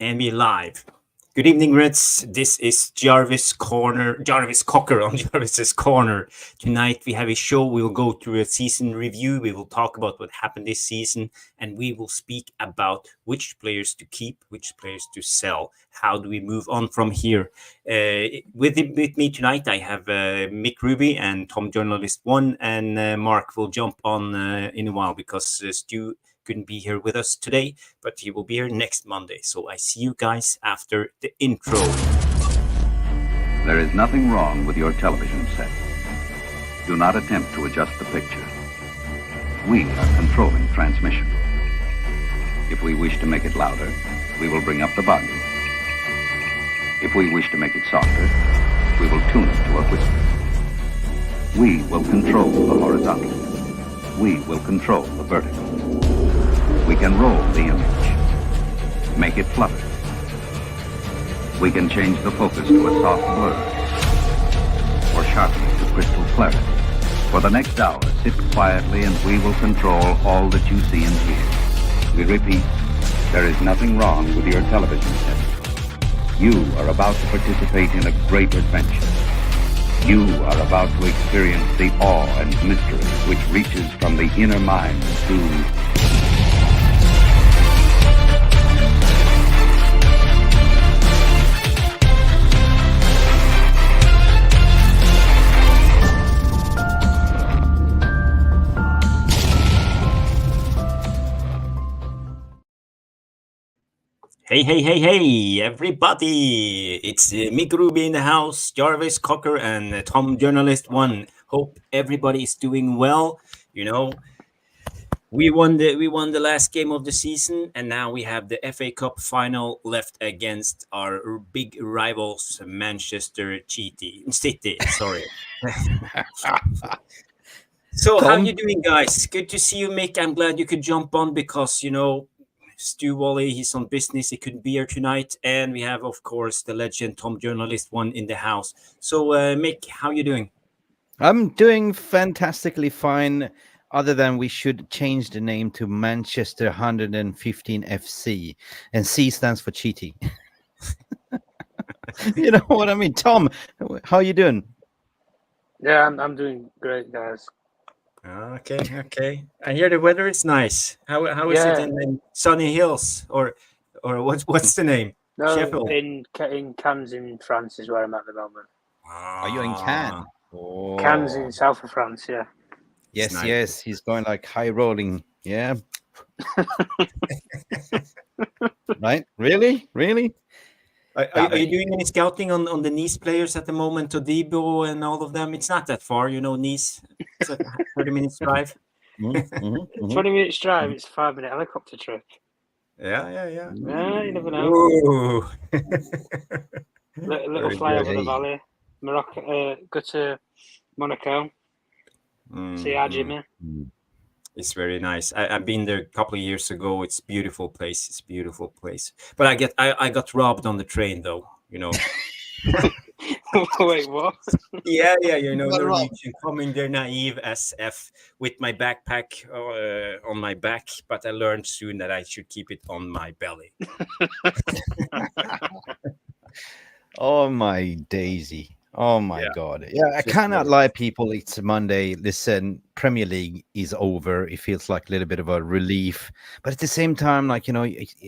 and we live. Good evening, Reds. This is Jarvis Cocker on Jarvis's Corner. Tonight we have a show. We will go through a season review. We will talk about what happened this season, and we will speak about which players to keep, which players to sell. How do we move on from here? With me tonight, I have Mick Ruby and Tom Journalist One, and Mark will jump on in a while because Stu couldn't be here with us today, but he will be here next Monday. So I see you guys after the intro. There is nothing wrong with your television set. Do not attempt to adjust the picture. We are controlling transmission. If we wish to make it louder, we will bring up the volume. If we wish to make it softer, we will tune it to a whisper. We will control the horizontal. We will control the vertical. We can roll the image, make it flutter. We can change the focus to a soft blur, or sharpen it to crystal clarity. For the next hour, sit quietly and we will control all that you see and hear. We repeat, there is nothing wrong with your television set. You are about to participate in a great adventure. You are about to experience the awe and mystery which reaches from the inner mind to Hey, everybody. It's Mick Ruby in the house, Jarvis Cocker, and Tom Journalist One. Hope everybody is doing well. You know, we won the last game of the season, and now we have the FA Cup final left against our big rivals, Manchester City. Sorry. So, Tom? how you doing, guys? Good to see you, Mick. I'm glad you could jump on because, Stu Wally, he's on business. He couldn't be here tonight. And we have, of course, the legend Tom Journalist One in the house. So, Mick, how you doing? I'm doing fantastically fine, other than we should change the name to Manchester 115 FC, and C stands for cheating. You know what I mean? Tom, how you doing? Yeah, I'm doing great, guys. Okay. I hear the weather is nice. How is it Yeah. in Sunny Hills or what's the name? No, Sheffield. in Cannes in France is where I'm at the moment. Are you in Cannes? Oh. Cannes in south of France, yeah. Yes, nice. yes. He's going like high rolling. Yeah. Right? Really? Are you doing any scouting on the Nice players at the moment, Todibo and all of them? It's not that far, Nice. It's a 30 minutes drive. 20 minutes drive, it's a 5-minute helicopter trip. Yeah. Yeah, you never know. Ooh. Little Very fly good. over the valley. Morocco, go to Monaco. See our Jimmy. It's very nice. I've been there a couple of years ago. It's a beautiful place. But I got robbed on the train though. Wait, what? Yeah. Norwegian coming there naive SF with my backpack on my back, but I learned soon that I should keep it on my belly. Oh my daisy. Oh my God. Yeah, I Just cannot wait. lie, people. It's Monday. Listen, Premier League is over. It feels like a little bit of a relief. But at the same time,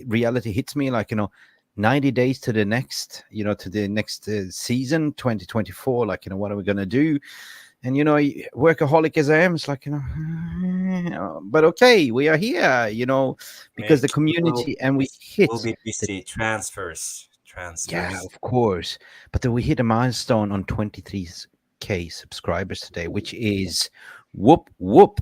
reality hits me 90 days to the next, season, 2024. What are we going to do? And, workaholic as I am, it's but okay, we are here, because the community and we hit. We'll be busy. Transfers. Yeah, of course. But then we hit a milestone on 23K subscribers today, which is whoop.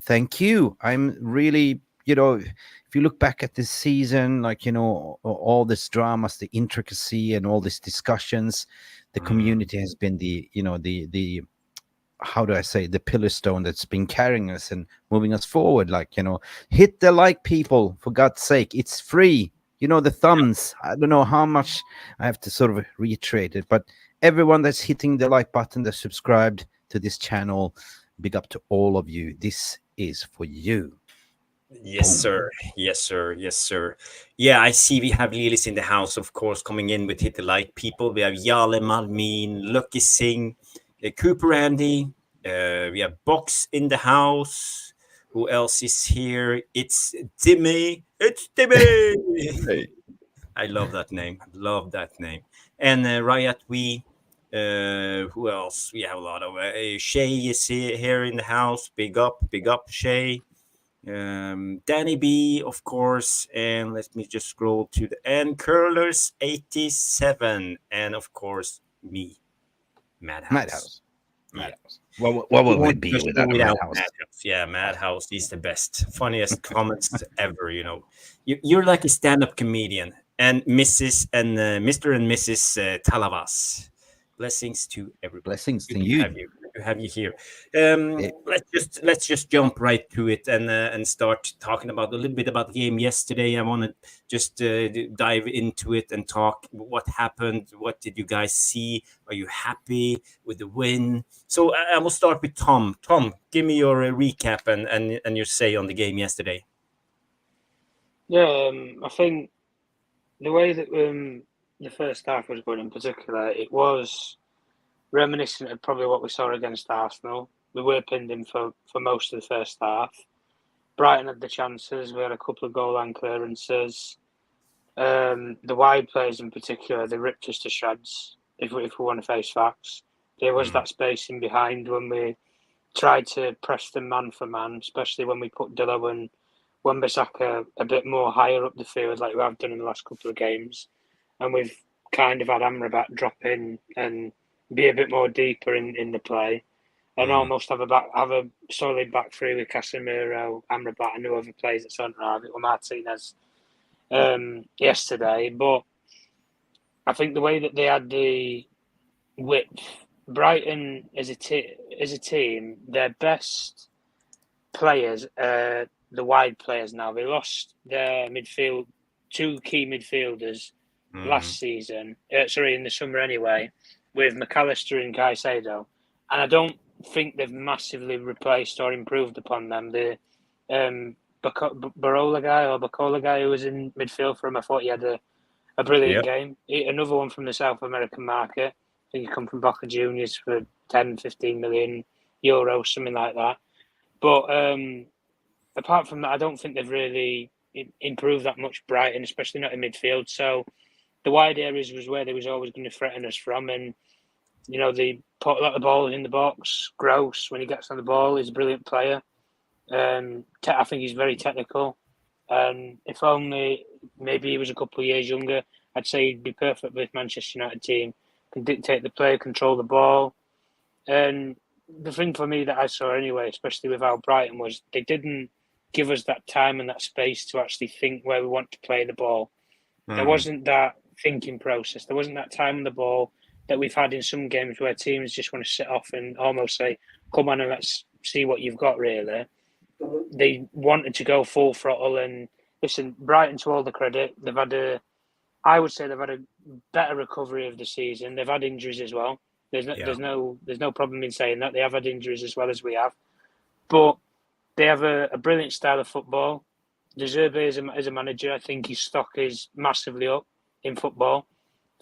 Thank you. I'm really, if you look back at this season, all this dramas, the intricacy and all these discussions, the community has been the how do I say, the pillar stone that's been carrying us and moving us forward. Hit the like, people, for God's sake. It's free. The thumbs, I don't know how much I have to sort of reiterate it, but everyone that's hitting the like button, that's subscribed to this channel, big up to all of you. This is for you. Yes, sir. Yes, sir. Yes, sir. Yeah, I see we have Realist in the house, of course, coming in with Hit the Like people. We have Yale Malmin, Lucky Singh, Cooper Andy. We have Box in the house. Who else is here? It's Timmy. It's Timmy. Hey. I love that name. Love that name. And Riot, who else? We have a lot of Shay is here in the house. Big up, Shay. Danny B, of course, and let me just scroll to the end. Curlers 87, and of course me, Madhouse. Madhouse. Yeah. Madhouse. What Who would we wants to be show without a without Madhouse? Madhouse? Yeah, Madhouse is the best, funniest comments ever. You're like a stand-up comedian, and Mr. and Mrs. Talavas. Blessings to everybody. Blessings Good to to you. have you. Good to have you here. Eh, Let's just jump right to it and start talking about a little bit about the game yesterday. I want to just dive into it and talk what happened. What did you guys see? Are you happy with the win? So I will start with Tom. Tom, give me your recap and your say on the game yesterday. Yeah, I think the way that the first half was going in particular, it was reminiscent of probably what we saw against Arsenal. We were pinned in for most of the first half. Brighton had the chances. We had a couple of goal line clearances. The wide players in particular, they ripped us to shreds. If we want to face facts, there was that space in behind when we tried to press them man for man, especially when we put Dillo and Wan Bissaka a bit more higher up the field, like we have done in the last couple of games, and we've kind of had Amrabat drop in and be a bit more deeper in the play, and almost have a solid back three with Casimiro, Amrabat, and whoever plays at centre half. It was Martinez yesterday, but I think the way that they had the width, Brighton as a team, their best players, the wide players now. They lost their midfield, two key midfielders last season. In the summer anyway, with McAllister and Caicedo, and I don't think they've massively replaced or improved upon them. The Bacola guy who was in midfield for him, I thought he had a brilliant game. Another one from the South American market. I think he come from Boca Juniors for 10, 15 million euros, something like that. But apart from that, I don't think they've really improved that much, Brighton, especially not in midfield. So the wide areas was where they was always going to threaten us from. And, they put a lot of balls in the box. Gross, when he gets on the ball, he's a brilliant player. I think he's very technical. And if only maybe he was a couple of years younger, I'd say he'd be perfect with Manchester United team. Can dictate the play, control the ball. And the thing for me that I saw anyway, especially with how Brighton was, they didn't give us that time and that space to actually think where we want to play the ball. There wasn't that thinking process. There wasn't that time on the ball that we've had in some games where teams just want to sit off and almost say, come on and let's see what you've got, really. They wanted to go full throttle. And listen, Brighton, to all the credit, I would say they've had a better recovery of the season. They've had injuries as well. There's no problem in saying that. They have had injuries as well as we have. But they have a brilliant style of football. De Zerbi as a manager, I think his stock is massively up in football.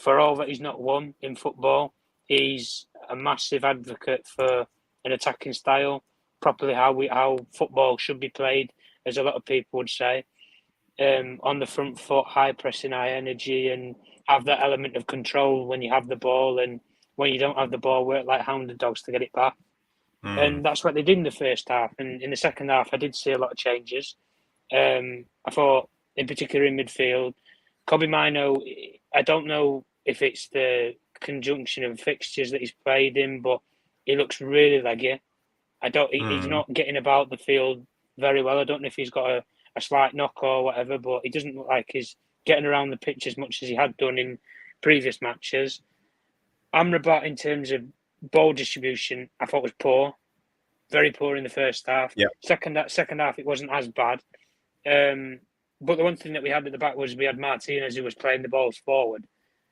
For all that he's not won in football, he's a massive advocate for an attacking style, properly how football should be played, as a lot of people would say. On the front foot, high pressing, high energy, and have that element of control when you have the ball, and when you don't have the ball, work like hounded dogs to get it back. And that's what they did in the first half. And in the second half, I did see a lot of changes. I thought, in particular in midfield, Kobe Mino, I don't know if it's the conjunction of fixtures that he's played in, but he looks really leggy. He's not getting about the field very well. I don't know if he's got a slight knock or whatever, but he doesn't look like he's getting around the pitch as much as he had done in previous matches. Amrabat, in terms of ball distribution, I thought was poor. Very poor in the first half. Yeah. Second half, it wasn't as bad. But the one thing that we had at the back was we had Martinez, who was playing the balls forward.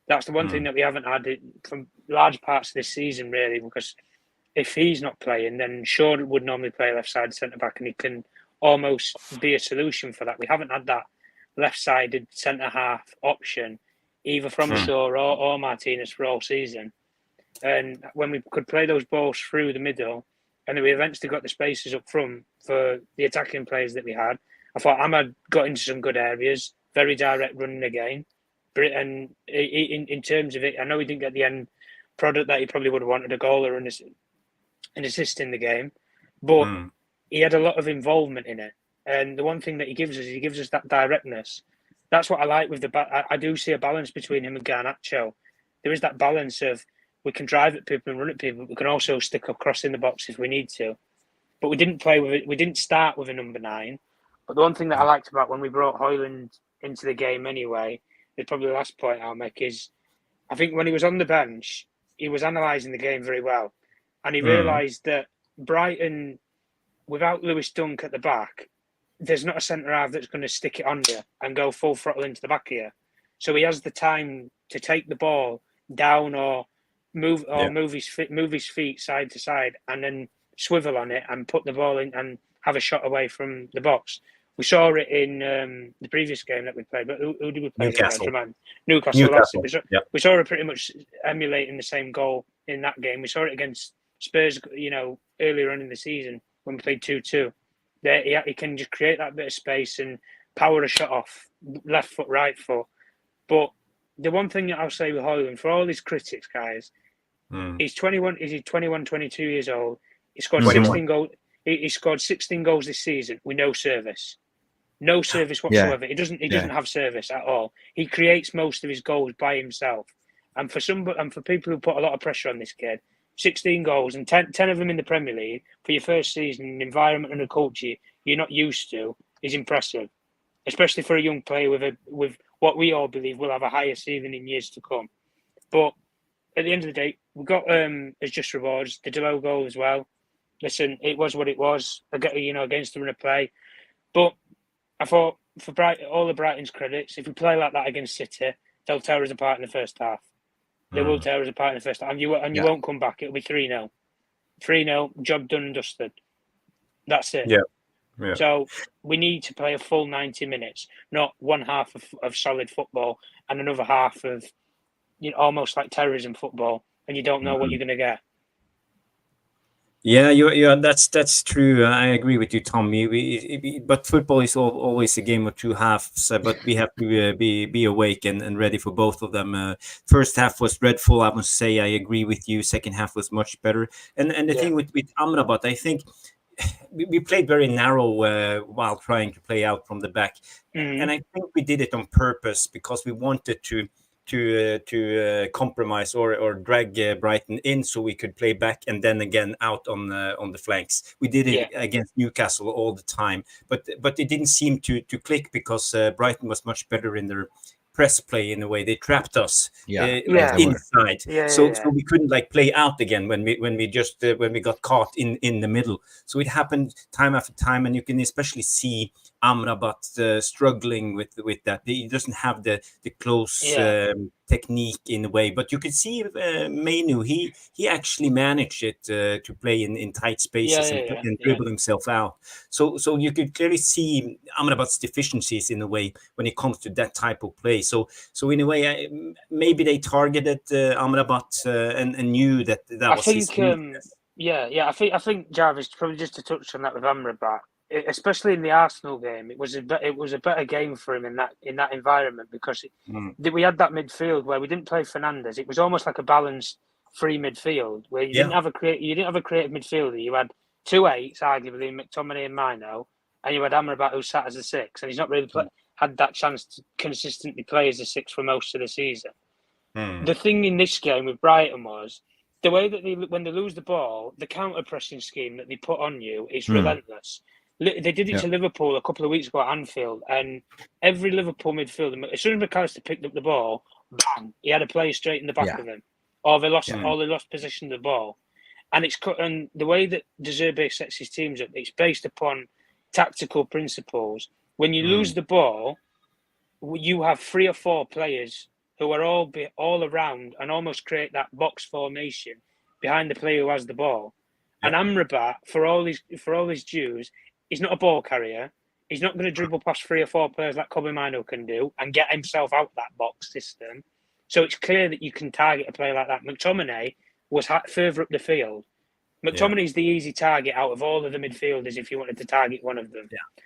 That's the one thing that we haven't had from large parts of this season, really, because if he's not playing, then Shaw would normally play left side centre back, and he can almost be a solution for that. We haven't had that left-sided centre-half option, either from Shaw or Martinez for all season. And when we could play those balls through the middle, and then we eventually got the spaces up front for the attacking players that we had, I thought Ahmad got into some good areas, very direct running again. And in terms of it, I know he didn't get the end product that he probably would have wanted, a goal or an assist in the game, but he had a lot of involvement in it. And the one thing that he gives us that directness. That's what I like with I do see a balance between him and Garnacho. There is that balance of we can drive at people and run at people, but we can also stick across in the box if we need to. But we didn't play with it. We didn't start with a number 9. But the one thing that I liked about when we brought Højlund into the game anyway, is probably the last point I'll make, is I think when he was on the bench, he was analysing the game very well. And he realised that Brighton, without Lewis Dunk at the back, there's not a centre-half that's going to stick it on you and go full throttle into the back of you. So he has the time to take the ball down or move his feet side to side and then swivel on it and put the ball in and have a shot away from the box. We saw it in the previous game that we played, but who did we play? Newcastle. Newcastle. We saw it pretty much emulating the same goal in that game. We saw it against Spurs, earlier on in the season when we played 2-2. There, he can just create that bit of space and power a shot off, left foot, right foot. But the one thing that I'll say with Højlund, for all his critics, guys, he's 21. Is he 21, 22 years old? He scored 16 goals. He scored 16 goals this season with no service. No service whatsoever. He doesn't have service at all. He creates most of his goals by himself. And for people who put a lot of pressure on this kid, 16 goals and 10 of them in the Premier League for your first season, an environment and a culture you're not used to, is impressive. Especially for a young player with what we all believe will have a higher ceiling in years to come. But at the end of the day, we got as just rewards the Delo goal as well. Listen, it was what it was, against the run of play. But I thought, for all of Brighton's credits, if we play like that against City, they'll tear us apart in the first half. They will tear us apart in the first half. And you won't come back. It'll be 3-0. 3-0, job done and dusted. That's it. Yeah. So we need to play a full 90 minutes, not one half of solid football and another half of almost like terrorism football, and you don't know what you're going to get. Yeah, that's true. I agree with you, Tommy. But football is always a game of two halves. But we have to be awake and ready for both of them. First half was dreadful. I must say, I agree with you. Second half was much better. And the thing with Amrabat, I think we played very narrow while trying to play out from the back, and I think we did it on purpose because we wanted to compromise or drag Brighton in so we could play back and then again out on the flanks. We did it against Newcastle all the time, but it didn't seem to click because Brighton was much better in their press play. In a way, they trapped us inside, so we couldn't play out again when we got caught in the middle. So it happened time after time, and you can especially see Amrabat struggling with that. He doesn't have the close technique in a way, but you could see Mainu. He actually managed it to play in tight spaces and dribble himself out. So you could clearly see Amrabat's deficiencies in a way when it comes to that type of play. So in a way, maybe they targeted Amrabat and knew that was his weakness. I think Jarvis, probably just to touch on that with Amrabat, especially in the Arsenal game, it was a better game for him in that environment because we had that midfield where we didn't play Fernandes. It was almost like a balanced free midfield where you didn't have a creative midfielder. You had 2 8s, arguably, McTominey and Mino, and you had Amrabat who sat as a 6, and he's not really had that chance to consistently play as a 6 for most of the season. The thing in this game with Brighton was the way that when they lose the ball, the counter pressing scheme that they put on you is relentless. They did it to Liverpool a couple of weeks ago at Anfield, and every Liverpool midfielder, as soon as McAllister picked up the ball, bang, he had a player straight in the back of them, or they lost possession of the ball. And the way that De Zerbi sets his teams up, it's based upon tactical principles. When you lose the ball, you have 3 or 4 players who are all around and almost create that box formation behind the player who has the ball. And Amrabat, for all his dues, he's not a ball carrier. He's not going to dribble past 3 or 4 players like Casimiro can do and get himself out that box system. So it's clear that you can target a player like that. McTominay was further up the field. McTominay's the easy target out of all of the midfielders if you wanted to target one of them. Yeah.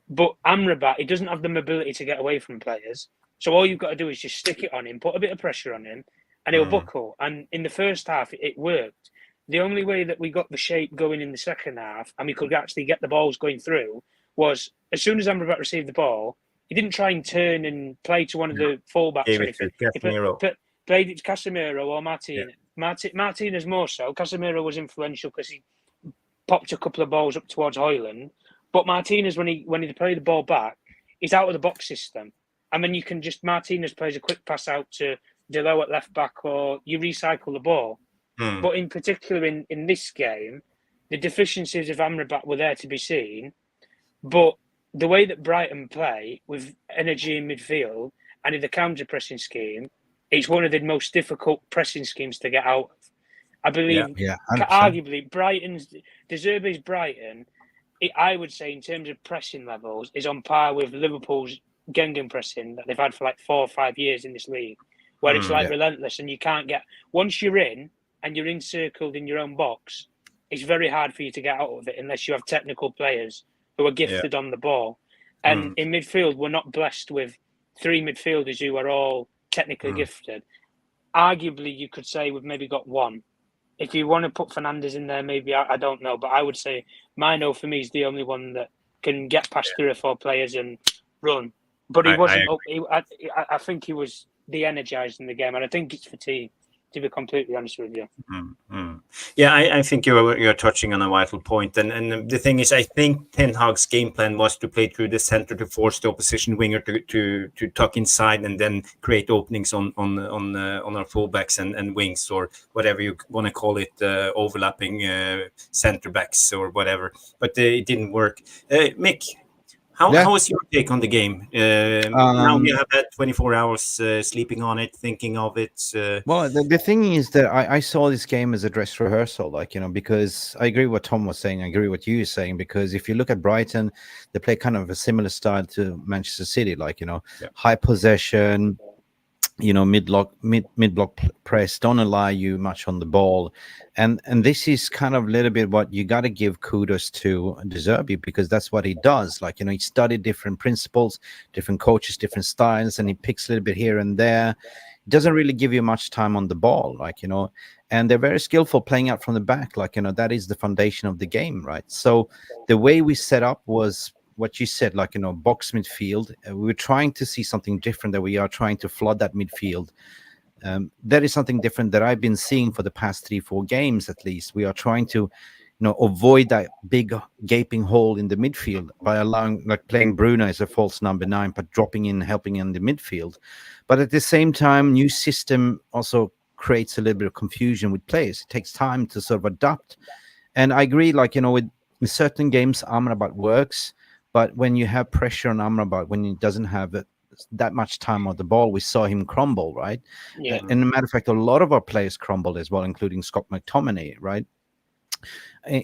But Amrabat, he doesn't have the mobility to get away from players. So all you've got to do is just stick it on him, put a bit of pressure on him, and he'll buckle. And in the first half, it worked. The only way that we got the shape going in the second half and we could actually get the balls going through was as soon as Amrabat received the ball, he didn't try and turn and play to one of the fullbacks or anything. He played it to Casimiro or Martinez. Yeah. Martinez more so. Casimiro was influential because he popped a couple of balls up towards Højlund. But Martinez, when he played the ball back, he's out of the box system. And then you can Martinez plays a quick pass out to Delo at left back, or you recycle the ball. But in particular, in this game, the deficiencies of Amrabat were there to be seen. But the way that Brighton play with energy in midfield and in the counter-pressing scheme, it's one of the most difficult pressing schemes to get out of. I believe, arguably, De Zerbi's Brighton, I would say in terms of pressing levels, is on par with Liverpool's gegenpressing that they've had for like 4 or 5 years in this league, where it's relentless and you can't get... Once you're in, and you're encircled in your own box, it's very hard for you to get out of it unless you have technical players who are gifted on the ball. And in midfield, we're not blessed with 3 midfielders who are all technically gifted. Arguably, you could say we've maybe got 1. If you want to put Fernandes in there, maybe, I don't know. But I would say Mino, for me, is the only one that can get past 3 or 4 players and run. But he wasn't... I think he was de-energised in the game, and I think it's fatigue, to be completely honest with you. Yeah, I think you're touching on a vital point. And the thing is, I think Ten Hag's game plan was to play through the center to force the opposition winger to tuck inside and then create openings on our fullbacks and wings, or whatever you want to call it, overlapping center backs or whatever. But it didn't work. Mick, how was your take on the game? Now you have had 24 hours sleeping on it, thinking of it. Well, the thing is that I saw this game as a dress rehearsal, because I agree what Tom was saying. I agree what you were saying, because if you look at Brighton, they play kind of a similar style to Manchester City, high possession, mid-block press, don't allow you much on the ball. And this is kind of a little bit what you got to give kudos to De Zerbi, because that's what he does. He studied different principles, different coaches, different styles, and he picks a little bit here and there. It doesn't really give you much time on the ball, and they're very skillful playing out from the back. That is the foundation of the game, right? So the way we set up was what you said, box midfield. We were trying to see something different, that we are trying to flood that midfield. That is something different that I've been seeing for the past 3-4 games, at least. We are trying to, avoid that big gaping hole in the midfield by allowing, playing Bruno as a false number 9, but dropping in, helping in the midfield. But at the same time, new system also creates a little bit of confusion with players. It takes time to sort of adapt. And I agree, with certain games, Amrabat works. But when you have pressure on Amrabat, when he doesn't have that much time on the ball, we saw him crumble, right? Yeah. And as a matter of fact, a lot of our players crumbled as well, including Scott McTominay, right?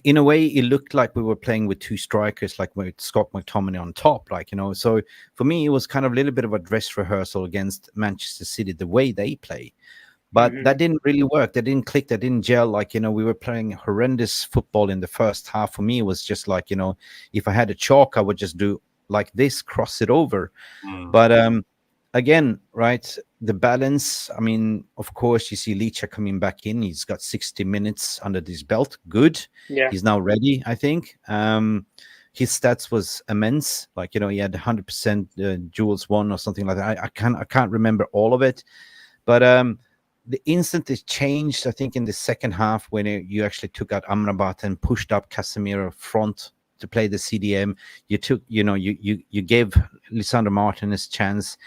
In a way, it looked like we were playing with 2 strikers, with Scott McTominay on top, So for me, it was kind of a little bit of a dress rehearsal against Manchester City, the way they play. But that didn't really work. That didn't click. That didn't gel. We were playing horrendous football in the first half. For me, it was just if I had a chalk, I would just do like this, cross it over. But again, right, the balance. I mean, of course, you see Licha coming back in. He's got 60 minutes under his belt. Good. Yeah. He's now ready, I think. His stats was immense. He had 100% duels won or something like that. I can't remember all of it. But the instant it changed, I think, in the second half, when you actually took out Amrabat and pushed up Casemiro front to play the CDM. You took, you gave Lisandro Martinez chance.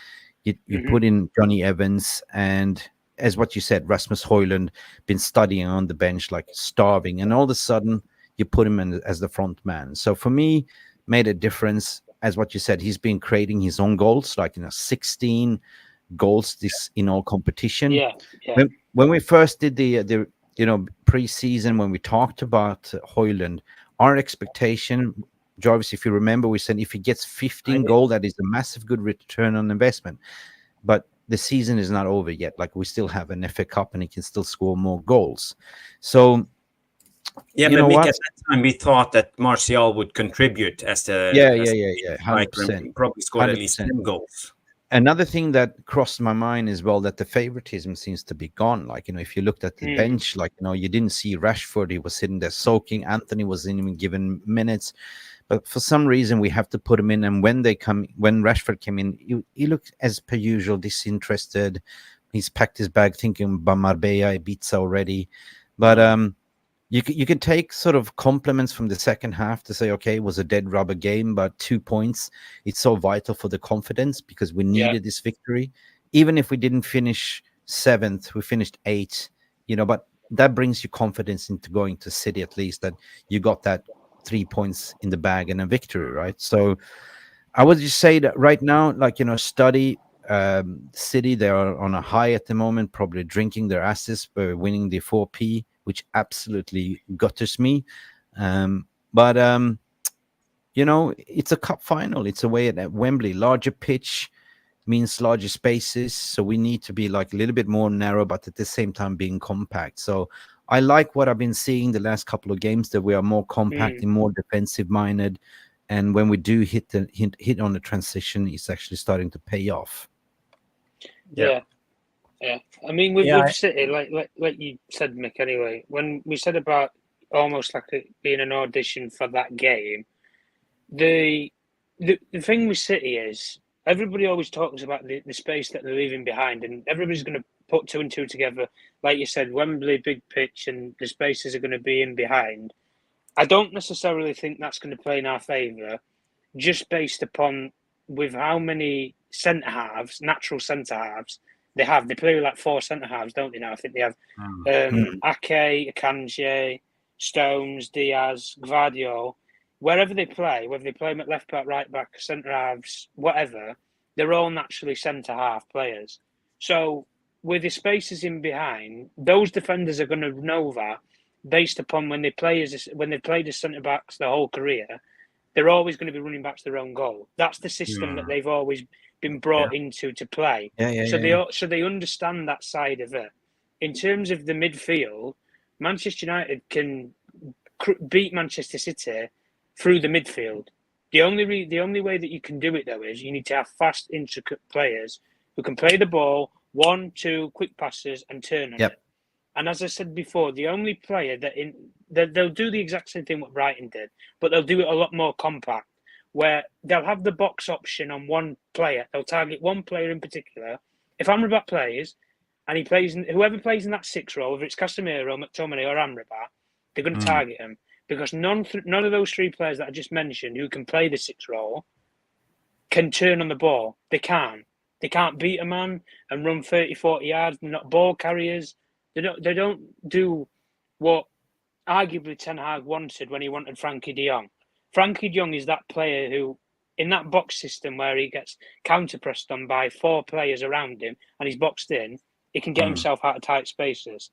You put in Johnny Evans, and as what you said, Rasmus Højlund been studying on the bench, starving, and all of a sudden you put him in as the front man. So for me, made a difference. As what you said, he's been creating his own goals, 16 goals this in all competition. When we first did the pre-season, when we talked about Højlund, our expectation Jarvis, if you remember, we said if he gets 15 goals, that is a massive good return on investment. But the season is not over yet. Like, we still have an FA Cup, and he can still score more goals. So, yeah, you but know Mick, what? at that time we thought that Martial would contribute as Yeah, a striker 100%, and probably scored at least 100%. 10 goals. Another thing that crossed my mind as well, that the favoritism seems to be gone. Like, if you looked at the bench, like, you didn't see Rashford. He was sitting there soaking. Antony wasn't even given minutes. But for some reason, we have to put him in. And when Rashford came in, he looked, as per usual, disinterested. He's packed his bag thinking about Marbella, Ibiza already. But you could take sort of compliments from the second half to say, okay, it was a dead rubber game, but 2 points. It's so vital for the confidence because we needed this victory. Even if we didn't finish 7th, we finished 8th, but that brings you confidence into going to City, at least, that you got that 3 points in the bag and a victory, right? So I would just say that right now, like, study City, they are on a high at the moment, probably drinking their asses by winning the 4P, which absolutely gutters me. But it's a cup final. It's away at Wembley. Larger pitch means larger spaces. So we need to be like a little bit more narrow, but at the same time being compact. So I like what I've been seeing the last couple of games, that we are more compact and more defensive minded. And when we do hit on the transition, it's actually starting to pay off. Yeah. I mean, with City, like you said, Mick. Anyway, when we said about almost like it being an audition for that game, the thing with City is everybody always talks about the space that they're leaving behind, and everybody's going to put 2 and 2 together. Like you said, Wembley, big pitch, and the spaces are going to be in behind. I don't necessarily think that's going to play in our favour, just based upon with how many centre halves, natural centre halves they have. They play with like 4 centre halves, don't they? Now I think they have Ake, Akanji, Stones, Diaz, Gvardiol. Wherever they play, whether they play them at left back, right back, centre halves, whatever, they're all naturally centre half players. So with the spaces in behind, those defenders are going to know that based upon when they've played as centre backs their whole career, they're always going to be running back to their own goal. That's the system that they've always been brought into to play. So they understand that side of it. In terms of the midfield, Manchester United can beat Manchester City through the midfield. The only way that you can do it, though, is you need to have fast, intricate players who can play the ball, 1, 2 quick passes and turn on it. And as I said before, the only player that they'll do the exact same thing what Brighton did, but they'll do it a lot more compact, where they'll have the box option on one player. They'll target one player in particular. If Amrabat plays, and he plays, whoever plays in that 6 role, whether it's Casimiro, McTominay, or Amrabat, they're going to target him. Because none of those 3 players that I just mentioned who can play the 6 role can turn on the ball. They can't. They can't beat a man and run 30, 40 yards. They're not ball carriers. They don't do what arguably Ten Hag wanted when he wanted Frankie de Jong. Frankie de Jong is that player who, in that box system where he gets counter-pressed on by 4 players around him and he's boxed in, he can get himself out of tight spaces.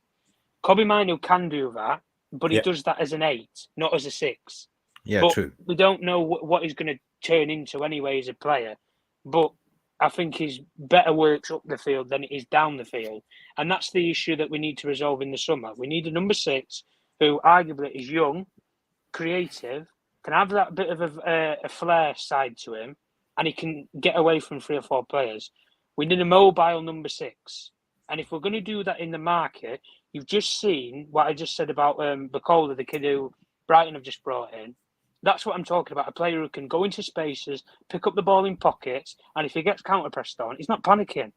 Kobe Mainoo can do that, but he does that as an 8, not as a 6. Yeah, true. We don't know what he's going to turn into anyway as a player. But I think his better works up the field than it is down the field. And that's the issue that we need to resolve in the summer. We need a number 6 who arguably is young, creative, can have that bit of a flair side to him, and he can get away from 3 or 4 players. We need a mobile number 6. And if we're going to do that in the market, you've just seen what I just said about Bacola, the kid who Brighton have just brought in. That's what I'm talking about. A player who can go into spaces, pick up the ball in pockets, and if he gets counter-pressed on, he's not panicking.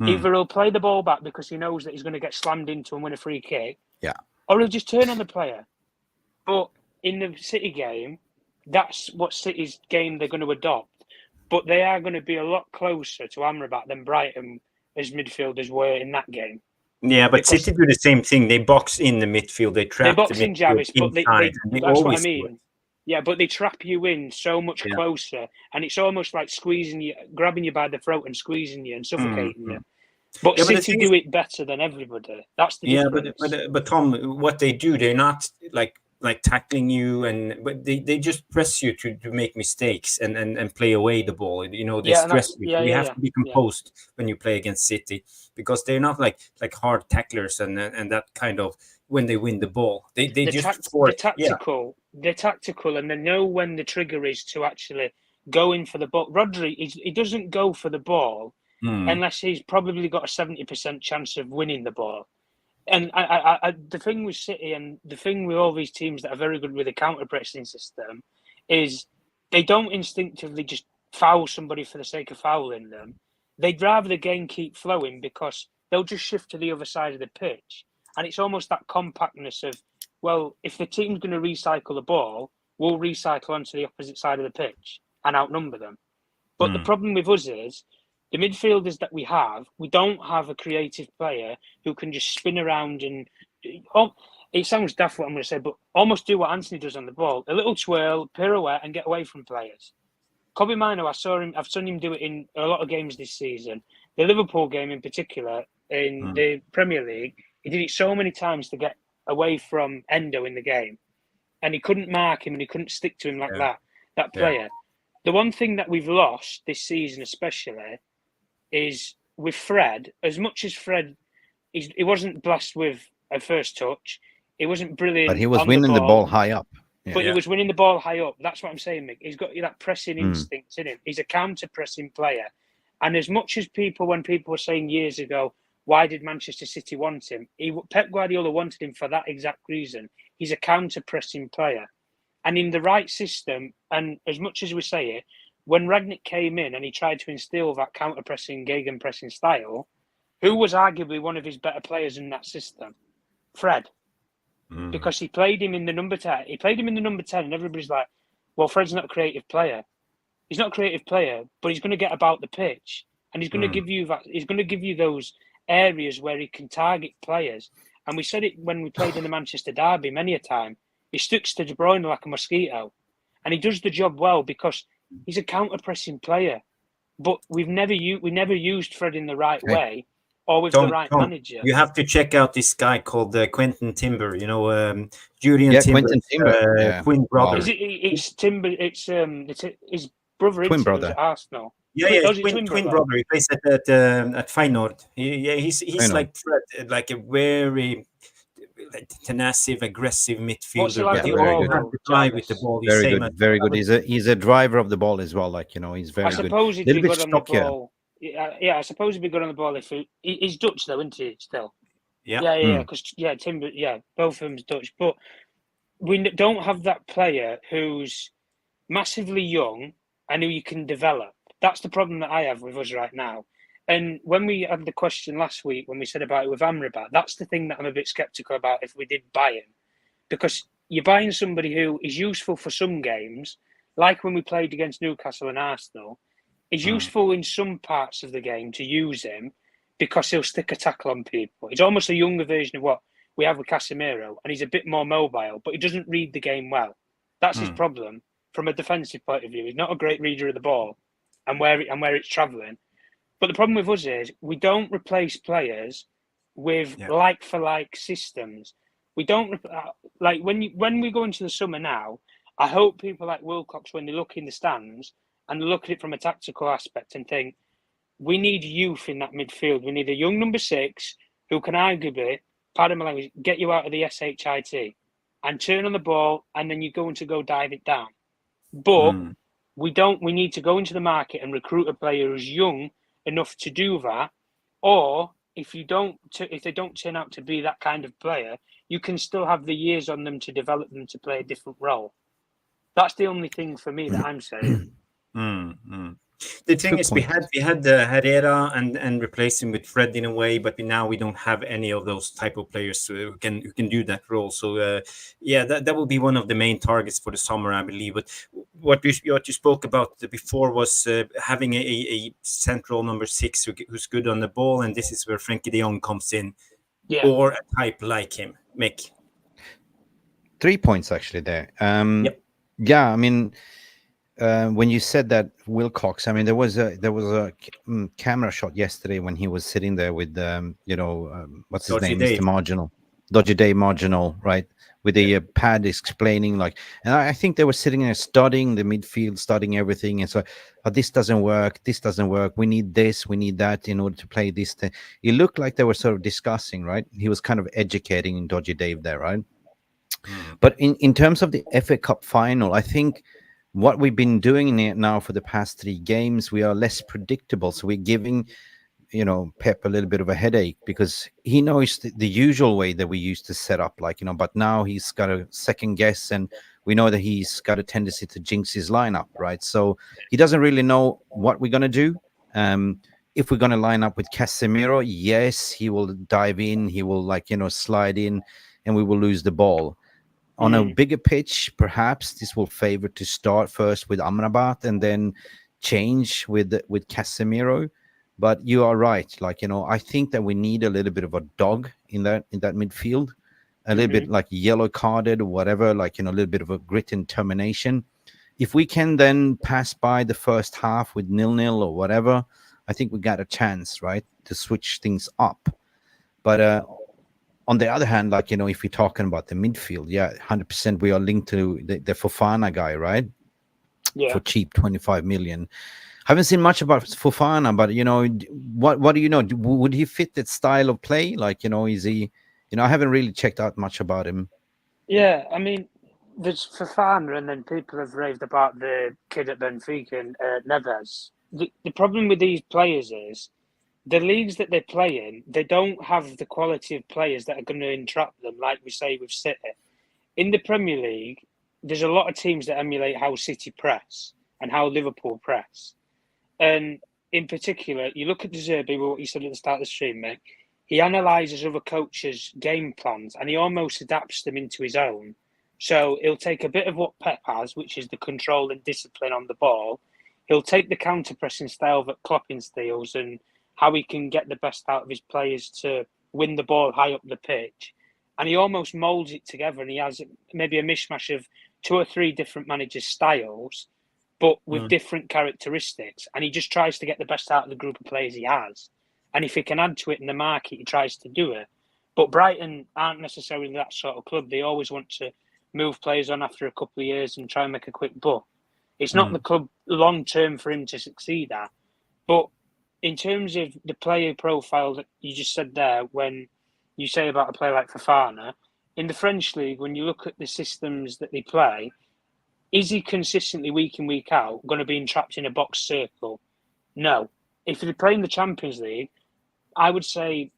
Either he'll play the ball back because he knows that he's going to get slammed into and win a free kick, or he'll just turn on the player. But in the City game, that's what City's game they're going to adopt. But they are going to be a lot closer to Amrabat than Brighton as midfielders were in that game. Yeah, but City do the same thing. They box in the midfield. They trap the midfield Jarvis, but that's what I mean. Yeah, but they trap you in so much closer, and it's almost like squeezing you, grabbing you by the throat and squeezing you and suffocating you. But City do it better than everybody. That's the difference. But Tom, what they do, they're not like like tackling you, but they just press you to make mistakes and play away the ball. You know, they Yeah, and stress that's you. So you have to be yeah. composed when you play against City, because they're not like hard tacklers and that kind of, when they win the ball. They just force. They're tactical, and they know when the trigger is to actually go in for the ball. Rodri, he doesn't go for the ball unless he's probably got a 70% chance of winning the ball. And the thing with City and the thing with all these teams that are very good with a counter-pressing system is they don't instinctively just foul somebody for the sake of fouling them. They'd rather the game keep flowing because they'll just shift to the other side of the pitch. And it's almost that compactness of, well, if the team's going to recycle the ball, we'll recycle onto the opposite side of the pitch and outnumber them. But the problem with us is the midfielders that we don't have a creative player who can just spin around and, it sounds daft what I'm going to say, but almost do what Antony does on the ball. A little twirl, pirouette, and get away from players. Kobe Mino, I've seen him do it in a lot of games this season. The Liverpool game in particular, in the Premier League, he did it so many times to get away from Endo in the game. And he couldn't mark him and he couldn't stick to him like that player. Yeah. The one thing that we've lost this season especially is with Fred. As much as Fred, he wasn't blessed with a first touch. He wasn't brilliant. But he was winning the ball high up. Yeah. But he was winning the ball high up. That's what I'm saying, Mick. He's got that pressing instinct in him. He's a counter-pressing player. And as much as when people were saying years ago, why did Manchester City want him? Pep Guardiola wanted him for that exact reason. He's a counter-pressing player. And in the right system, and as much as we say it, when Rangnick came in and he tried to instill that counter-pressing, gegenpressing style, who was arguably one of his better players in that system? Fred. Because he played him in the number 10. He played him in the number 10 and everybody's like, well, Fred's not a creative player. He's not a creative player, but he's going to get about the pitch. And he's going to give you that. He's going to give you those areas where he can target players. And we said it when we played in the Manchester derby many a time. He sticks to De Bruyne like a mosquito. And he does the job well because he's a counter-pressing player. But we never used Fred in the right way or with the right manager. You have to check out this guy called Quentin Timber. You know, Julian Timber, twin brother. Wow. It's Timber. It's his brother. Twin brother at Arsenal. Twin brother. He plays at Feyenoord. He's like Fred, like a very tenacious, aggressive midfielder. To drive with the ball. Very good. He's a driver of the ball as well. Like, you know, he's very good. I suppose he'd be good on the ball. Yeah, I suppose he'd be good on the ball if he's Dutch though, isn't he? Still. Yeah. Because Timber. Yeah, both of them's Dutch, but we don't have that player who's massively young and who you can develop. That's the problem that I have with us right now. And when we had the question last week, when we said about it with Amrabat, that's the thing that I'm a bit sceptical about if we did buy him. Because you're buying somebody who is useful for some games, like when we played against Newcastle and Arsenal, is useful in some parts of the game to use him because he'll stick a tackle on people. He's almost a younger version of what we have with Casimiro, and he's a bit more mobile, but he doesn't read the game well. That's his problem from a defensive point of view. He's not a great reader of the ball and where it's travelling. But the problem with us is we don't replace players with like-for-like systems. We don't like when we go into the summer now. I hope people like Wilcox, when they look in the stands and look at it from a tactical aspect and think, we need youth in that midfield. We need a young number 6 who can arguably, pardon my language, get you out of the SHIT and turn on the ball, and then you're going to go dive it down. But we need to go into the market and recruit a player who's young enough to do that, or if they don't turn out to be that kind of player, you can still have the years on them to develop them to play a different role. That's the only thing for me that I'm saying. The thing is, we had Herrera and replaced him with Fred in a way, but now we don't have any of those type of players who can do that role. So that will be one of the main targets for the summer, I believe. But what you spoke about before was having a central number 6 who's good on the ball, and this is where Frankie de Jong comes in, or a type like him. Mick, 3 points actually there. Yeah, I mean. When you said that Wilcox, I mean, there was a camera shot yesterday when he was sitting there with, what's his name, Mr. Marginal. Dodgy Day marginal, right? With the pad explaining, like, and I think they were sitting there studying the midfield, studying everything, and so, oh, this doesn't work, this doesn't work. We need this, we need that in order to play this thing. It looked like they were sort of discussing, right? He was kind of educating Dodgy Dave there, right? But in terms of the FA Cup final, I think what we've been doing in it now for the past 3 games, we are less predictable. So we're giving, Pep a little bit of a headache because he knows the usual way that we used to set up, like, but now he's got a second guess, and we know that he's got a tendency to jinx his lineup, right? So he doesn't really know what we're going to do. If we're going to line up with Casimiro, yes, he will dive in, he will, like, slide in, and we will lose the ball. On a bigger pitch, perhaps this will favor to start first with Amrabat and then change with Casemiro. But you are right. Like, I think that we need a little bit of a dog in that midfield, a little bit like yellow carded or whatever, like, a little bit of a grit and determination. If we can then pass by the first half with 0-0 or whatever, I think we got a chance, right, to switch things up. But on the other hand, like, if we're talking about the midfield, 100% we are linked to the Fofana guy, right? Yeah. For cheap, 25 million. Haven't seen much about Fofana, but, what do you know? Would he fit that style of play? Like, is he, I haven't really checked out much about him. Yeah, I mean, there's Fofana, and then people have raved about the kid at Benfica, and Neves. The problem with these players is the leagues that they play in, they don't have the quality of players that are going to entrap them, like we say with City. In the Premier League, there's a lot of teams that emulate how City press and how Liverpool press. And in particular, you look at De Zerbi, what you said at the start of the stream, mate. He analyses other coaches' game plans and he almost adapts them into his own. So he'll take a bit of what Pep has, which is the control and discipline on the ball. He'll take the counter-pressing style that Klopp instills and how he can get the best out of his players to win the ball high up the pitch. And he almost moulds it together, and he has maybe a mishmash of 2 or 3 different managers' styles, but with different characteristics. And he just tries to get the best out of the group of players he has. And if he can add to it in the market, he tries to do it. But Brighton aren't necessarily that sort of club. They always want to move players on after a couple of years and try and make a quick buck. It's not the club long-term for him to succeed at. But in terms of the player profile that you just said there, when you say about a player like Fofana, in the French league, when you look at the systems that they play, is he consistently week in, week out going to be entrapped in a box circle? No. If they're playing the Champions League, I would say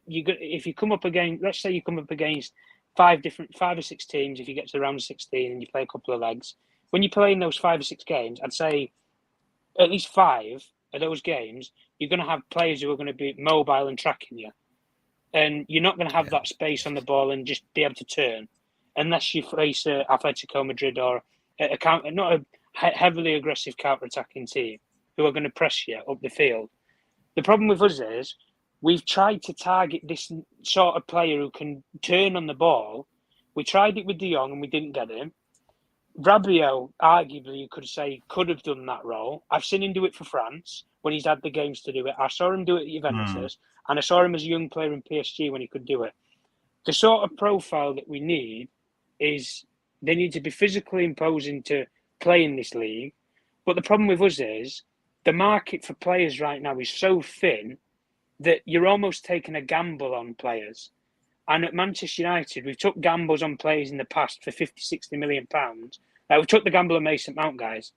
if you come up against, let's say you come up against 5 or 6 teams, if you get to the round of 16 and you play a couple of legs, when you play in those 5 or 6 games, I'd say at least 5 of those games, you're going to have players who are going to be mobile and tracking you. And you're not going to have that space on the ball and just be able to turn unless you face Atletico Madrid or not a heavily aggressive counter-attacking team who are going to press you up the field. The problem with us is we've tried to target this sort of player who can turn on the ball. We tried it with De Jong and we didn't get him. Fabrizio, arguably, you could say, could have done that role. I've seen him do it for France when he's had the games to do it. I saw him do it at Juventus, and I saw him as a young player in PSG when he could do it. The sort of profile that we need is they need to be physically imposing to play in this league. But the problem with us is the market for players right now is so thin that you're almost taking a gamble on players. And at Manchester United, we've took gambles on players in the past for 50, 60 million pounds. We took the gamble on Mason Mount, guys.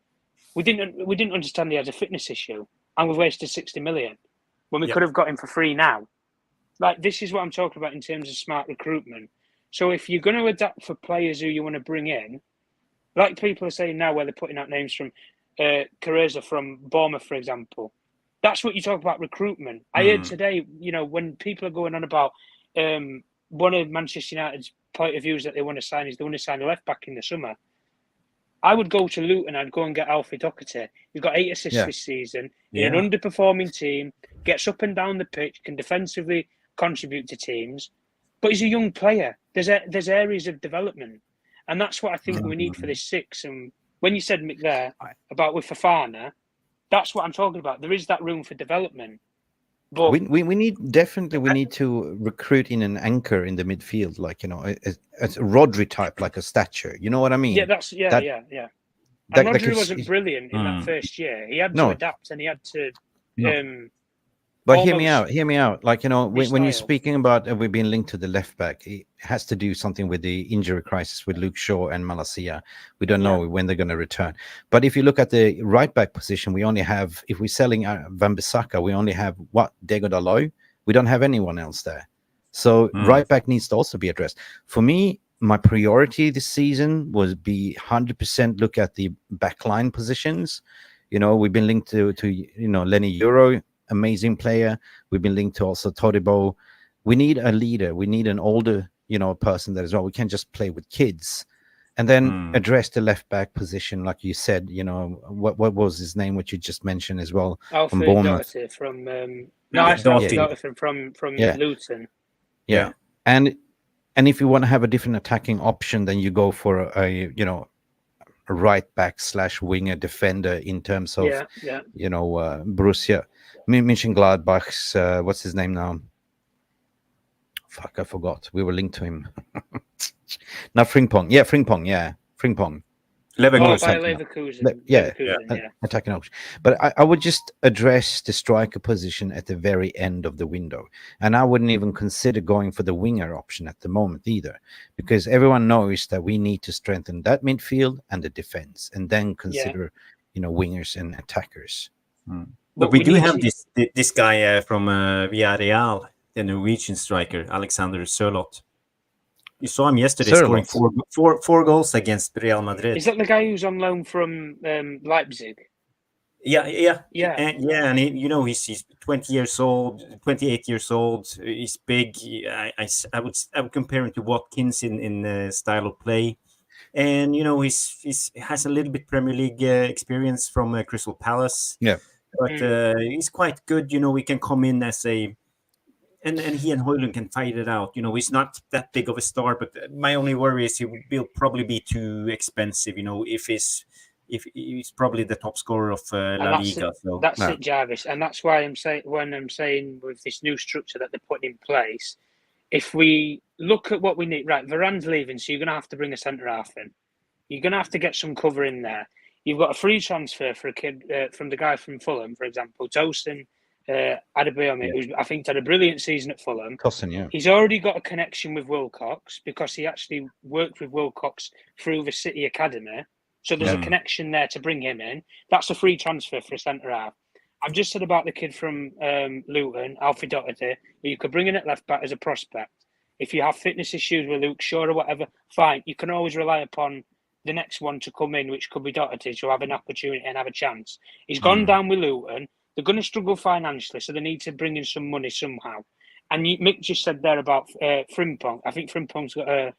We didn't understand he has a fitness issue, and we've wasted 60 million when we could have got him for free now. Like, this is what I'm talking about in terms of smart recruitment. So if you're going to adapt for players who you want to bring in, like people are saying now, where they're putting out names from Carreza from Bournemouth, for example, that's what you talk about recruitment. I heard today, when people are going on about one of Manchester United's point of views that they want to sign is they want to sign a left back in the summer. I would go to Luton. I'd go and get Alfie Doherty. He's got 8 assists this season in an underperforming team, gets up and down the pitch, can defensively contribute to teams, but he's a young player. There's areas of development, and that's what I think we need for this 6. And when you said, Mick, there about with Fofana, that's what I'm talking about. There is that room for development. But we need definitely we need to recruit in an anchor in the midfield, like a Rodri type, like a stature. You know what I mean? yeah, that's that yeah. And that Rodri could wasn't brilliant in that first year. He had to no adapt and he had to no. But hear me almost out. Hear me out. Like when you're restyle. speaking about we've been linked to the left back, it has to do something with the injury crisis with Luke Shaw and Malacia. We don't know when they're going to return. But if you look at the right back position, we only have, if we're selling Wan Bissaka, we only have Diego Dalot. We don't have anyone else there. So right back needs to also be addressed. For me, my priority this season was be 100% look at the backline positions. We've been linked to Lenny Euro. Amazing player. We've been linked to also Todibo. We need a leader. We need an older, person that as well. We can't just play with kids. And then address the left back position, like you said. What was his name, which you just mentioned as well, from Bournemouth. From from Luton. Yeah. And if you want to have a different attacking option, then you go for a right back / winger defender in terms of Borussia Mönchengladbach's what's his name now? Fuck, I forgot. We were linked to him. Not Frimpong. Yeah, Frimpong. Yeah, Frimpong. Leverkusen. Attacking option. But I would just address the striker position at the very end of the window, and I wouldn't even consider going for the winger option at the moment either, because everyone knows that we need to strengthen that midfield and the defense, and then consider wingers and attackers. But we do have this guy from Villarreal, the Norwegian striker Alexander Sørloth. You saw him yesterday scoring four goals against Real Madrid. Is that the guy who's on loan from Leipzig? Yeah. And he's 20 years old, 28 years old. He's big. I would compare him to Watkins in style of play, and he's has a little bit Premier League experience from Crystal Palace. Yeah, but he's quite good. We can come in as a. And he and Højlund can fight it out. He's not that big of a star, but my only worry is he will probably be too expensive. If he's probably the top scorer of La Liga. That's it, Jarvis, and that's why I'm saying with this new structure that they're putting in place, if we look at what we need, right? Varane's leaving, so you're going to have to bring a centre half in. You're going to have to get some cover in there. You've got a free transfer for a kid from the guy from Fulham, for example, Tosin. Who I think had a brilliant season at Fulham. He's already got a connection with Wilcox because he actually worked with Wilcox through the City Academy. So there's a connection there to bring him in. That's a free transfer for a centre half. I've just said about the kid from Luton, Alfie Doherty, who you could bring in at left back as a prospect. If you have fitness issues with Luke Shaw or whatever, fine. You can always rely upon the next one to come in, which could be Doherty, to have an opportunity and have a chance. He's gone down with Luton. They're going to struggle financially, so they need to bring in some money somehow. And Mick just said there about Frimpong. I think Frimpong's got a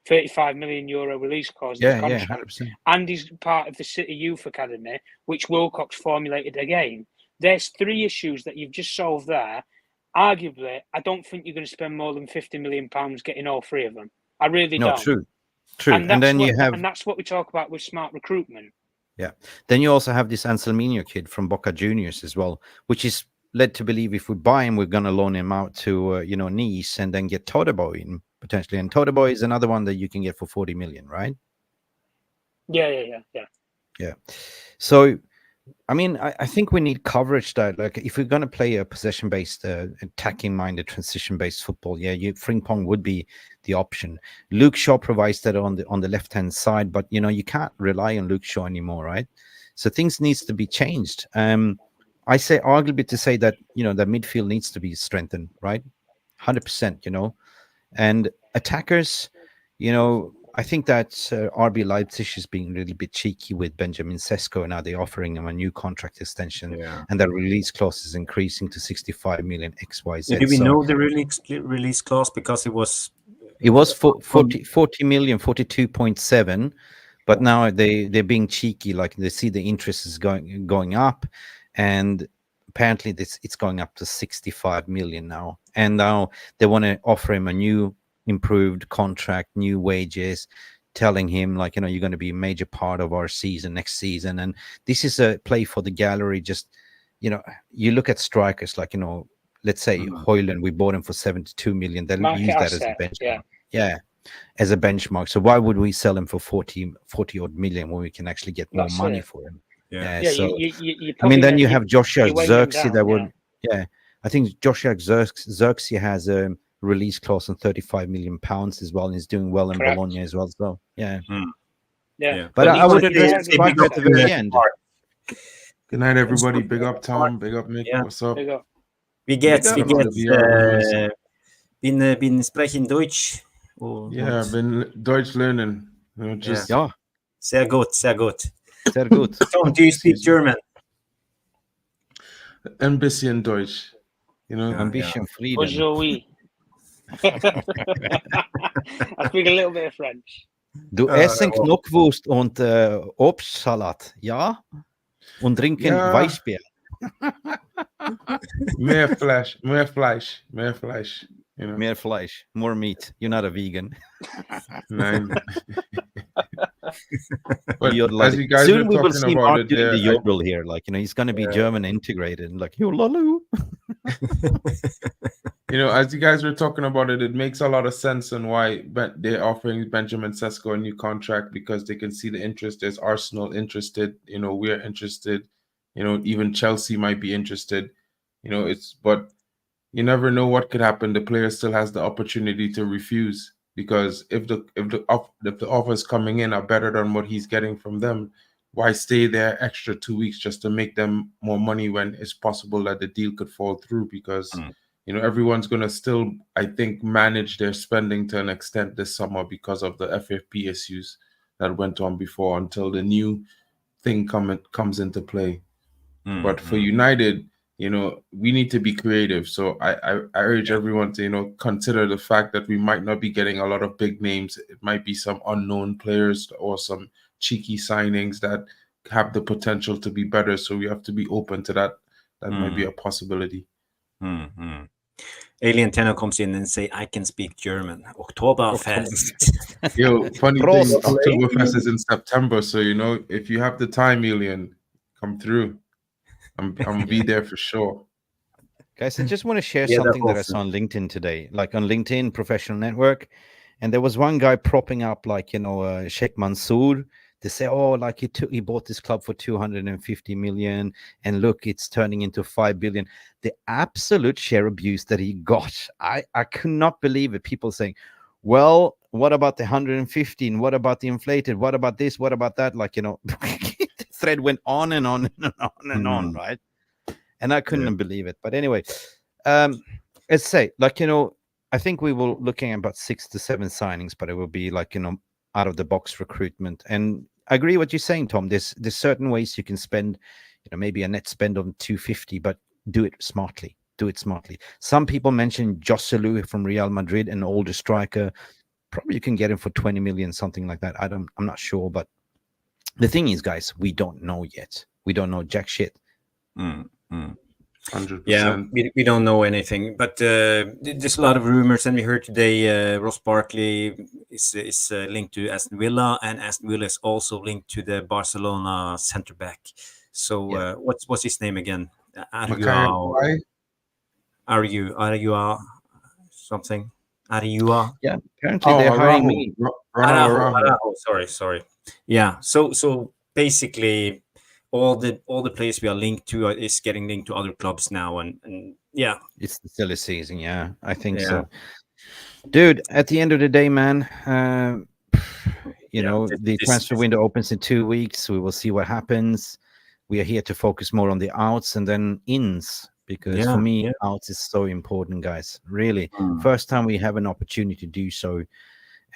€35 million release clause in his contract. 100%. And he's part of the City Youth Academy, which Wilcox formulated again. There's three issues that you've just solved there. Arguably, I don't think you're going to spend more than £50 million getting all three of them. I really don't. True. And then and that's what we talk about with smart recruitment. Yeah. Then you also have this Anselmino kid from Boca Juniors as well, which is led to believe if we buy him, we're going to loan him out to, Nice and then get Todibo in potentially. And Todibo is another one that you can get for 40 million, right? Yeah. So, I mean, I think we need coverage that, like, if we're going to play a possession-based, attacking-minded, transition-based football, Frimpong would be the option. Luke Shaw provides that on the left-hand side, but you can't rely on Luke Shaw anymore, right? So things needs to be changed. I say arguably to say that the midfield needs to be strengthened, right? 100%, and attackers, I think that RB Leipzig is being a little bit cheeky with Benjamin Sesko. Now they're offering him a new contract extension, and the release clause is increasing to 65 million XYZ. Do we know the release clause? Because it was 40 million, 42.7, but now they're being cheeky. Like they see the interest is going up, and apparently it's going up to 65 million now. And now they want to offer him a new improved contract, new wages, telling him like, you're going to be a major part of our season next season. And this is a play for the gallery. Just, you look at strikers like, let's say Højlund, we bought him for 72 million. They'll Market use that as a asset, benchmark. Yeah, as a benchmark. So why would we sell him for 40 odd million when we can actually get more That's money it. for him? Yeah. Yeah, So you I mean, probably then you have Joshua you're weighing them Xerxes down, that would, I think Joshua Xerxes has a release clause on 35 million pounds as well, and he's doing well in Correct. Bologna as well. So Yeah. But Well, I would Leeds address say the big striker up at the to very end. Good night, everybody. Big up, Tom. Big up, Mick. Yeah. What's up? Big up. Wie geht's? Big Wie up to geht's? the VR release. Bin sprechen Deutsch? Yeah, I've been Deutsch learning. You know, just Ja, Sehr gut, sehr gut. sehr gut. Tom, do you speak German? ein bisschen Deutsch. You know, Ein bisschen Frieden. Bonjour, oui. I speak a little bit of French. Du essen Knockwurst und Obstsalat, ja? Und trinken Ja. Weißbier. mehr Fleisch, mehr Fleisch, mehr Fleisch. You know, Mehr Fleisch, more meat. You're not a vegan. nein. But Yodel. as you guys Soon were we will talking see about Mark it, doing the there, yodel here. Like, you know, he's going to be German integrated. Like, yodelaloo. you know, as you guys were talking about it, it makes a lot of sense on why they're offering Benjamin Sesko a new contract, because they can see the interest. There's Arsenal interested. You know, we're interested. You know, even Chelsea might be interested. You know, but you never know what could happen. The player still has the opportunity to refuse, because if the offers coming in are better than what he's getting from them, why stay there extra 2 weeks just to make them more money when it's possible that the deal could fall through? Because you know, everyone's going to still, I think, manage their spending to an extent this summer because of the FFP issues that went on before, until the new thing comes into play. But for United, you know, we need to be creative. So I urge everyone to, you know, consider the fact that we might not be getting a lot of big names. It might be some unknown players or some cheeky signings that have the potential to be better. So we have to be open to that. That might be a possibility. Alien Tenno comes in and say, I can speak German. Oktoberfest. Yo, funny thing, Oktoberfest is in September. So, you know, if you have the time, Alien, come through. I'm gonna be there for sure. Guys, I just want to share something that I saw on LinkedIn today, like on LinkedIn Professional Network. And there was one guy propping up, like, you know, Sheikh Mansour. They say, oh, like he bought this club for 250 million. And look, it's turning into 5 billion. The absolute share abuse that he got. I could not believe it. People saying, well, what about the 115? What about the inflated? What about this? What about that? Like, you know, the thread went on and on and on and on, right? And I couldn't believe it. But anyway, let's say, like, you know, I think we were looking at about 6 to 7 signings, but it will be like, you know, out of the box recruitment. And I agree what you're saying, Tom. There's certain ways you can spend, you know, maybe a net spend on 250, but do it smartly. Do it smartly. Some people mentioned Joselu from Real Madrid, an older striker. Probably you can get him for 20 million, something like that. I'm not sure, but the thing is, guys, we don't know yet. We don't know jack shit. 100%. Yeah, we don't know anything, but there's a lot of rumors, and we heard today Ross Barkley is linked to Aston Villa, and Aston Villa is also linked to the Barcelona centre back. So what's his name again? Argua something. Argua. Yeah, apparently they're hiring me. Araujo. Sorry. Yeah. So basically, all the players we are linked to is getting linked to other clubs now, and yeah, it's the silly season. Yeah, I think so, dude. At the end of the day, man, you know, the transfer window opens in 2 weeks. We will see what happens. We are here to focus more on the outs and then ins, because for me, outs is so important, guys. Really, first time we have an opportunity to do so,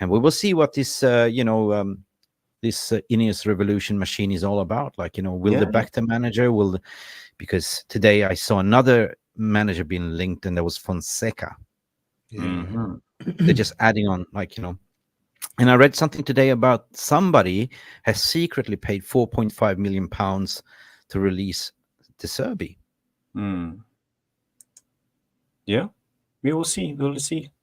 and we will see what this, you know. This INEOS revolution machine is all about. Like, you know, will the back to manager because today I saw another manager being linked, and there was Fonseca. They're just adding on, like, you know. And I read something today about somebody has secretly paid 4.5 million pounds to release De Serbi. Yeah. We will see.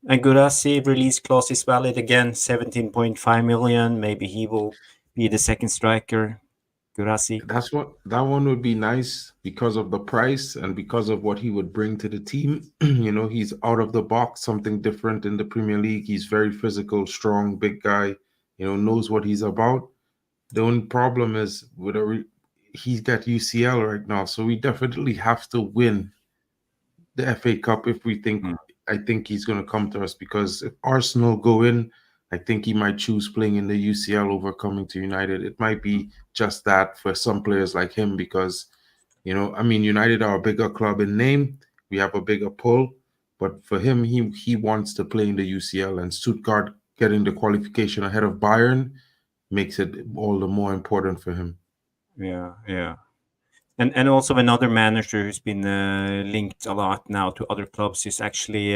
And Gurasi release clause is valid again, 17.5 million. Maybe he will be the second striker. Gurasi. That one would be nice because of the price and because of what he would bring to the team. He's out of the box, something different in the Premier League. He's very physical, strong, big guy. Knows what he's about. The only problem is he's got UCL right now, so we definitely have to win the FA Cup if we think. I think he's going to come to us, because if Arsenal go in, I think he might choose playing in the UCL over coming to United. It might be just that for some players like him, because United are a bigger club in name. We have a bigger pull, but for him, he wants to play in the UCL, and Stuttgart getting the qualification ahead of Bayern makes it all the more important for him. Yeah. And also another manager who's been linked a lot now to other clubs is actually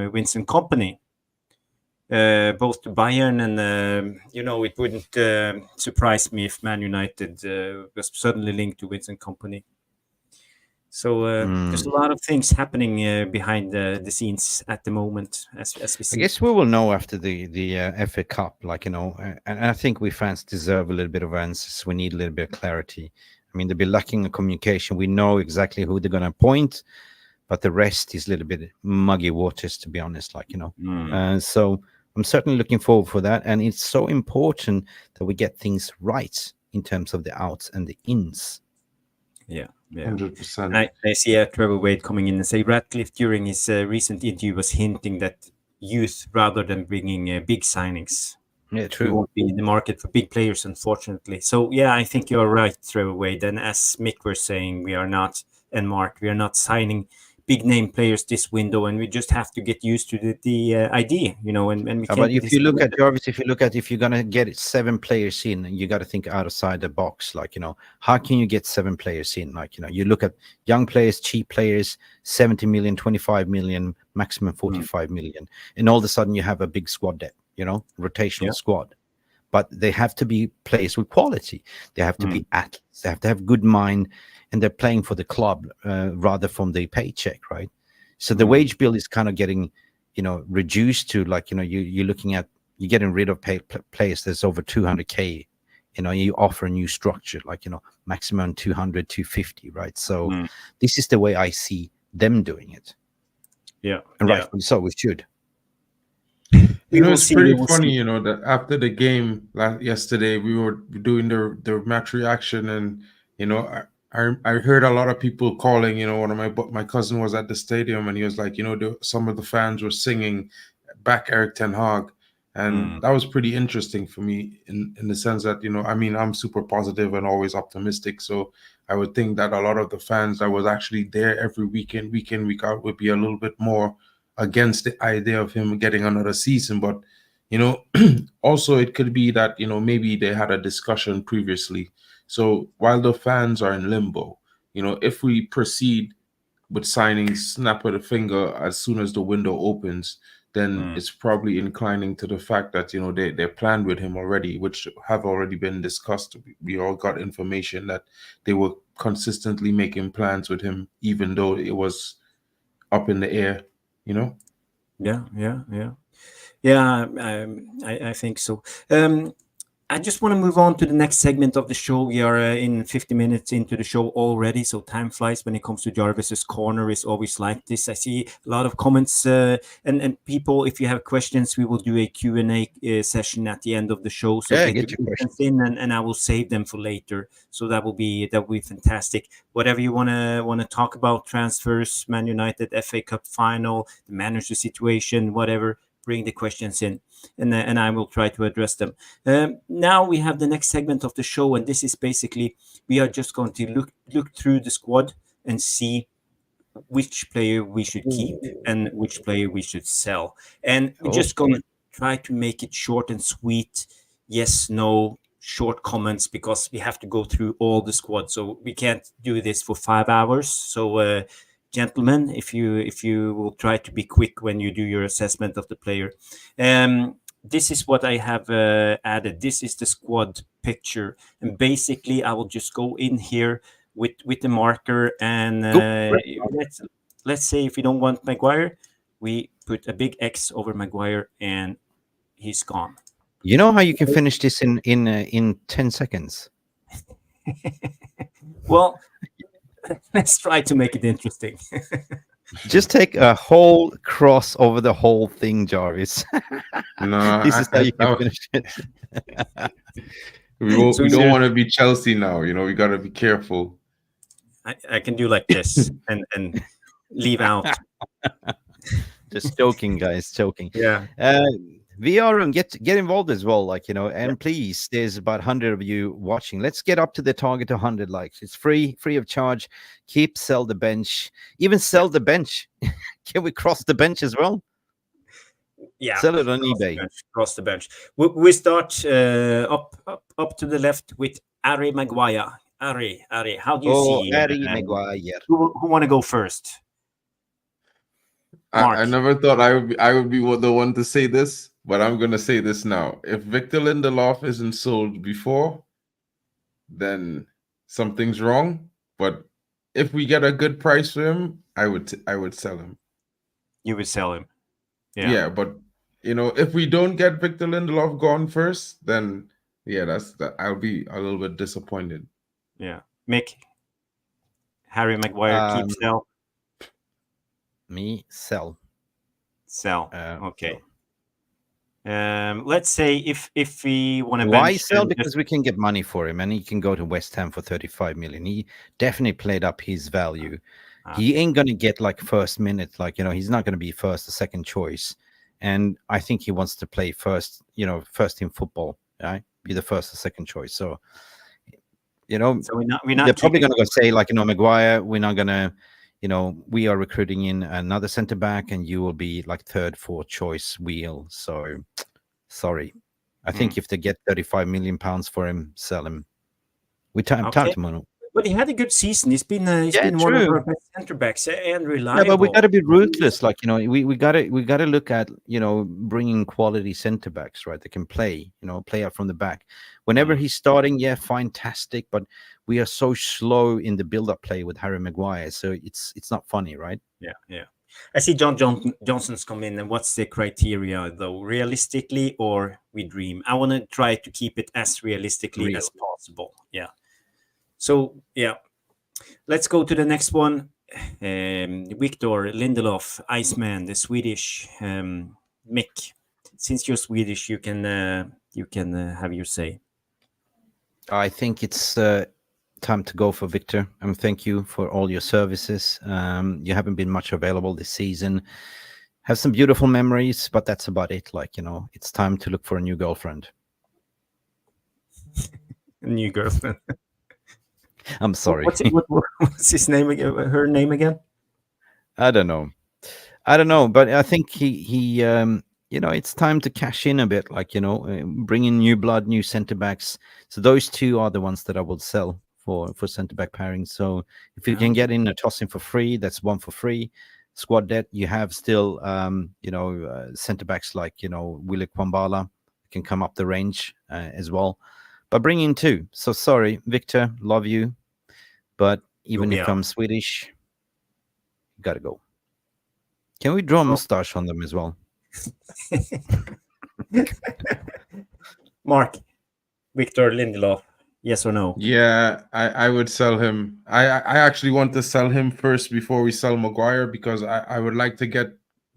Vincent Kompany. Both to Bayern and it wouldn't surprise me if Man United was suddenly linked to Vincent Kompany. So there's a lot of things happening behind the scenes at the moment, as we see. I guess we will know after the FA Cup, and I think we fans deserve a little bit of answers. We need a little bit of clarity. I mean, they'll be lacking in communication. We know exactly who they're going to appoint, but the rest is a little bit muggy waters, to be honest. So I'm certainly looking forward for that, and it's so important that we get things right in terms of the outs and the ins. Yeah. 100%. I see Trevor Wade coming in and say Ratcliffe during his recent interview was hinting that youth rather than bringing big signings. Yeah, true. We won't be in the market for big players, unfortunately. So yeah, I think you're right, Trevor Wade. And as Mick was saying, we are not, and Mark, we are not signing big name players this window, and we just have to get used to the idea, and we can't. But if you look at Jarvis, if you're gonna get 7 players in, you got to think outside the box. How can you get 7 players in? You look at young players, cheap players, 70 million, 25 million, maximum 45 million, and all of a sudden you have a big squad depth, rotational squad. But they have to be players with quality. They have to be athletes. They have to have good mind, and they're playing for the club rather from the paycheck, right? So the wage bill is kind of getting, reduced to you're looking at, you're getting rid of players that's over 200K. You offer a new structure, maximum 200, 250, right? So this is the way I see them doing it. Yeah, and rightfully so. We should. It's pretty funny, that after the game yesterday, we were doing the match reaction, and I heard a lot of people calling. One of my cousin was at the stadium, and he was like, some of the fans were singing back Eric Ten Hag, and that was pretty interesting for me in the sense that I'm super positive and always optimistic, so I would think that a lot of the fans that was actually there every week in, week out would be a little bit more against the idea of him getting another season. But also it could be that maybe they had a discussion previously. So while the fans are in limbo, if we proceed with signing snap of the finger as soon as the window opens, then it's probably inclining to the fact that they planned with him already, which have already been discussed. We all got information that they were consistently making plans with him, even though it was up in the air. Yeah. I think so. I just want to move on to the next segment of the show. We are in 50 minutes into the show already, so time flies when it comes to Jarvis's Corner. Is always like this. I see a lot of comments and people. If you have questions, we will do a Q&A session at the end of the show. So get your questions in, and I will save them for later. So that will be fantastic. Whatever you want to talk about, transfers, Man United, FA Cup final, the manager situation, whatever. Bring the questions in, and I will try to address them. Now we have the next segment of the show, and this is basically we are just going to look through the squad and see which player we should keep and which player we should sell. And we're just going to try to make it short and sweet. Yes, no, short comments, because we have to go through all the squad, so we can't do this for 5 hours. So gentlemen, if you will try to be quick when you do your assessment of the player. This is what I have added. This is the squad picture, and basically I will just go in here with the marker, and let's say if you don't want Maguire, we put a big X over Maguire, and he's gone. You know how you can finish this in 10 seconds? Well, let's try to make it interesting. Just take a whole cross over the whole thing, Jarvis. No, This is how you can finish it. So we don't you're- want to be Chelsea now. We got to be careful. I can do like this and leave out. Just joking, guys, joking. Yeah. VR room, get involved as well, and please, there's about 100 of you watching. Let's get up to the target of 100 likes. It's free of charge. Sell the bench, even sell the bench. Can we cross the bench as well? Yeah. Sell it on Cross the eBay. bench, cross the bench. We start up to the left with Harry Maguire. Harry, how do you see? Harry Maguire. Who want to go first? I never thought I would be the one to say this, but I'm gonna say this now. If Victor Lindelof isn't sold before, then something's wrong. But if we get a good price for him, I would sell him. You would sell him. Yeah, but if we don't get Victor Lindelof gone first, then that's that. I'll be a little bit disappointed. Yeah, Mick. Harry Maguire, keep, sell. Me sell. Okay. Let's say if we want to why sell, because we can get money for him and he can go to West Ham for 35 million. He definitely played up his value. He ain't gonna get like first minute, he's not gonna be first or second choice. And I think he wants to play first team football, right? Be the first or second choice. So so we're not they're probably gonna go say Maguire, we're not gonna we are recruiting in another center back and you will be like third, fourth choice wheel. So sorry. I think if they get 35 million pounds for him, sell him. We time to Mono. But he had a good season. He's been one of our best center backs and reliable. Yeah, but we got to be ruthless. We got to look at bringing quality center backs, right? That can play out from the back. Whenever he's starting, fantastic. But we are so slow in the build-up play with Harry Maguire, so it's not funny, right? Yeah. I see Johnson's come in, and what's the criteria though? Realistically, or we dream? I want to try to keep it as realistically as possible. Yeah. So let's go to the next one. Victor Lindelof, Iceman, the Swedish. Mick, since you're Swedish, you can have your say. I think it's time to go for Victor. Thank you for all your services. You haven't been much available this season. Have some beautiful memories, but that's about it. It's time to look for a new girlfriend. A new girlfriend. I'm sorry. What's his name again? Her name again? I don't know, but I think he it's time to cash in a bit, bring in new blood, new center backs. So those two are the ones that I will sell for center back pairing. So if you can get in a toss in for free, that's one for free. Squad debt, you have still center backs like Willie Kwambala can come up the range as well. But bring in two. So sorry, Victor, love you. But even if I'm Swedish, gotta go. Can we draw a mustache on them as well? Mark, Victor Lindelof, yes or no? Yeah, I would sell him. I actually want to sell him first before we sell Maguire, because I would like to get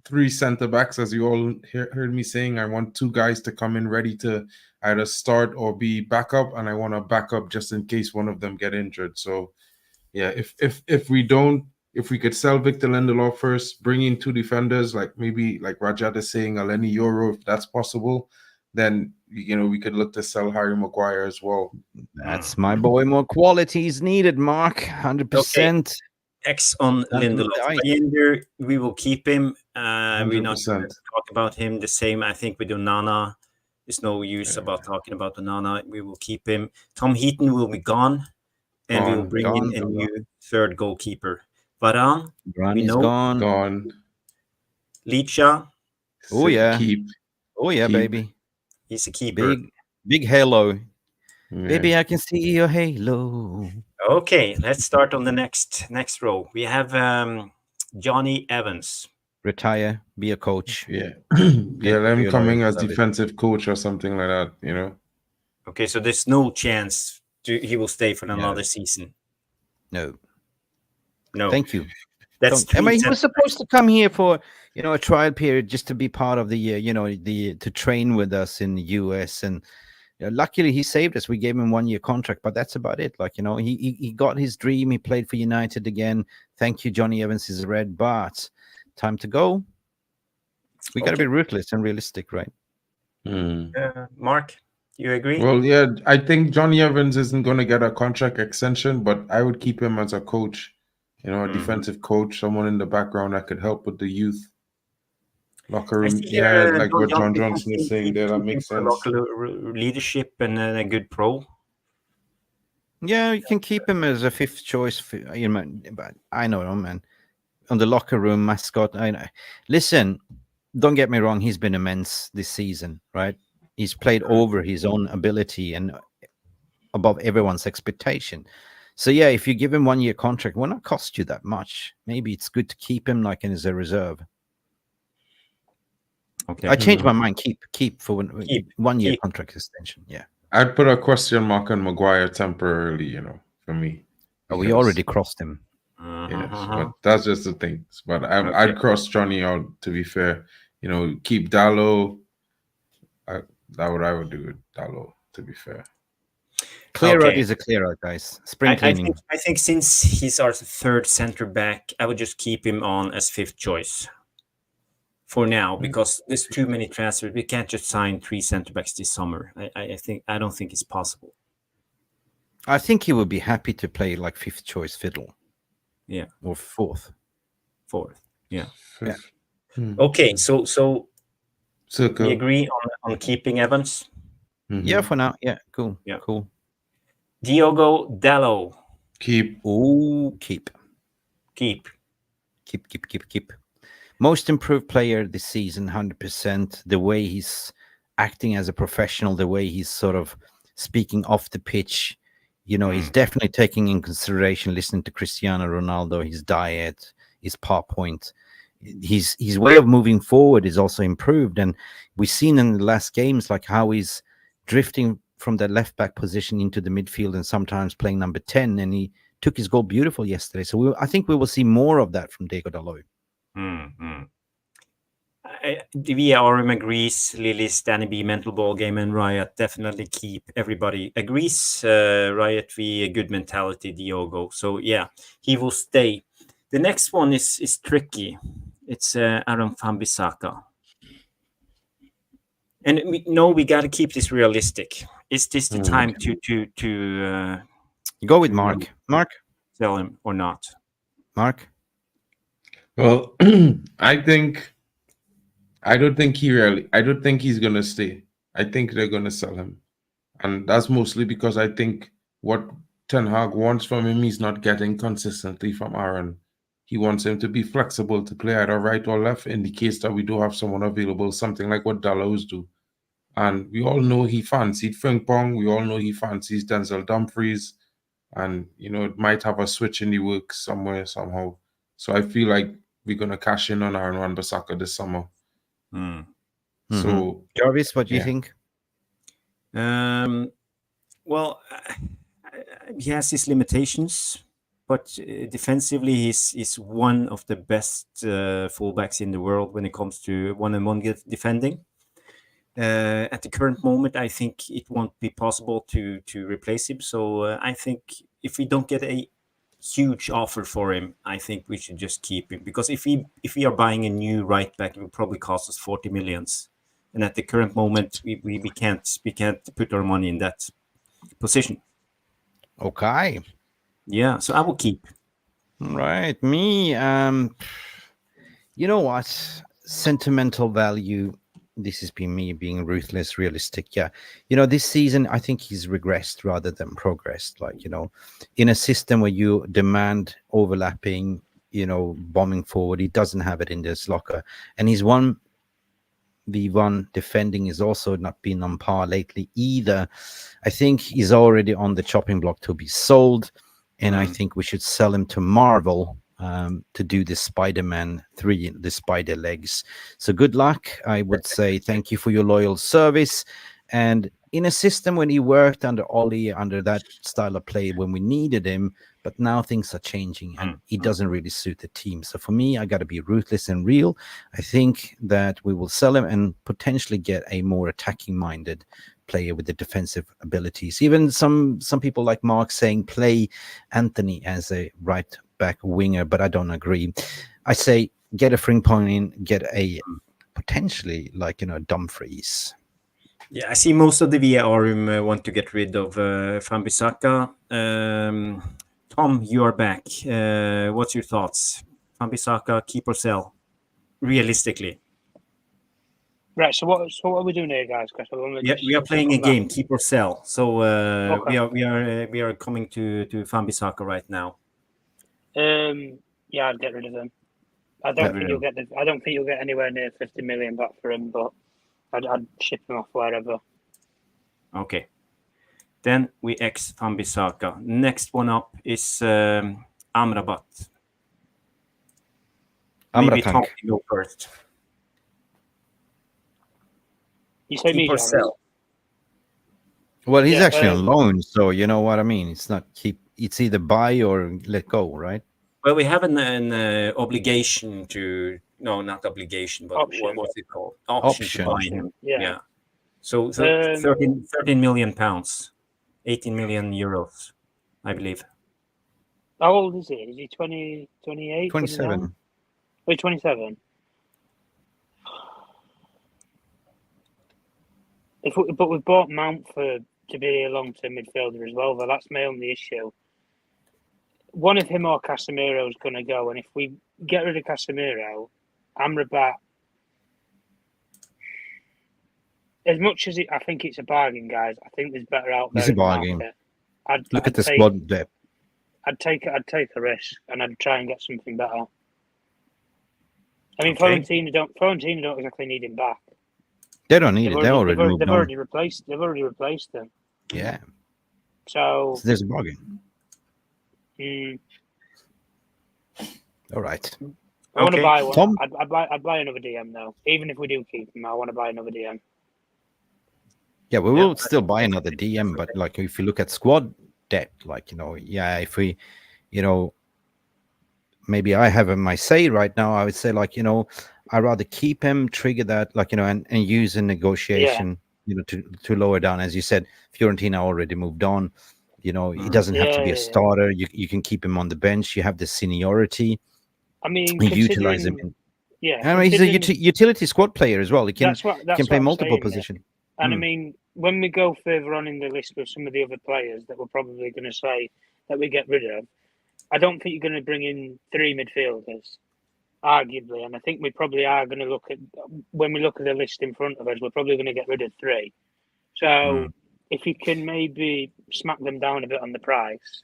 3 center backs, as you all heard me saying. I want 2 guys to come in ready to either start or be backup, and I want a backup just in case one of them get injured. So yeah, if we could sell Victor Lindelof first, bring in 2 defenders, maybe like Rajat is saying, Eleni Euro, if that's possible, then we could look to sell Harry Maguire as well. That's my boy. More qualities needed, Mark. 100%. X on Lindelof. We will keep him. We're not going to talk about him the same. I think with Onana, there's no use about talking about Onana. We will keep him. Tom Heaton will be gone, and we will bring in a new third goalkeeper. Varane, we know, gone. Licha. Oh yeah, keep. Baby. He's a keeper. Big halo. Yeah. Baby, I can see your halo. Okay, let's start on the next row. We have Johnny Evans. Retire, be a coach. Yeah. Let him coming as defensive coach or something like that, Okay, so there's no chance he will stay for No. another season? No. No. Thank you. That's I mean, he three was supposed to come here for a trial period just to be part of the to train with us in the US, and luckily he saved us. We gave him 1 year contract, but that's about it. Like he got his dream. He played for United again. Thank you, Johnny Evans is red, but time to go. We got to be ruthless and realistic, right? Mark, you agree? Well, yeah, I think Johnny Evans isn't going to get a contract extension, but I would keep him as a coach, a defensive coach, someone in the background that could help with the youth locker room. Yeah, like what John Johnson is saying there, that makes sense. Local leadership and a good pro. Yeah, you can keep him as a fifth choice. But I know, man. On the locker room mascot, I know. Listen, don't get me wrong. He's been immense this season, right? He's played over his own ability and above everyone's expectation. So yeah, if you give him 1 year contract, will not cost you that much. Maybe it's good to keep him like as a reserve. Okay. I changed my mind. Keep for 1 year keep. contract extension. Yeah. I'd put a question mark on Maguire temporarily, for me. Oh, we already crossed him. Yes, but that's just the thing. But I'd cross Johnny out, to be fair. Keep Dallo. That what I would do with Dallo, to be fair. Clear out is a clear out, guys. Spring cleaning. I think since he's our third center back, I would just keep him on as fifth choice for now, because there's too many transfers. We can't just sign 3 center backs this summer. I don't think it's possible. I think he would be happy to play like fifth choice fiddle. Yeah. Or fourth. Yeah. Fifth. Okay, so we Circle. agree on keeping Evans. Yeah, for now. Yeah, cool. Yeah. Cool. Diogo Dallo. Keep. Oh, keep. Keep. Most improved player this season, 100%. The way he's acting as a professional, the way he's sort of speaking off the pitch, he's definitely taking in consideration listening to Cristiano Ronaldo, his diet, his par point. His way of moving forward is also improved, and we've seen in the last games like how he's drifting from that left back position into the midfield and sometimes playing number 10, and he took his goal beautiful yesterday. So I think we will see more of that from Diogo Dalot. VM agrees. Lily, Stanley B, mental ball game, and Riot definitely keep. Everybody agrees. Riot V, a good mentality. Diogo. So yeah, he will stay. The next one is tricky. It's Wan Bissaka. And we got to keep this realistic. Is this the time to go with Mark? Mark, sell him or not? Mark. Well, I don't think he's gonna stay. I think they're gonna sell him, and that's mostly because I think what Ten Hag wants from him, he's not getting consistently from Aaron. He wants him to be flexible, to play either right or left in the case that we do have someone available, something like what Dallows do. And we all know he fancied Frimpong. We all know he fancies Denzel Dumfries. And, it might have a switch in the works somewhere, somehow. So I feel like we're going to cash in on Wan Bissaka this summer. So, Jarvis, what do you think? Well, he has his limitations, but defensively, he's one of the best fullbacks in the world when it comes to one-on-one defending. At the current moment, I think it won't be possible to replace him. So I think if we don't get a huge offer for him, I think we should just keep him, because if we are buying a new right back, it will probably cost us 40 millions. And at the current moment, we can't put our money in that position. Okay. Yeah, so I will keep. Right, me. You know what? Sentimental value. This has been me being ruthless, realistic. Yeah. This season, I think he's regressed rather than progressed. Like, in a system where you demand overlapping, bombing forward, he doesn't have it in this locker. And he's 1v1 defending is also not been on par lately either. I think he's already on the chopping block to be sold. And I think we should sell him to Marvel to do the Spider-Man 3, the spider legs. So good luck. I would say thank you for your loyal service. And in a system when he worked under Ollie, under that style of play when we needed him, but now things are changing and he doesn't really suit the team. So for me, I got to be ruthless and real. I think that we will sell him and potentially get a more attacking minded player with the defensive abilities. Even some people like Mark saying play Antony as a right back winger, but I don't agree. I say get a Frimpong in, get a potentially like, Dumfries. Yeah, I see most of the VAR room want to get rid of Wan Bissaka. Tom, you are back. What's your thoughts? Wan Bissaka, keep or sell? Realistically. Right. So what are we doing here, guys? We are playing a game, keep or sell. So Okay. we are coming to Wan Bissaka right now. Yeah, I'd get rid of him. I don't think you'll get anywhere near 50 million back for him, but I'd ship him off wherever. Okay. Then we X Wan Bissaka. Next one up is Amrabat. Maybe Tom can go first. You say keep or sell? Well, he's actually on loan, so you know what I mean. It's not keep. It's either buy or let go, right? Well, we have an obligation to not obligation, but what's it called? Option to buy him. Yeah. So 13 million pounds, 18 million euros, I believe. How old is he? Is he 20, 28? 27. Wait, 27. But we've bought Mount to be a long-term midfielder as well, but that's my only issue. One of him or Casimiro is going to go, and if we get rid of Casimiro, Amrabat, as much as I think it's a bargain, guys, I think there's better out there. It's a bargain. Look at the squad depth. I'd take a risk, and I'd try and get something better. I mean, Fiorentina don't exactly need him back. They don't need it. They've already replaced him. Yeah. So there's a bargain. All right. I want to buy one. Tom? I'd buy another DM though. Even if we do keep him, I want to buy another DM. Yeah, we will still buy another DM, but like if you look at squad depth, like if we, maybe I have my say right now. I would say I'd rather keep him, trigger that, and use a negotiation, to lower down. As you said, Fiorentina already moved on. He doesn't have to be a starter. You can keep him on the bench. You have the seniority. I mean, utilize him. I mean, he's a utility squad player as well. He can play multiple positions. And I mean, when we go further on in the list with some of the other players that we're probably going to say that we get rid of, I don't think you're going to bring in 3 midfielders, arguably. And I think we probably are going to when we look at the list in front of us, we're probably going to get rid of 3. So if you can maybe smack them down a bit on the price,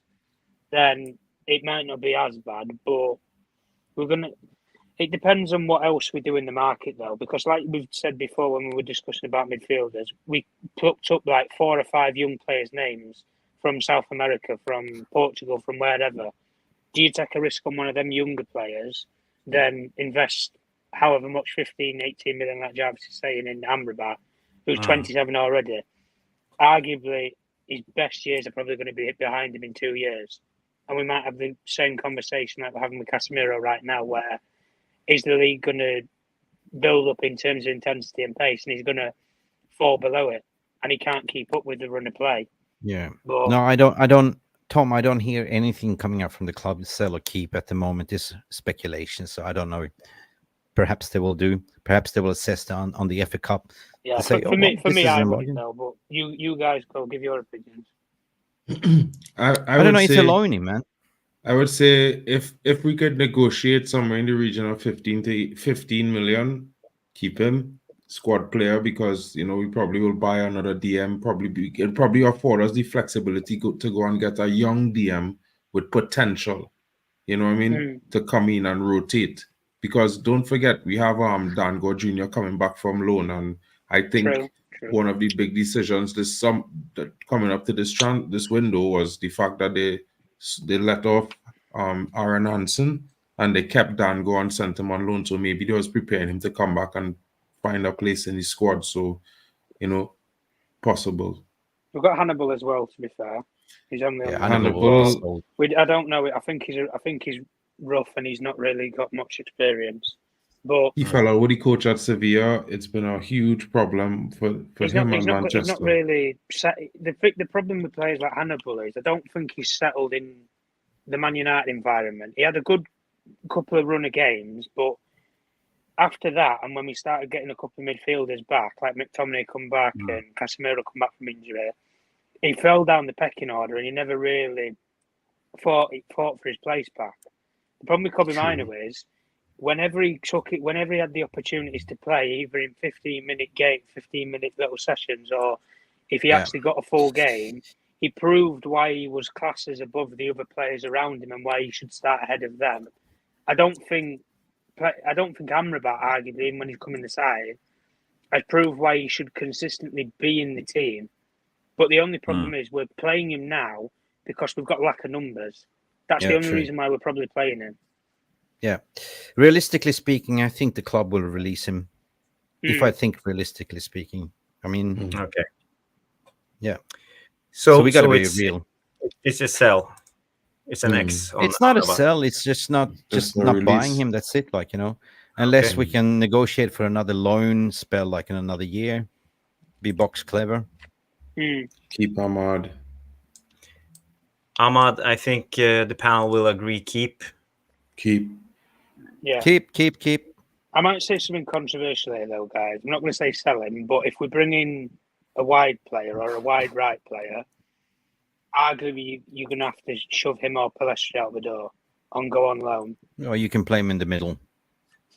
then it might not be as bad. But it depends on what else we do in the market, though, because like we've said before when we were discussing about midfielders, we plucked up like 4 or 5 young players' names from South America, from Portugal, from wherever. Do you take a risk on one of them younger players, then invest however much, 15, 18 million, like Jarvis is saying, in Amrabat, who's 27 already? Arguably, his best years are probably going to be behind him in 2 years. And we might have the same conversation that we're having with Casimiro right now, where is the league going to build up in terms of intensity and pace, and he's going to fall below it, and he can't keep up with the run of play. Yeah. But no, I don't. Tom, I don't hear anything coming out from the club, sell or keep at the moment. This speculation, so I don't know. Perhaps they will do. Perhaps they will assess on the FA Cup. Yeah, for me, I wouldn't know. But you guys go give your opinions. I don't know. It's a loany, man. I would say if we could negotiate somewhere in the region of 15 million, keep him squad player, because we probably will buy another DM. It'll probably afford us the flexibility to go and get a young DM with potential. You know what I mean? To come in and rotate. Because don't forget, we have Dango Jr. coming back from loan, and I think one of the big decisions coming up to this window was the fact that they let off Aaron Hansen and they kept Dango and sent him on loan. So maybe they was preparing him to come back and find a place in the squad. So, possible. We've got Hannibal as well. To be fair, he's only on Hannibal. I don't know. I think he's rough and he's not really got much experience. But he fell out. Would he coach at Sevilla? It's been a huge problem for him and Manchester. He's not really set. The problem with players like Hannibal is I don't think he's settled in the Man United environment. He had a good couple of run of games, but after that, and when we started getting a couple of midfielders back, like McTominay come back and Casimiro come back from injury, he fell down the pecking order and he never really fought for his place back. The problem with Kobe Mino is whenever he had the opportunities to play, either in 15-minute little sessions, or if he actually got a full game, he proved why he was classes above the other players around him and why he should start ahead of them. I don't think Amrabat, arguably, when he's come in the side, has proved why he should consistently be in the team. But the only problem is we're playing him now because we've got lack of numbers. That's the only reason why we're probably playing him. Yeah. Realistically speaking, I think the club will release him. If I think realistically speaking. I mean... Okay. Yeah. So we got to be real. It's a sell. It's an X. It's not a sell. It's just not buying him. That's it. Like, unless we can negotiate for another loan spell, like in another year, be box clever. Keep Ahmad. Ahmad, I think the panel will agree. Keep. Yeah. Keep. I might say something controversial here, though, guys. I'm not going to say sell him, but if we bring in a wide player or a wide right player, arguably you're going to have to shove him or Palestri out the door and go on loan. Or you can play him in the middle.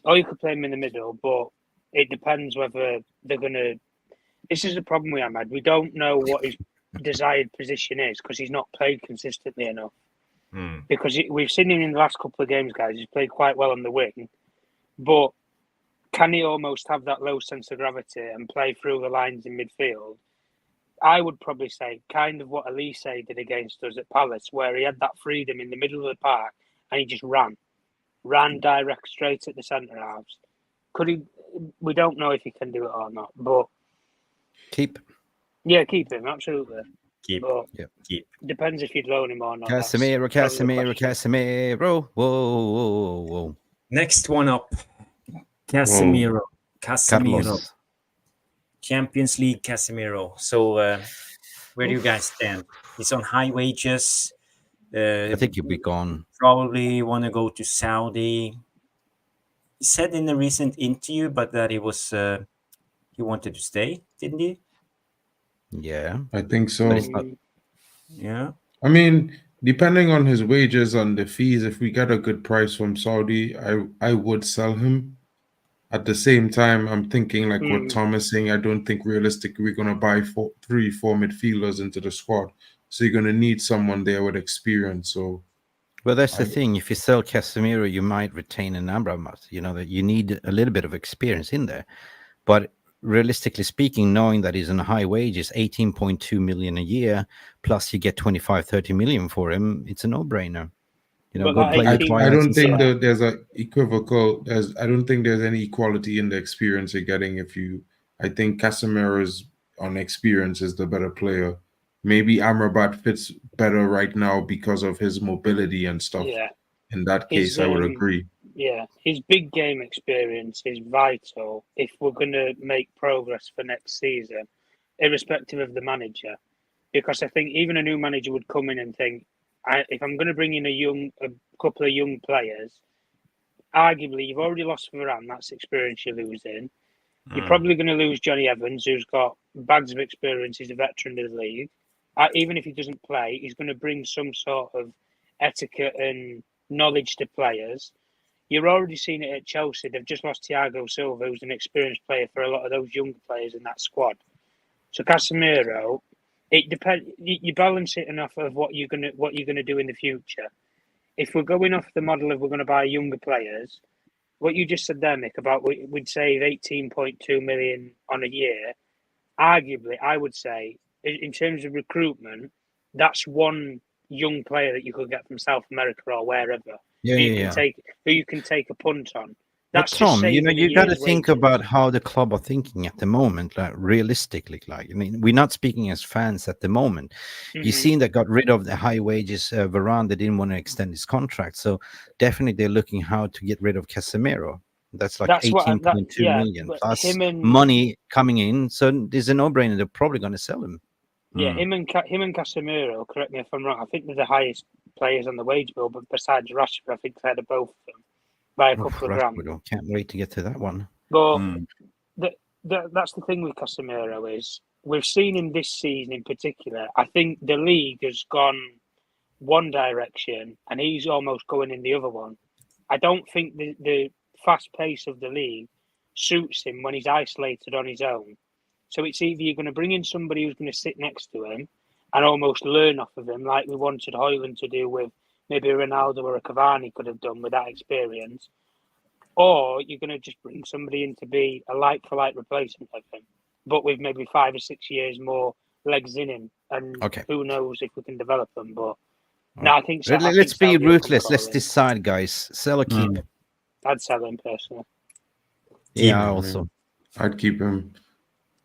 Or you could play him in the middle, but it depends whether they're going to... This is the problem we have had. We don't know what his desired position is because he's not played consistently enough. Because we've seen him in the last couple of games, guys. He's played quite well on the wing. But can he almost have that low sense of gravity and play through the lines in midfield? I would probably say kind of what Elise did against us at Palace, where he had that freedom in the middle of the park and he just ran direct straight at the centre halves. Could he? We don't know if he can do it or not, but keep him absolutely. Keep. Depends if you'd loan him or not. Casimiro. Whoa. Next one up, Casimiro. Carlos. Champions League Casimiro. So where do you guys stand? He's on high wages. I think he'll be gone. Probably want to go to Saudi. He said in a recent interview, but that he wanted to stay, didn't he? Yeah, I think so. But it's not... Yeah. I mean, depending on his wages and the fees, if we get a good price from Saudi, I would sell him. At the same time, I'm thinking like what Tom is saying. I don't think realistically we're going to buy 3-4 midfielders into the squad. So you're going to need someone there with experience. So, well, that's the thing. If you sell Casemiro, you might retain an Amrabat. That you need a little bit of experience in there. But realistically speaking, knowing that he's on high wages, 18.2 million a year, plus you get 25-30 million for him, it's a no-brainer. Go play I don't think that there's a equivocal. I don't think there's any equality in the experience you're getting. I think Casemiro's on experience is the better player. Maybe Amrabat fits better right now because of his mobility and stuff. Yeah. In that case, I would agree. Yeah, his big game experience is vital if we're going to make progress for next season, irrespective of the manager. Because I think even a new manager would come in and think, if I'm going to bring in a couple of young players, arguably you've already lost Varane. That's experience you're losing. You're probably going to lose Johnny Evans, who's got bags of experience. He's a veteran of the league. Even if he doesn't play, he's going to bring some sort of etiquette and knowledge to players. You're already seeing it at Chelsea. They've just lost Thiago Silva, who's an experienced player for a lot of those younger players in that squad. So Casemiro, it depends. You balance it enough of what you're gonna do in the future. If we're going off the model of we're going to buy younger players, what you just said there, Mick, about we'd save 18.2 million on a year. Arguably, I would say in terms of recruitment, that's one young player that you could get from South America or wherever. Who you can take a punt on. But That's Tom, you know, saving a you got to year's think wages. about how the club are thinking at the moment, like realistically. Like, I mean, we're not speaking as fans at the moment. You've seen that got rid of the high wages. Varane, they didn't want to extend his contract, so definitely they're looking how to get rid of Casemiro. That's like That's what 18.2 yeah. million But plus him and money coming in. So there's a no-brainer. They're probably going to sell him. him and Casemiro. Correct me if I'm wrong. I think they're the highest players on the wage bill, but besides Rashford, I think they're the both of them by a couple of grand. Rashford, can't wait to get to that one. But that's the thing with Casemiro is we've seen him this season in particular. I think the league has gone one direction and he's almost going in the other one. I don't think the fast pace of the league suits him when he's isolated on his own. So it's either you're going to bring in somebody who's going to sit next to him and almost learn off of him, like we wanted Højlund to do with maybe Ronaldo or a Cavani could have done with that experience, or you're going to just bring somebody in to be a like-for-like replacement of him, but with maybe 5 or 6 years more legs in him, and who knows if we can develop them. But no, I think so. Let's be ruthless. Let's decide, guys. Sell or keep? I'd sell him personally. Yeah, also. I'd keep him.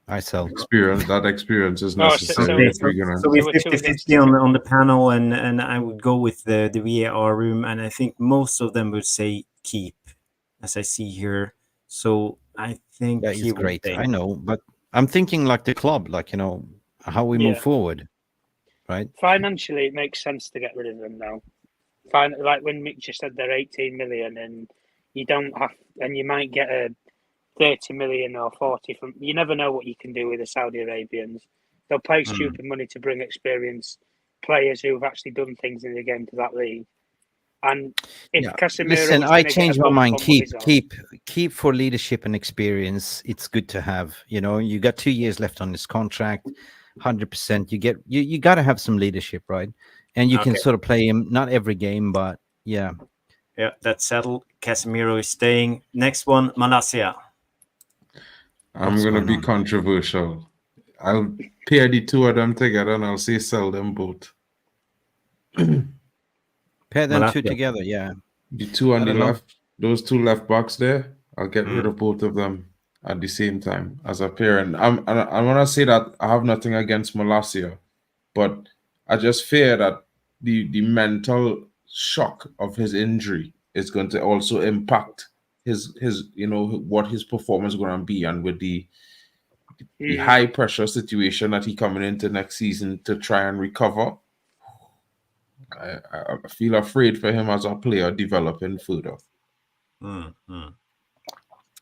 I sell. That experience is necessary. So we're 50-50 on the panel, and I would go with the VAR room, and I think most of them would say keep, as I see here. So I think that is great. I know, but I'm thinking like the club, like, you know, how we move forward, right? Financially, it makes sense to get rid of them now. Like when Mick just said they're 18 million, and you don't have, and you might get a 30 million or 40 from. You never know what you can do with the Saudi Arabians. They'll pay stupid money to bring experienced players who've actually done things in the game to that league. And if Casemiro, listen, I changed my mind. Keep for leadership and experience. It's good to have. You know, you got 2 years left on this contract. 100%. You got to have some leadership, right? And you can sort of play him not every game, but yeah, that's settled. Casemiro is staying. Next one, Malacia. I'm gonna be controversial. I'll pair the two of them together, and I'll say sell them both. Pair them two together, yeah. The two on the left, those two left backs there, I'll get rid of both of them at the same time as a pair. And I want to say that I have nothing against Malacia, but I just fear that the mental shock of his injury is going to also impact his you know what his performance is going to be, and with the high pressure situation that he coming into next season to try and recover. I feel afraid for him as a player developing further.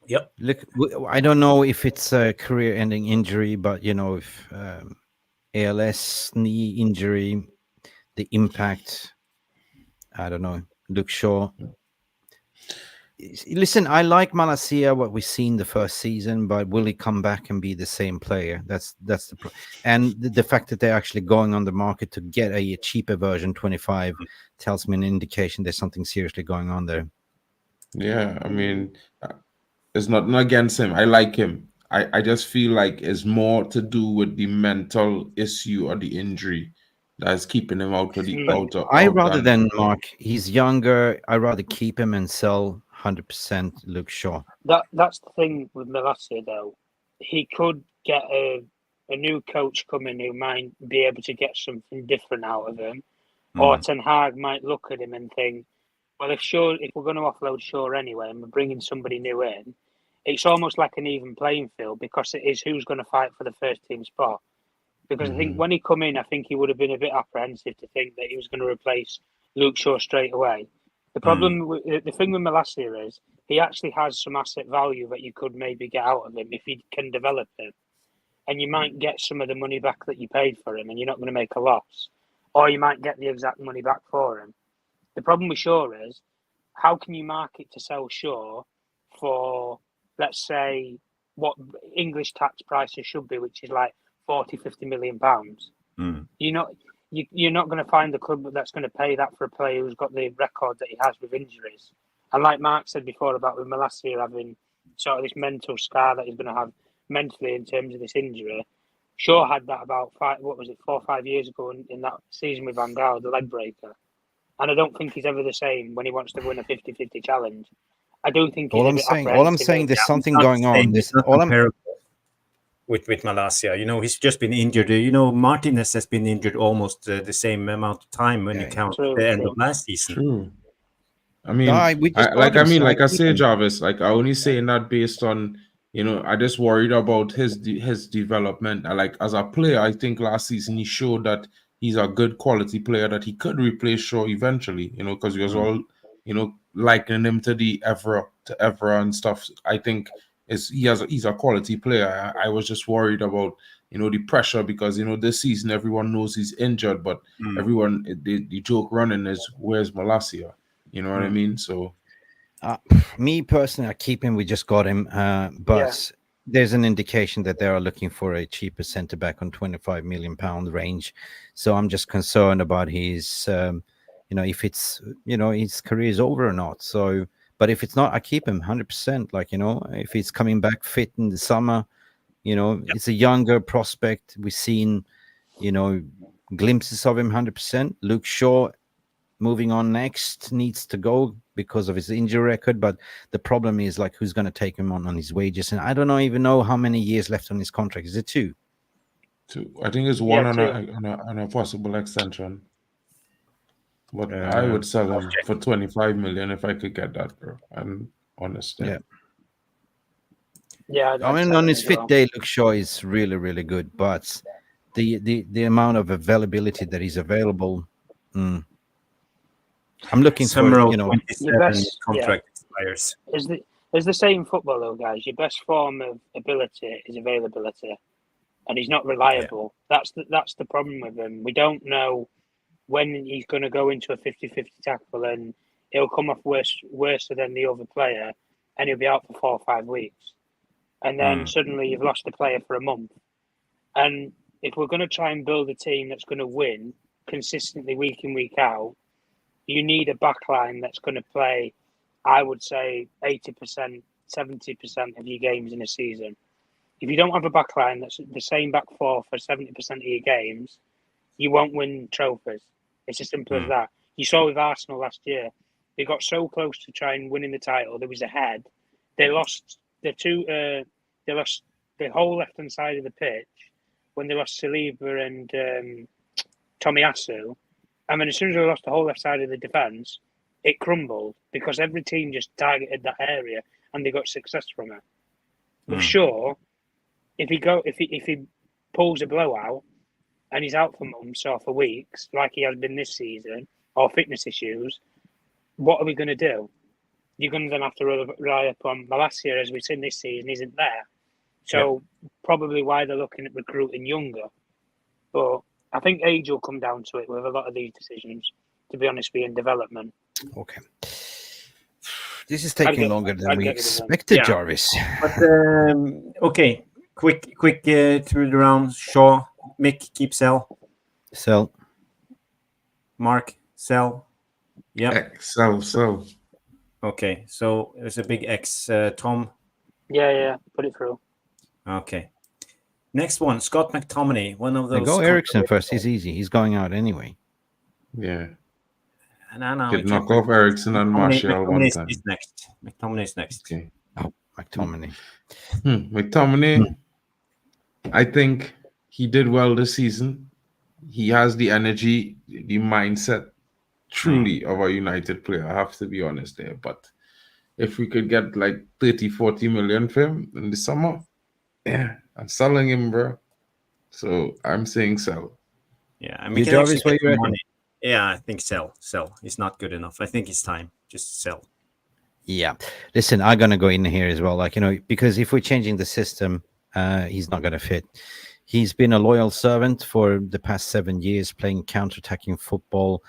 Yep. Look, I don't know if it's a career-ending injury, but you know, if ALS, knee injury, the impact, I don't know. Luke Shaw. Listen, I like Malacia, what we've seen the first season, but will he come back and be the same player? That's the and the fact that they're actually going on the market to get a cheaper version, 25, tells me an indication there's something seriously going on there. Yeah, I mean, it's nothing against him. I like him. I just feel like it's more to do with the mental issue or the injury that's keeping him out of the rather than Mark, he's younger. I rather keep him and sell 100% Luke Shaw. That's the thing with Malacia, though. He could get a new coach coming who might be able to get something different out of him, or Ten Hag might look at him and think, well, if we're going to offload Shaw anyway, and we're bringing somebody new in, it's almost like an even playing field, because it is who's going to fight for the first team spot. Because I think when he come in, I think he would have been a bit apprehensive to think that he was going to replace Luke Shaw straight away. The problem, the thing with Malacia is he actually has some asset value that you could maybe get out of him if he can develop him. And you might get some of the money back that you paid for him, and you're not going to make a loss. Or you might get the exact money back for him. The problem with Shaw is, how can you market to sell Shaw for, let's say, what English tax prices should be, which is like 40-50 million pounds? You're not going to find the club that's going to pay that for a player who's got the record that he has with injuries. And like Mark said before about with Malacia having sort of this mental scar that he's going to have mentally in terms of this injury, Shaw had that about 4 or 5 years ago in that season with Van Gaal, the leg breaker. And I don't think he's ever the same when he wants to win a 50-50 challenge. I don't think he's All a I'm bit saying, apprehensive. there's something Not going the on. same. This It's not all I'm comparable with Malasia. He's just been injured. Martinez has been injured almost the same amount of time when you Yeah. count True, the end true. of last season. True. I No, mean, we just got him, so I like I keep say, him. Jarvis, like I only saying that based on, I just worried about his development. Like as a player, I think last season he showed that he's a good quality player that he could replace Shaw eventually. Because we was all, likening him to the Evra and stuff. I think he's a quality player. I was just worried about the pressure because this season everyone knows he's injured, but everyone the joke running is where's Malasia. You know what I mean? So, Me personally, I keep him. We just got him, but there's an indication that they are looking for a cheaper centre back on £25 million range. So I'm just concerned about his, if it's his career is over or not. So, but if it's not, I keep him 100%. Like if he's coming back fit in the summer, it's a younger prospect. We've seen, glimpses of him 100%. Luke Shaw moving on next needs to go because of his injury record, but the problem is like who's going to take him on his wages, and I don't even know how many years left on his contract. Is it two? I think it's one two. on a possible extension, but I would sell him for 25 million if I could get that, bro. I'm honest. Yeah, I mean, on his fit day, Luke Shaw is really, really good, but the amount of availability that is available, I'm looking Summer for of 27 contract expires. There's the same football though, guys. Your best form of ability is availability, and he's not reliable. That's the problem with him. We don't know when he's going to go into a 50-50 tackle and he'll come off worse than the other player, and he'll be out for 4 or 5 weeks, and then suddenly you've lost the player for a month. And if we're going to try and build a team that's going to win consistently week in, week out, you need a backline that's going to play, I would say, 80%, 70% of your games in a season. If you don't have a backline that's the same back four for 70% of your games, you won't win trophies. It's as simple as that. You saw with Arsenal last year, they got so close to trying winning the title. They was ahead. They lost they lost the whole left-hand side of the pitch when they lost Saliba and Tomiyasu. I mean, as soon as they lost the whole left side of the defence, it crumbled because every team just targeted that area and they got success from it. With Shaw, if he pulls a blowout and he's out for months or for weeks, like he has been this season, or fitness issues, what are we going to do? You're going to then have to rely upon Malasia, as we've seen this season, isn't there. So probably why they're looking at recruiting younger. But I think age will come down to it with a lot of these decisions, to be honest, being development. Okay. This is taking longer than we expected, Jarvis. But okay, quick through the round. Shaw, Mick, keep sell. Sell. Mark, sell. Yeah. Sell. Okay, so there's a big X. Tom. Yeah, put it through. Okay. Next one, Scott McTominay. One of those. Go Ericsson first. He's easy. He's going out anyway. Yeah. No. Could knock off Ericsson and Martial one time. McTominay is next. Okay. Oh, McTominay. McTominay, I think he did well this season. He has the energy, the mindset, truly of a United player. I have to be honest there. But if we could get like 30, 40 million for him in the summer, I'm selling him, bro. So I'm saying sell. Yeah, I mean, Jarvis, where you reckon? Yeah, I think sell. It's not good enough. I think it's time. Just sell. Yeah. Listen, I'm going to go in here as well. Because if we're changing the system, he's not going to fit. He's been a loyal servant for the past 7 years playing counter-attacking football.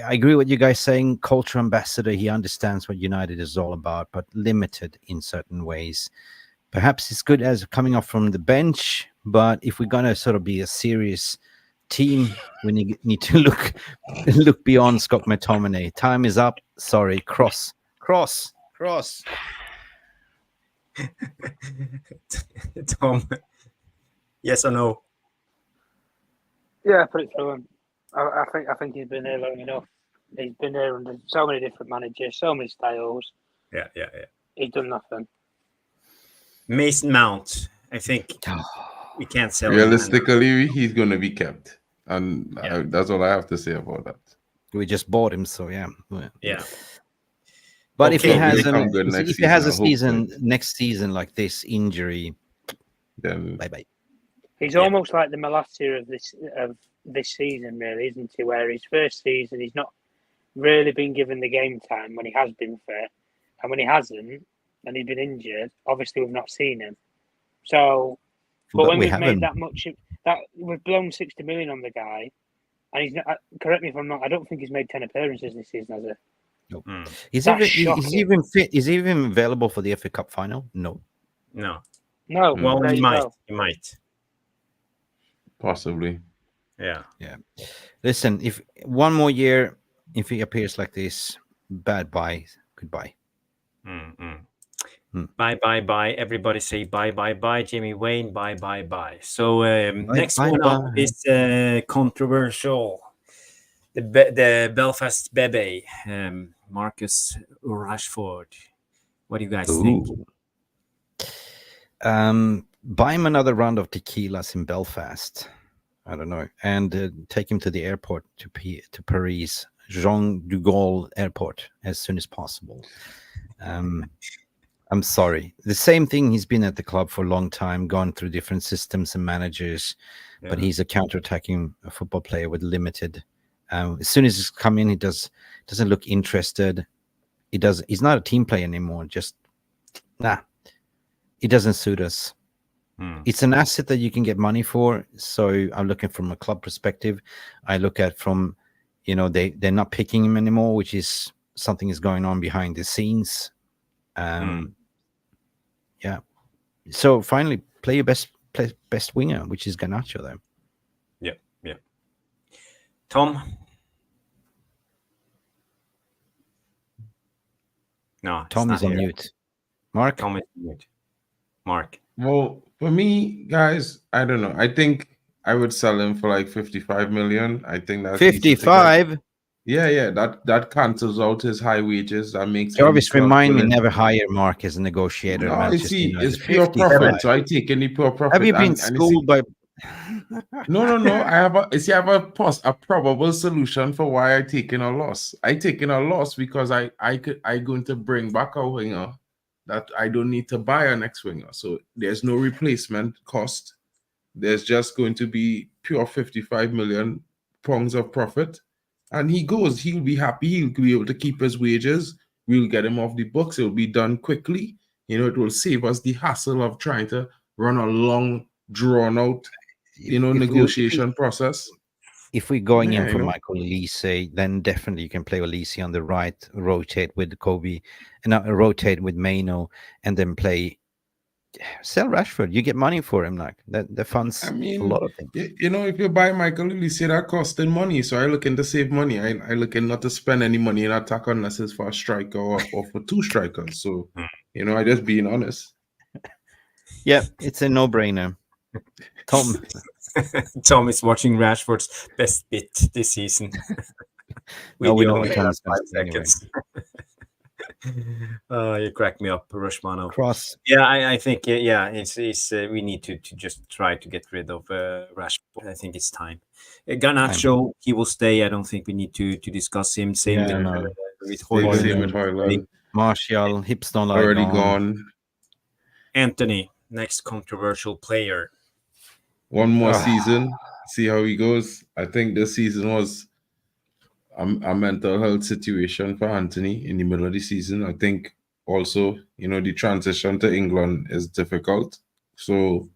I agree with you guys saying culture ambassador. He understands what United is all about, but limited in certain ways. Perhaps it's good as coming off from the bench, but if we're going to sort of be a serious team, we need to look beyond Scott McTominay. Time is up. Sorry, cross. Tom, yes or no? Yeah, put it through him. I think he's been there long enough. He's been there under so many different managers, so many styles. Yeah. He's done nothing. Mason Mount, I think we can't sell him. Realistically, he's going to be kept. And Yeah. that's all I have to say about that. We just bought him, so yeah. Yeah. But if he Okay, has he'll come good if next he has season, a I hope season so. next season like this injury, Then bye. He's almost like the Malacia of this season, really, isn't he? Where his first season, he's not really been given the game time when he has been fit, and when he hasn't, and he's been injured, obviously we've not seen him. So, but when we we've haven't. made that much, that we've blown 60 million on the guy, and he's not. Correct me if I'm not. I don't think he's made 10 appearances this season, has he? Nope. Mm. Is That's he even fit? Is he even available for the FA Cup final? No. No. Well, He might. go. He might. possibly. Yeah. Listen, if one more year, if he appears like this, goodbye. Bye. Everybody say bye. Jamie Wayne, bye. So next bye, one up bye. is controversial. The Belfast Bebe, Marcus Rashford. What do you guys think? Buy him another round of tequilas in Belfast. I don't know, and take him to the airport to Paris, Jean de Gaulle Airport, as soon as possible. I'm sorry. The same thing. He's been at the club for a long time, gone through different systems and managers, but he's a counter-attacking football player with limited. As soon as he's come in, he doesn't look interested. He's not a team player anymore. Just it doesn't suit us. It's an asset that you can get money for. So I'm looking from a club perspective. I look at from, they're not picking him anymore, which is something is going on behind the scenes. Yeah. So finally, play your best winger, which is Garnacho, though. Yeah. Tom. No, Tom is on mute. Mark. Tom is on mute. Mark. Well, for me, guys, I don't know. I think I would sell him for like 55 million. I think that's 55. Yeah. That cancels out his high wages. That makes Jarvis, remind me never hire Mark as a negotiator. No, Manchester see, United. it's pure 55. profit. So I take any pure profit. Have you been schooled by? No. I have a probable solution for why I taking a loss. I taking a loss because I going to bring back a winger that I don't need to buy a next winger. So there's no replacement cost. There's just going to be pure 55 million pounds of profit. And he'll be happy. He'll be able to keep his wages. We'll get him off the books. It'll be done quickly. It will save us the hassle of trying to run a long, drawn out, negotiation process. If we're going in for Michael Olise, then definitely you can play Olise on the right, rotate with Kobe, and rotate with Maino, and then sell Rashford. You get money for him, like that. The funds. A lot of things. If you buy Michael Olise, that costing money. So I looking to save money. I looking not to spend any money in attack unless it's for a striker or for two strikers. So I just being honest. Yeah, it's a no-brainer. Tom. Tom is watching Rashford's best bit this season. we know only what have Tom's 5 anyway. seconds. You crack me up, Romano. Cross. Yeah, I think it's we need to just try to get rid of Rashford. I think it's time. Garnacho, he will stay. I don't think we need to discuss him. Same with Højlund. Martial, Hipston already gone. Antony, next controversial player. One more season, see how he goes. I think this season was a mental health situation for Antony in the middle of the season. I think also, the transition to England is difficult. So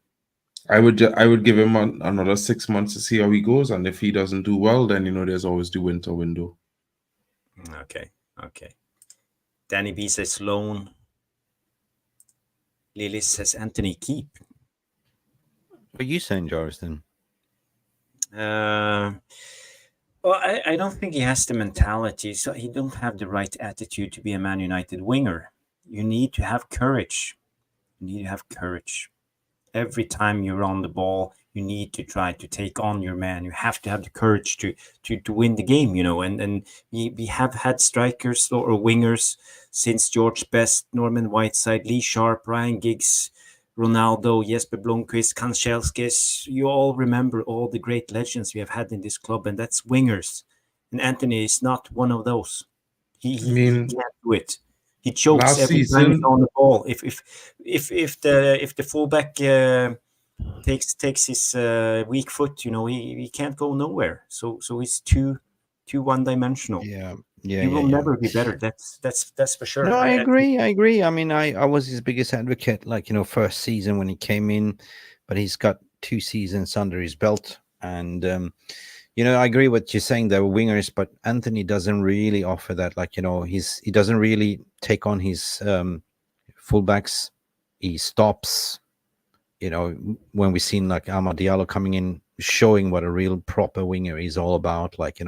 I would give him another 6 months to see how he goes. And if he doesn't do well, then, there's always the winter window. Okay. Danny B says loan. Lily says Antony keep. What are you saying, Jarvis, then? Well, I don't think he has the mentality. So he don't have the right attitude to be a Man United winger. You need to have courage. Every time you're on the ball, you need to try to take on your man. You have to have the courage to win the game, and we have had strikers or wingers since George Best, Norman Whiteside, Lee Sharp, Ryan Giggs, Ronaldo, Jesper Blomqvist, Kanchelskis. You all remember all the great legends we have had in this club, and that's wingers. And Antony is not one of those. He, I he, he mean, can't do it. He chokes last every time he's season, on the ball. If the fullback takes his weak foot, he can't go nowhere. So he's too one dimensional. He will never be better. That's for sure. No, I agree. I agree. I mean, I was his biggest advocate, like, first season when he came in, but he's got 2 seasons under his belt. And, I agree what you're saying. There were wingers, but Antony doesn't really offer that. Like, he doesn't really take on his fullbacks. He stops, when we've seen like Amad Diallo coming in, showing what a real proper winger is all about, like,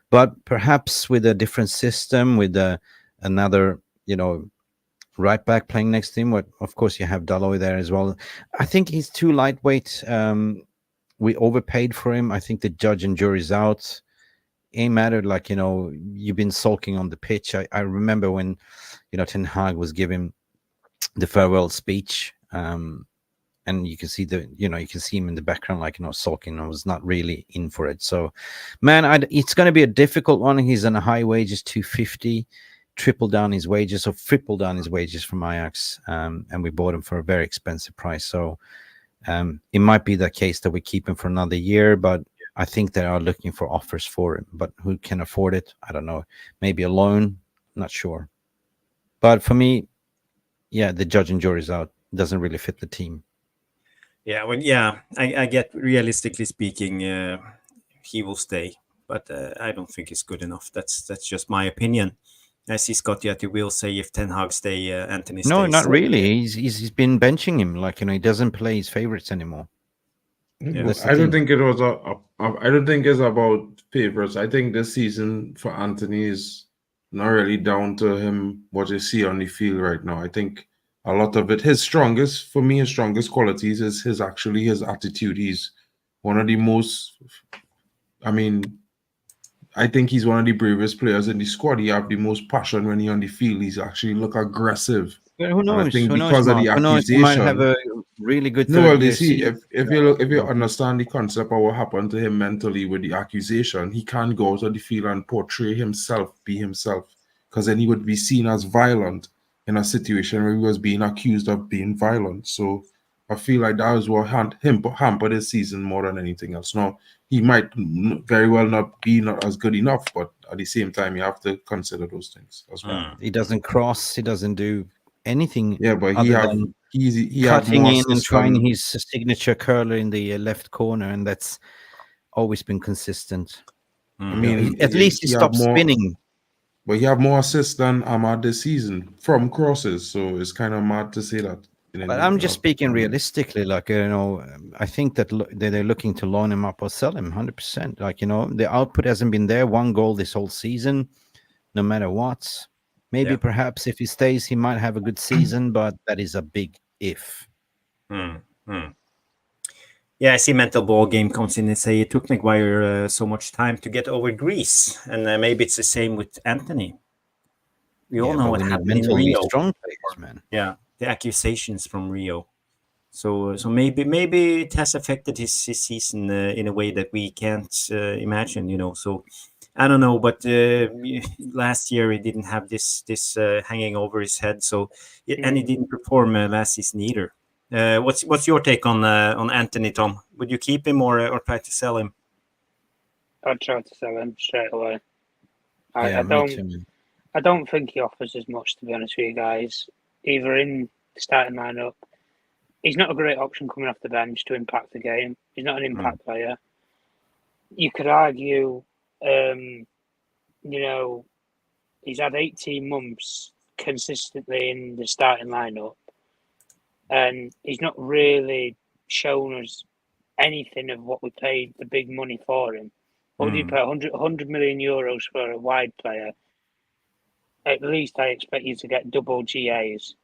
but perhaps with a different system, with another, right back playing next to him. But of course, you have Dalot there as well. I think he's too lightweight. We overpaid for him. I think the judge and jury's out. Ain't mattered. Like, you've been sulking on the pitch. I remember when, Ten Hag was giving the farewell speech. And you can see you can see him in the background, like, sulking. I was not really in for it. So, man, it's going to be a difficult one. He's on a high wages, 250, triple down his wages, or triple down his wages from Ajax. And we bought him for a very expensive price. So, it might be the case that we keep him for another year, but I think they are looking for offers for him. But who can afford it? I don't know. Maybe a loan. Not sure. But for me, yeah, the judge and jury's out. Doesn't really fit the team. Yeah, I get, realistically speaking, he will stay, but I don't think it's good enough. That's just my opinion. I see Scott yet you will say if Ten Hag stay, Antony stays. No, not really. He's been benching him, like, he doesn't play his favorites anymore. Yeah, I don't think it was I don't think it's about favorites. I think this season for Antony is not really down to him, what you see on the field right now. I think a lot of it, his strongest qualities is his attitude. He's one of the most, I think he's one of the bravest players in the squad. He have the most passion when he on the field. He's actually look aggressive. But who knows? And I think Who knows, because of Mark? the Who knows? He might have accusation. a really good No, well, third they year see season. if you understand the concept of what happened to him mentally with the accusation, he can't go out of the field and portray himself, be himself, because then he would be seen as violent in a situation where he was being accused of being violent. So I feel like that was what hampered his season more than anything else. Now, he might very well not as good enough, but at the same time, you have to consider those things as well. He doesn't cross. He doesn't do anything. Yeah, but he have cutting in and trying his signature curler in the left corner, and that's always been consistent. I mean, at least he stopped spinning. But he have more assists than Ahmad this season from crosses, so it's kind of mad to say that. But I'm just speaking realistically, like, I think that they're looking to loan him up or sell him 100%. Like, the output hasn't been there. 1 goal this whole season, no matter what. Maybe perhaps if he stays, he might have a good season, but that is a big if. Yeah, I see mental ball game comes in and say it took Maguire so much time to get over Greece, and maybe it's the same with Antony. We all know what happened in Rio. Strong players, man. Yeah, the accusations from Rio. So maybe it has affected his season in a way that we can't imagine. So I don't know, but last year he didn't have this hanging over his head. So and he didn't perform last season either. What's your take on Antony, Tom? Would you keep him or try to sell him? I'd try to sell him straight away. I don't think he offers as much, to be honest with you guys. Either in the starting lineup, he's not a great option coming off the bench to impact the game. He's not an impact player. You could argue, he's had 18 months consistently in the starting lineup, and he's not really shown us anything of what we paid the big money for him. What would you pay 100 million euros for a wide player? At least I expect you to get double GAs.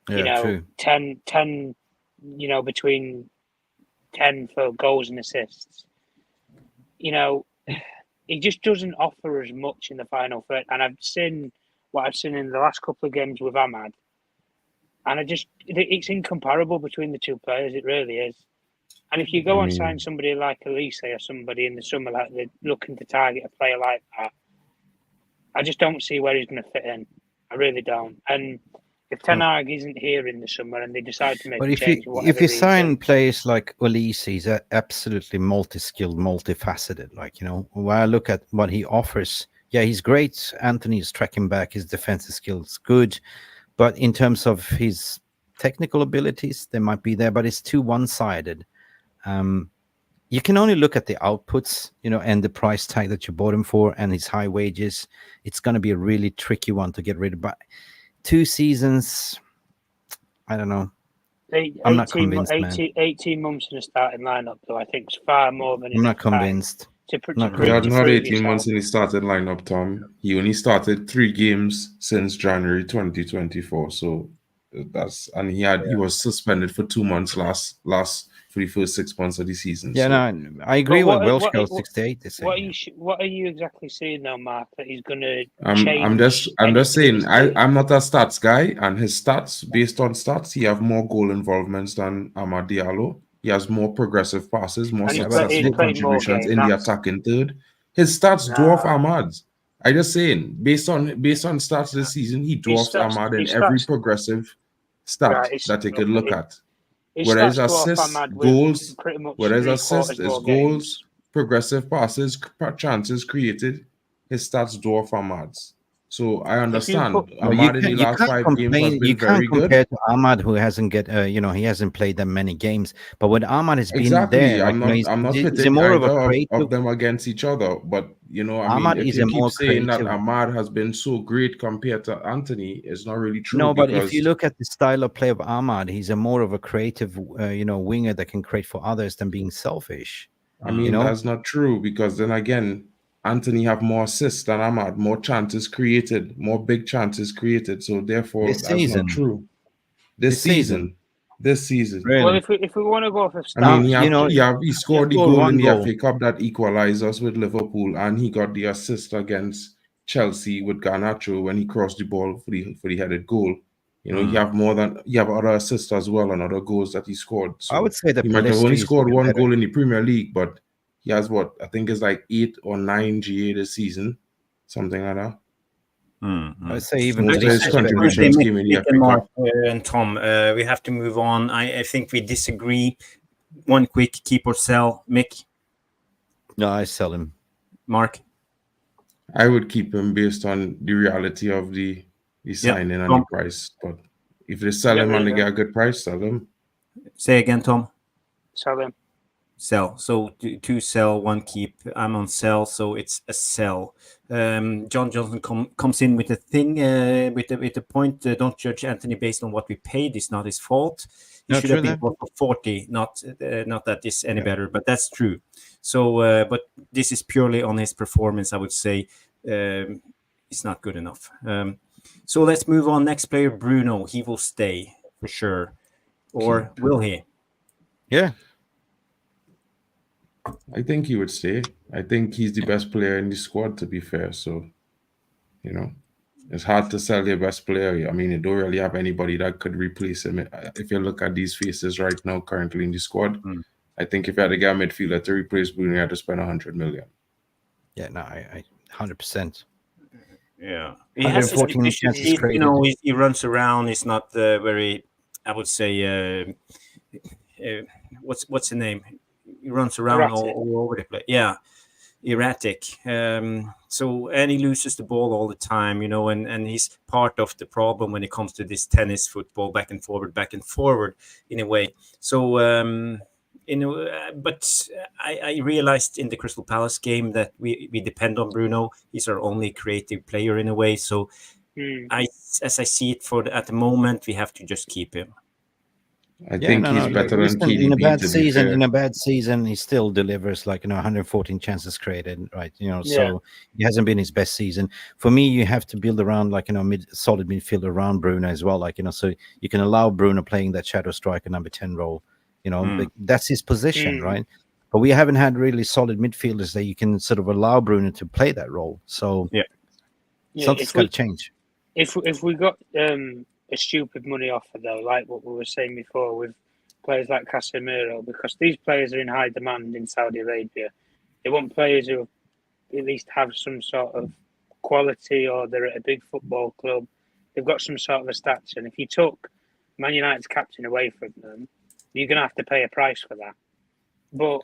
True. 10, between 10 for goals and assists. He just doesn't offer as much in the final third. And I've seen what I've seen in the last couple of games with Ahmad, and it's incomparable between the two players. It really is. And if you go and sign somebody like Elise or somebody in the summer, like they're looking to target a player like that, I just don't see where he's going to fit in. I really don't. And if Ten Hag isn't here in the summer and they decide to make But a change, if you sign players like Elise, he's absolutely multi-skilled, multifaceted. Like, when I look at what he offers, yeah, he's great. Antony's tracking back, his defensive skills good, but in terms of his technical abilities, they might be there, but it's too one-sided. You can only look at the outputs, and the price tag that you bought him for and his high wages. It's going to be a really tricky one to get rid of. But 2 seasons, I don't know. I'm not convinced, 18 months in a starting lineup, though, I think is far more than I'm not convinced. Not 18 months in the starting lineup, Tom. He only started 3 games since January 2024. So he was suspended for 2 months last for the first 6 months of the season. Yeah, so. no, I agree with Welsh Girl 68. What are you exactly saying now, Mark? That he's going to change? I'm just saying. I'm not a stats guy, and his stats, based on stats, he have more goal involvements than Amad Diallo. He has more progressive passes, more successful contributions in the attacking third. His stats dwarf Ahmad's. I just saying, based on stats this season, he dwarfs Ahmad in every progressive stat that they could look at. Whereas assists, goals, progressive passes, chances created, his stats dwarf Ahmad's. So I understand. Ahmad in the last 5 games has been very good. Compare to Ahmad, who hasn't he hasn't played that many games. But when Ahmad has been there, I'm not pitting either of them against each other. But if you keep saying that Ahmad has been so great compared to Antony, it's not really true. No, but if you look at the style of play of Ahmad, he's a more of a creative, winger that can create for others than being selfish. I mean, that's not true, because then again, Antony have more assists than Ahmad, more chances created, more big chances created. So therefore, that's not true. This season. Really? Well, if we want to go for stats, I mean, he scored the goal in the FA Cup that equalized us with Liverpool, and he got the assist against Chelsea with Garnacho when he crossed the ball for the headed goal. You have other assists as well and other goals that he scored. So I would say that he might have only scored 1 goal in the Premier League, but he has I think it's like 8 or 9 GA this season, something like that. I would say even his contributions came in the FA Cup. And Tom, we have to move on. I think we disagree. One quick, keep or sell, Mick. No, I sell him. Mark, I would keep him based on the reality of the signing and the price. But if they sell him and they get a good price, sell him. Say again, Tom. Sell him. Sell. So 2 sell, 1 keep. I'm on sell, so it's a sell. John Johnson comes in with a thing, with the point. Don't judge Antony based on what we paid. It's not his fault. He should have been bought for 40. Not that it's any better, but that's true. So, but this is purely on his performance. I would say it's not good enough. So let's move on. Next player, Bruno. He will stay for sure, or will he? Yeah. I think he would stay. I think he's the best player in the squad, to be fair. So, it's hard to sell your best player. I mean, you don't really have anybody that could replace him. If you look at these faces right now, currently in the squad, I think if you had to get a midfielder to replace Bruno, you had to spend 100 million. Yeah, no, I 100%. Yeah, he has his deficiencies. He runs around. He's not very. I would say, what's the name? He runs around all over the place. Yeah, erratic. So, and he loses the ball all the time, and he's part of the problem when it comes to this tennis football, back and forward in a way. So, but I realized in the Crystal Palace game that we depend on Bruno. He's our only creative player in a way. So, as I see it at the moment, we have to just keep him. I think he's better than KDB. In a bad season, he still delivers 114 chances created, right? So it hasn't been his best season. For me, you have to build around solid midfield around Bruno as well, so you can allow Bruno playing that shadow striker number 10 role. That's his position, right? But we haven't had really solid midfielders that you can sort of allow Bruno to play that role. So something's got to change. if we got a stupid money offer though, like what we were saying before with players like Casimiro, because these players are in high demand in Saudi Arabia. They want players who at least have some sort of quality, or they're at a big football club. They've got some sort of a stature. And if you took Man United's captain away from them, you're going to have to pay a price for that. But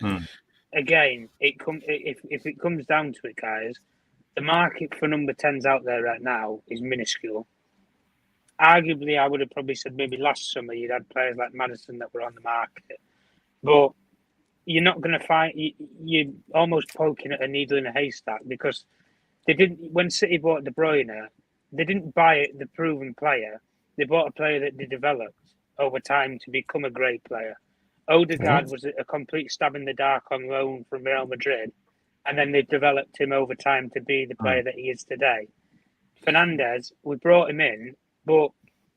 again, if it comes down to it, guys, the market for number 10s out there right now is minuscule. Arguably, I would have probably said maybe last summer you'd had players like Maddison that were on the market. But you're not going to find... You're almost poking at a needle in a haystack, because they didn't... When City bought De Bruyne, they didn't buy the proven player. They bought a player that they developed over time to become a great player. Odegaard was a complete stab in the dark on loan from Real Madrid, and then they developed him over time to be the player that he is today. Fernandes, we brought him in, but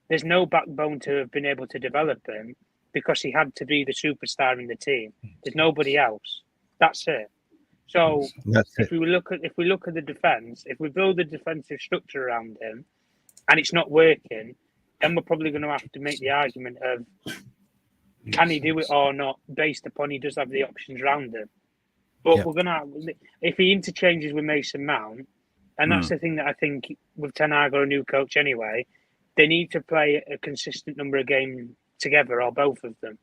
there's no backbone to have been able to develop him, because he had to be the superstar in the team. There's nobody else. That's it. So if we look at the defense, if we build a defensive structure around him, and it's not working, then we're probably going to have to make the argument of, can he do it or not, based upon he does have the options around him. But we're going to, if he interchanges with Mason Mount, and that's the thing that I think with Ten Hag or a new coach anyway, they need to play a consistent number of games together, or both of them.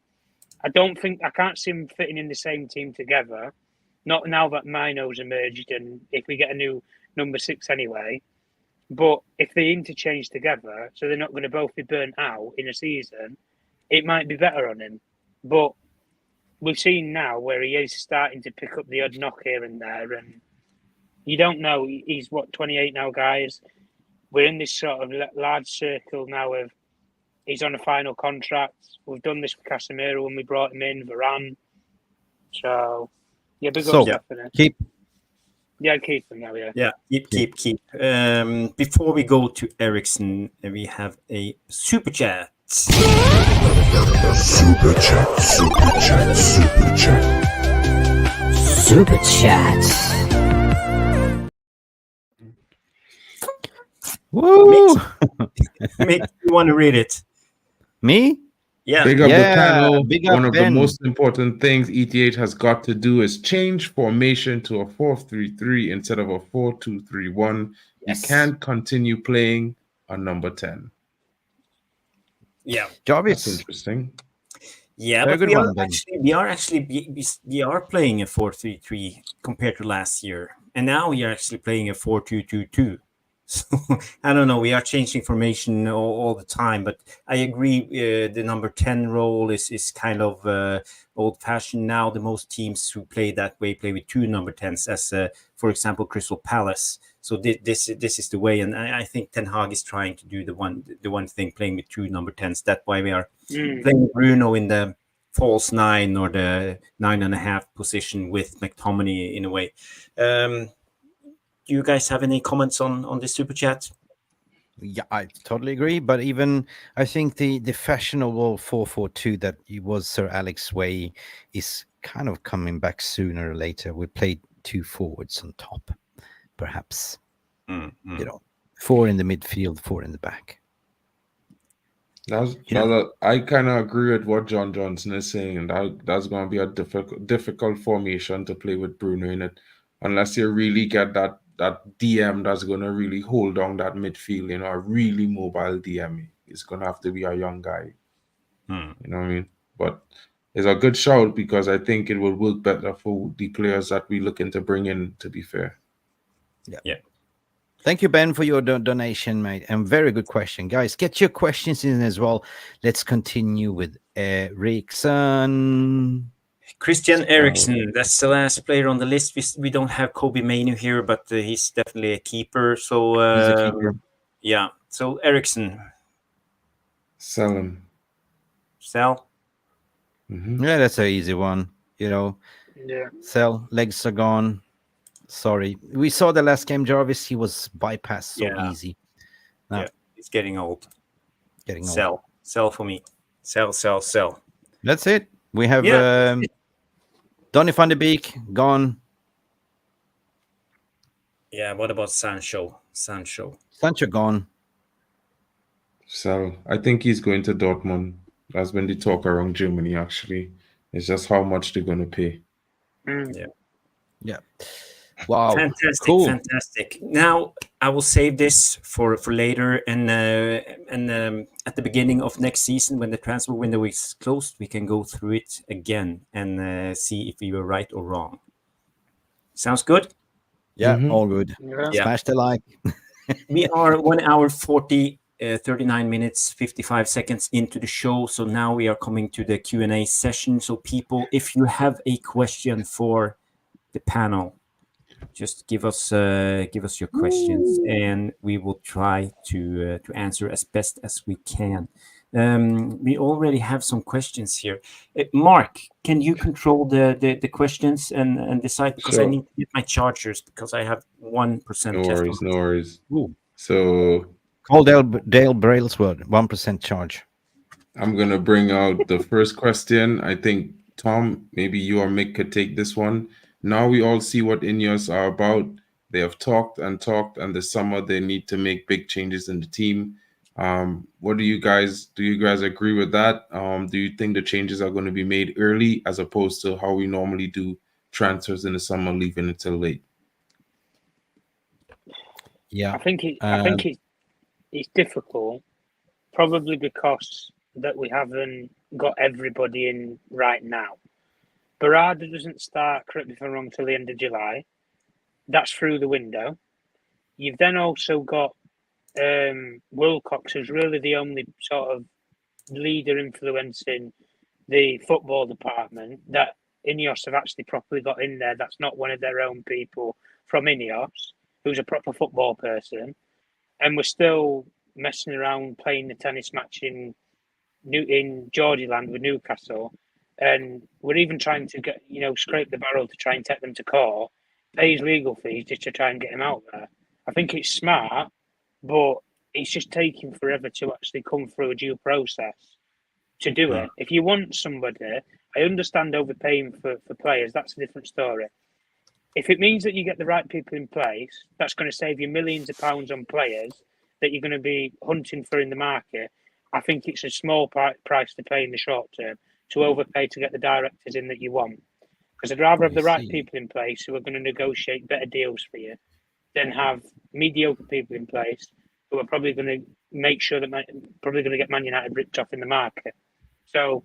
I can't see them fitting in the same team together, not now that Mino's emerged, and if we get a new number 6 anyway. But if they interchange together, so they're not going to both be burnt out in a season, it might be better on him. But we've seen now where he is starting to pick up the odd knock here and there, and you don't know. He's 28 now, guys. We're in this sort of large circle now of he's on a final contract. We've done this with Casemiro when we brought him in, Varane. So, yeah, big up Stephanie. Keep him now, Keep. Before we go to Ericsson, we have a super chat. Super chat. Woo! Makes you want to read it. Me? Yeah. Big up the panel. Big up One of Ben. the most important things ETH has got to do is change formation to a 4-3-3 instead of a 4-2-3-1. Yes. You can't continue playing on number 10. Yeah. Jarvis. That's interesting. Yeah, Very but good one, Ben. we are playing a 4-3-3 compared to last year, and now we are actually playing a 4-2-2-2. So I don't know. We are changing formation all the time, but I agree. The number 10 role is kind of old-fashioned now. The most teams who play that way play with 2 number 10s, as for example Crystal Palace. So this is the way, and I think Ten Hag is trying to do the one thing, playing with 2 number 10s. That's why we are playing Bruno in the false 9 or the 9.5 position with McTominay in a way. Do you guys have any comments on this super chat? Yeah, I totally agree. But even I think the fashionable 4-4-2 that it was Sir Alex's way is kind of coming back sooner or later. We played 2 forwards on top, perhaps. 4 in the midfield, 4 in the back. I kind of agree with what John Johnson is saying, and that's going to be a difficult formation to play with Bruno in it, unless you really get that DM that's going to really hold on that midfield, a really mobile DM. It's going to have to be a young guy. You know what I mean? But it's a good shout, because I think it will work better for the players that we looking to bring in, to be fair. Yeah. Thank you, Ben, for your donation, mate. And very good question. Guys, get your questions in as well. Let's continue with Ericsson. Christian Eriksen, that's the last player on the list. We don't have Kobe Mainu here, but he's definitely a keeper. So He's a keeper. Yeah. So Eriksen, Sell him. sell. Yeah, that's an easy one. Yeah. Sell. Legs are gone. Sorry. We saw the last game, Jarvis. He was bypassed so easy. No. Yeah, he's getting old. Getting old. Sell for me. Sell. That's it. We have Donny van de Beek gone. Yeah. What about Sancho? Sancho gone. So I think he's going to Dortmund. That's been the talk around Germany. Actually, it's just how much they're going to pay. Yeah. Yeah. Wow. Fantastic, Cool. fantastic. Now I will save this for later, and at the beginning of next season, when the transfer window is closed, we can go through it again and see if we were right or wrong. Sounds good. Yeah. Mm-hmm. All good. Yeah. Yeah. Smash the like. We are 1 hour 40, 39 minutes, 55 seconds into the show. So now we are coming to the Q&A session. So people, if you have a question for the panel, just give us your questions, and we will try to answer as best as we can. We already have some questions here. Mark, can you control the questions and decide, because I Sure. need to get my chargers because I have 1% No left worries. on. No worries. Ooh. So Call Dale Brailsford, 1% charge. I'm gonna bring out the first question. I think Tom, maybe you or Mick could take this one. Now we all see what INEOS are about. They have talked and talked, and this summer they need to make big changes in the team. What do you guys agree with that? Do you think the changes are going to be made early as opposed to how we normally do transfers in the summer, leaving until late? Yeah. I think it's difficult, probably because that we haven't got everybody in right now. Barada doesn't start, correct me if I'm wrong, till the end of July. That's through the window. You've then also got Wilcox, who's really the only sort of leader influencing the football department that INEOS have actually properly got in there. That's not one of their own people from INEOS, who's a proper football person. And we're still messing around playing the tennis match in Geordieland with Newcastle, and we're even trying to get scrape the barrel to try and take them to court, pays legal fees just to try and get him out there. I think it's smart, but it's just taking forever to actually come through a due process to do it. If you want somebody, I understand overpaying for players, that's a different story. If it means that you get the right people in place, that's going to save you millions of pounds on players that you're going to be hunting for in the market. I think it's a small price to pay in the short term to overpay to get the directors in that you want. Because I'd rather have the right people in place who are going to negotiate better deals for you than have mediocre people in place who are probably going to make sure that probably going to get Man United ripped off in the market. So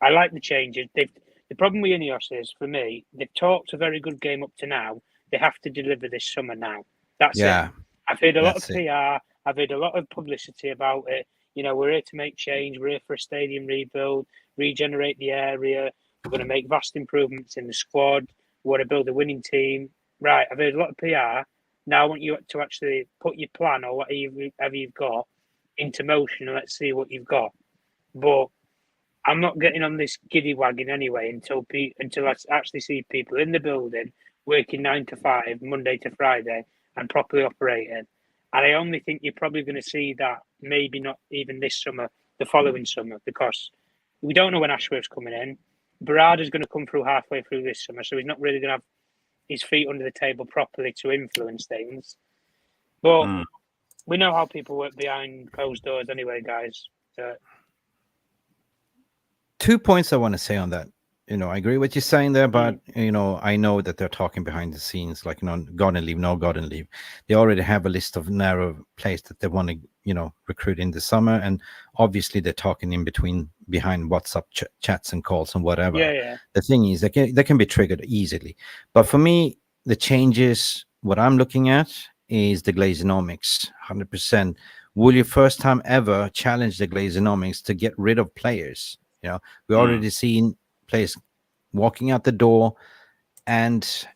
I like the changes. The problem with INEOS is, for me, they've talked a very good game up to now. They have to deliver this summer now. That's it. I've heard a lot of PR. I've heard a lot of publicity about it. We're here to make change. We're here for a stadium rebuild, regenerate the area. We're going to make vast improvements in the squad. We want to build a winning team. Right, I've heard a lot of PR. Now I want you to actually put your plan or whatever you've got into motion, and let's see what you've got. But I'm not getting on this giddy wagon anyway until I actually see people in the building working 9 to 5, Monday to Friday, and properly operating. And I only think you're probably going to see that maybe not even this summer, the following summer, because we don't know when Ashworth's coming in. Barada's going to come through halfway through this summer, so he's not really going to have his feet under the table properly to influence things. But we know how people work behind closed doors anyway, guys. 2 points I want to say on that. I agree with you saying there, but I know that they're talking behind the scenes, like garden leave, no garden leave. They already have a list of narrow players that they want to, recruit in the summer, and obviously they're talking in behind WhatsApp chats and calls and whatever. Yeah. The thing is, they can be triggered easily. But for me, the changes, what I'm looking at is the Glazonomics, 100%. Will you first time ever challenge the Glazonomics to get rid of players? We already seen players walking out the door, and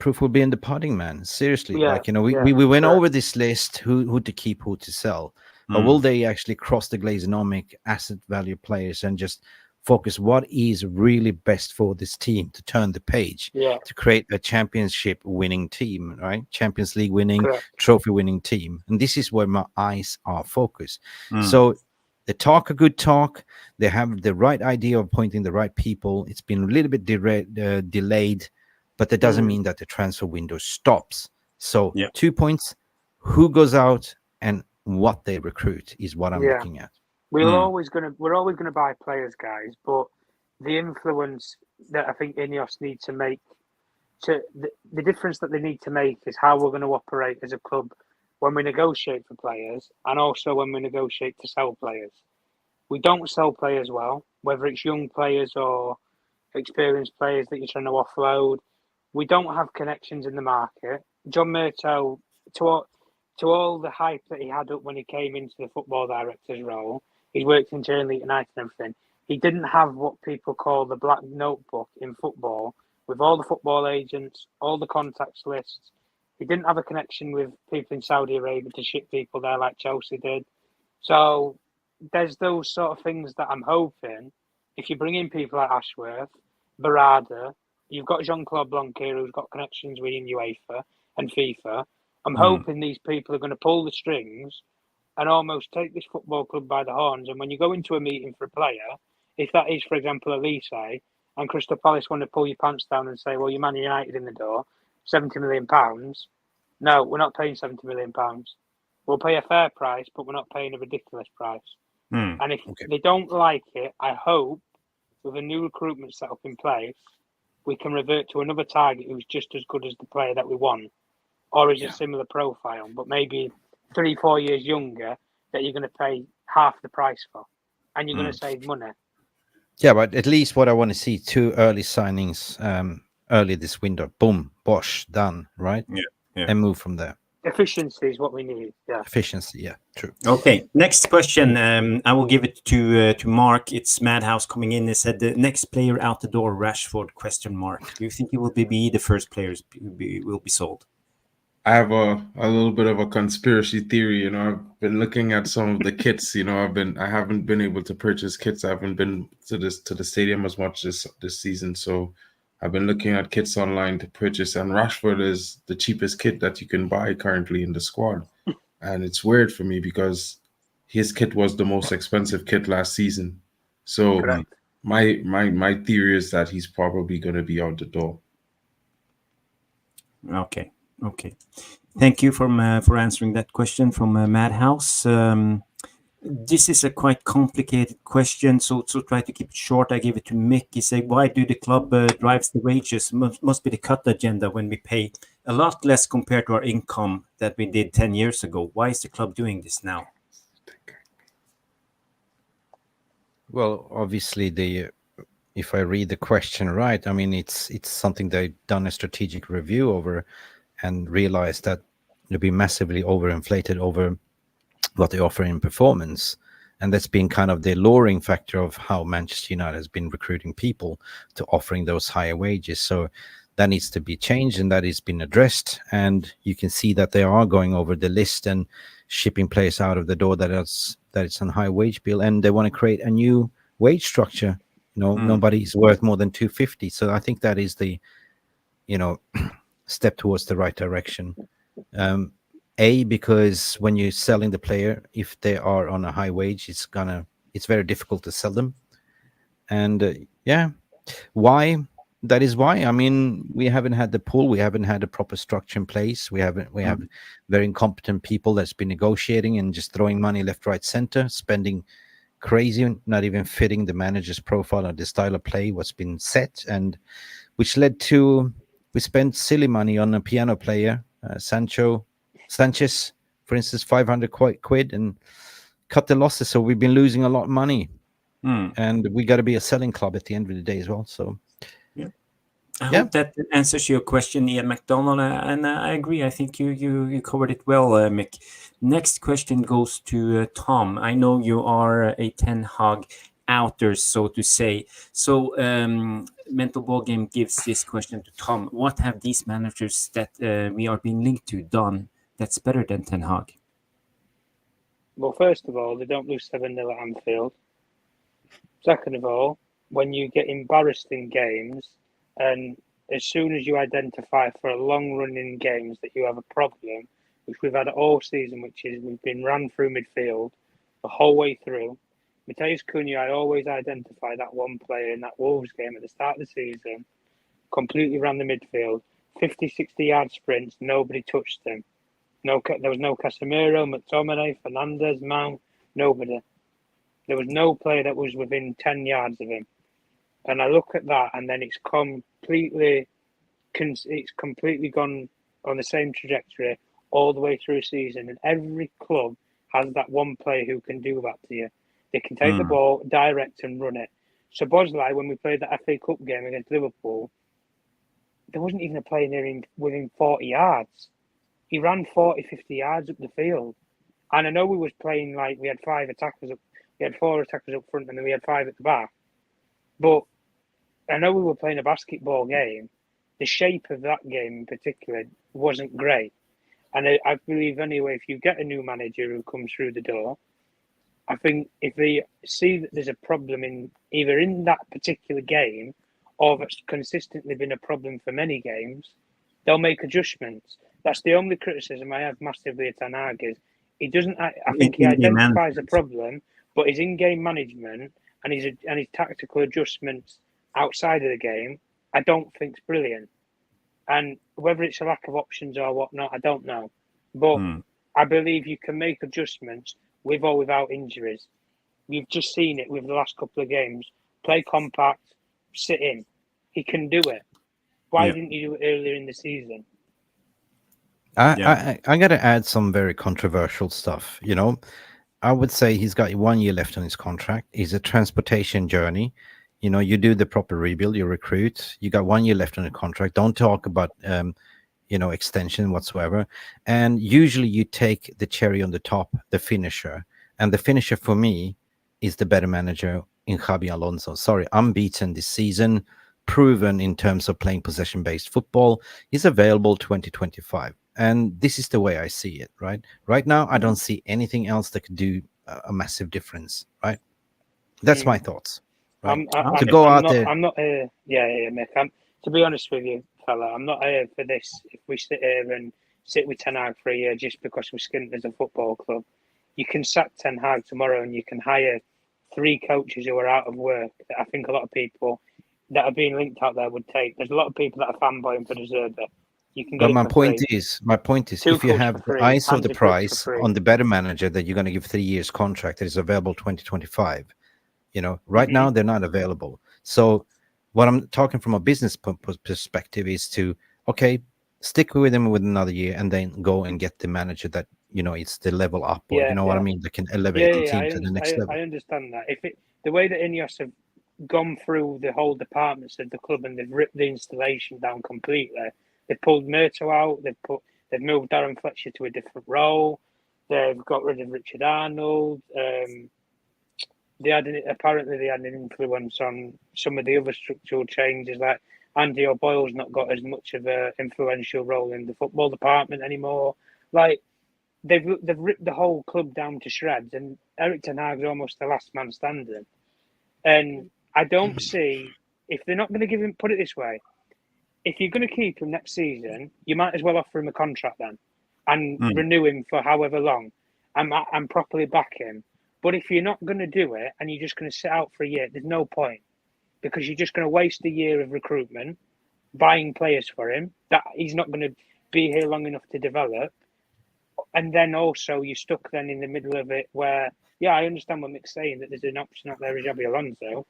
proof will be in the pudding, man. Seriously, we went over this list, who to keep, who to sell, but will they actually cross the Glazonomic asset value players and just focus what is really best for this team to turn the page, to create a championship winning team, right? Champions League winning, trophy winning team, and this is where my eyes are focused. So they talk a good talk. They have the right idea of appointing the right people. It's been a little bit delayed, but that doesn't mean that the transfer window stops. So 2 points: who goes out and what they recruit is what I'm looking at. We're always gonna buy players, guys, but the influence that I think INEOS need to make the difference that they need to make is how we're going to operate as a club when we negotiate for players and also when we negotiate to sell players. We don't sell players well, whether it's young players or experienced players that you're trying to offload. We don't have connections in the market. John Murtough, to all the hype that he had up when he came into the football director's role, he's worked in Journey United and everything. He didn't have what people call the black notebook in football, with all the football agents, all the contacts lists. He didn't have a connection with people in Saudi Arabia to ship people there like Chelsea did. So there's those sort of things that I'm hoping, if you bring in people like Ashworth, Barada, you've got Jean-Claude Blanquer who's got connections with UEFA and FIFA. I'm hoping these people are going to pull the strings and almost take this football club by the horns. And when you go into a meeting for a player, if that is, for example, Elise, and Crystal Palace want to pull your pants down and say, well, you're Man United in the door, £70 million. No, we're not paying £70 million. We'll pay a fair price, but we're not paying a ridiculous price. And if they don't like it, I hope with a new recruitment setup in place, we can revert to another target who's just as good as the player that we want, or is a similar profile, but maybe 3-4 years younger that you're going to pay half the price for, and you're going to save money. Yeah, but at least what I want to see, 2 early signings early this window. Boom, bosh, done, right? Yeah. And move from there. Efficiency is what we need. Yeah. Efficiency, yeah, true. Okay, next question. I will give it to Mark. It's Madhouse coming in. They said the next player out the door, Rashford? ? Do you think he will be the first players will be sold? I have a little bit of a conspiracy theory. You know, I've been looking at some of the kits. You know, I haven't been able to purchase kits. I haven't been to the stadium as much this season, so I've been looking at kits online to purchase. And Rashford is the cheapest kit that you can buy currently in the squad, and it's weird for me because his kit was the most expensive kit last season. So my theory is that he's probably going to be out the door. Okay. Thank you for answering that question from Madhouse. This is a quite complicated question, so try to keep it short. I give it to Mick. He said, why do the club drives the wages? Must be the cut agenda when we pay a lot less compared to our income that we did 10 years ago. Why is the club doing this now? Well, obviously, if I read the question right, I mean, it's something they've done a strategic review over and realized that it'll be massively overinflated over what they offer in performance. And that's been kind of the alluring factor of how Manchester United has been recruiting people to offering those higher wages. So that needs to be changed, and that has been addressed. And you can see that they are going over the list and shipping players out of the door that it's on high wage bill, and they want to create a new wage structure. You know, nobody's worth more than 250. So I think that is the, step towards the right direction. Because when you're selling the player, if they are on a high wage, it's very difficult to sell them. And why? That is why. I mean, we haven't had the pool, we haven't had a proper structure in place. We have very incompetent people that's been negotiating and just throwing money left, right, center, spending crazy, not even fitting the manager's profile or the style of play, what's been set, and which led to we spent silly money on a piano player, Sanchez, for instance, 500 quid, and cut the losses. So we've been losing a lot of money, and we got to be a selling club at the end of the day as well. So I hope that answers your question, Ian McDonald, and I agree. I think you covered it well, Mick. Next question goes to Tom. I know you are a Ten Hag outer, so to say. So Mental Ball Game gives this question to Tom. What have these managers that we are being linked to done that's better than Ten Hag? Well, first of all, they don't lose 7-0 at Anfield. Second of all, when you get embarrassed in games, and as soon as you identify for a long run in games that you have a problem, which we've had all season, which is we've been ran through midfield the whole way through. Matheus Cunha, I always identify that one player in that Wolves game at the start of the season, completely ran the midfield, 50, 60-yard sprints, nobody touched him. There was no Casimiro, McTominey, Fernandes, Mount, nobody. There was no player that was within 10 yards of him. And I look at that, and then it's completely gone on the same trajectory all the way through the season. And every club has that one player who can do that to you. They can take the ball, direct, and run it. So Bosley, when we played that FA Cup game against Liverpool, there wasn't even a player near him within 40 yards. He ran 40, 50 yards up the field. And I know we was playing like we had 4 attackers up front, and then we had 5 at the back. But I know we were playing a basketball game. The shape of that game in particular wasn't great. And I believe anyway, if you get a new manager who comes through the door, I think if they see that there's a problem in either in that particular game or that's consistently been a problem for many games, they'll make adjustments. That's the only criticism I have massively at Ten Hag is he doesn't. I think he identifies a problem, but his in-game management and his tactical adjustments outside of the game, I don't think is brilliant. And whether it's a lack of options or whatnot, I don't know. But I believe you can make adjustments with or without injuries. You've just seen it with the last couple of games. Play compact, sit in. He can do it. Why didn't you do it earlier in the season? I got to add some very controversial stuff. You know, I would say he's got 1 year left on his contract. It's a transportation journey. You know, you do the proper rebuild, you recruit. You got 1 year left on the contract. Don't talk about, extension whatsoever. And usually you take the cherry on the top, the finisher. And the finisher for me is the better manager in Xabi Alonso. Sorry, unbeaten this season, proven in terms of playing possession-based football. He's available 2025. And this is the way I see it, right? Right now, I don't see anything else that could do a massive difference, right? That's my thoughts. Right? To be honest with you, fella, I'm not here for this. If we sit here and sit with Ten Hag for a year just because we're skint as a football club, you can sack Ten Hag tomorrow and you can hire 3 coaches who are out of work that I think a lot of people that are being linked out there would take. There's a lot of people that are fanboying for Deserta. You can get my point is, if you have the eyes of the price on the better manager that you're going to give 3 years contract that is available 2025, right now they're not available. So what I'm talking from a business perspective is to, stick with them with another year and then go and get the manager that, it's the level up, or what I mean, that can elevate the team to the next level. I understand that. The way that INEOS have gone through the whole departments of the club and they've ripped the installation down completely. They've pulled Murto out. They've moved Darren Fletcher to a different role. They've got rid of Richard Arnold. Apparently they had an influence on some of the other structural changes. Like Andy O'Boyle's not got as much of an influential role in the football department anymore. Like they've ripped the whole club down to shreds, and Erik ten Hag's almost the last man standing. And I don't see if they're not going to give him. Put it this way. If you're going to keep him next season, you might as well offer him a contract then and renew him for however long and properly back him. But if you're not going to do it and you're just going to sit out for a year, there's no point because you're just going to waste a year of recruitment, buying players for him that he's not going to be here long enough to develop. And then also you're stuck then in the middle of it where, I understand what Mick's saying, that there's an option out there with Xabi Alonso.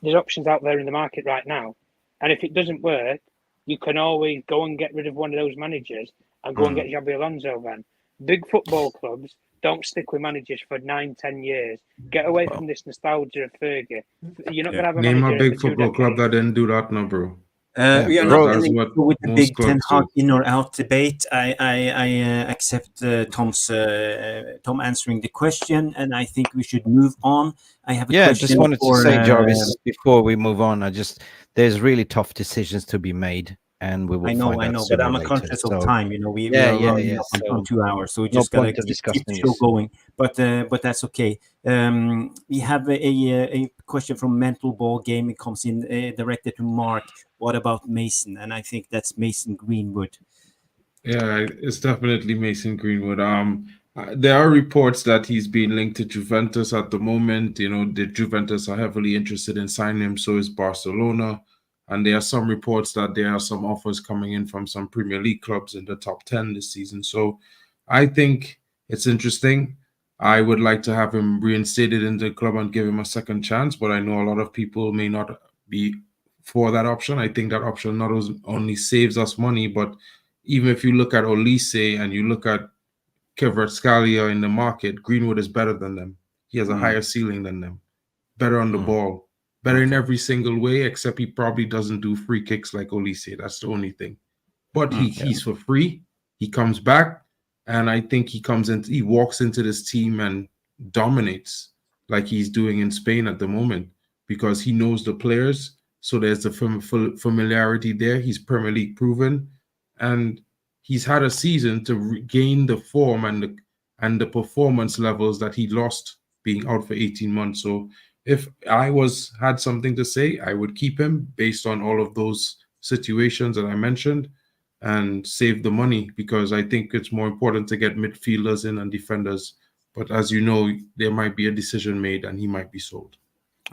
There's options out there in the market right now. And if it doesn't work, you can always go and get rid of one of those managers and go and get Xabi Alonso then. Big football clubs don't stick with managers for 9-10 years. Get away from this nostalgia of Fergie. You're not going to have a name manager a big football club that didn't do that, no, bro. We are not going to go with the big Ten Hag in or out debate. I accept Tom answering the question, and I think we should move on. I have a question. I just wanted to say, Jarvis, before we move on, there's really tough decisions to be made, and we will. I know, but I'm conscious of time. We are running on 2 hours, so we just gotta keep the show going. But that's okay. We have a question from Mental Ball Game. It comes in directed to Mark. What about Mason? And I think that's Mason Greenwood. Yeah, it's definitely Mason Greenwood. There are reports that he's being linked to Juventus at the moment. The Juventus are heavily interested in signing him, so is Barcelona. And there are some reports that there are some offers coming in from some Premier League clubs in the top 10 this season. So I think it's interesting. I would like to have him reinstated in the club and give him a second chance, but I know a lot of people may not be for that option. I think that option not only saves us money, but even if you look at Olise and you look at Kvaratskhelia in the market, Greenwood is better than them. He has a higher ceiling than them. Better on the ball. Better in every single way, except he probably doesn't do free kicks like Olise. That's the only thing. But he's for free. He comes back, and I think he walks into this team and dominates like he's doing in Spain at the moment because he knows the players. So there's the familiarity there. He's Premier League proven, and he's had a season to regain the form and the performance levels that he lost being out for 18 months. So if I had something to say, I would keep him based on all of those situations that I mentioned and save the money because I think it's more important to get midfielders in and defenders. But as you know, there might be a decision made and he might be sold.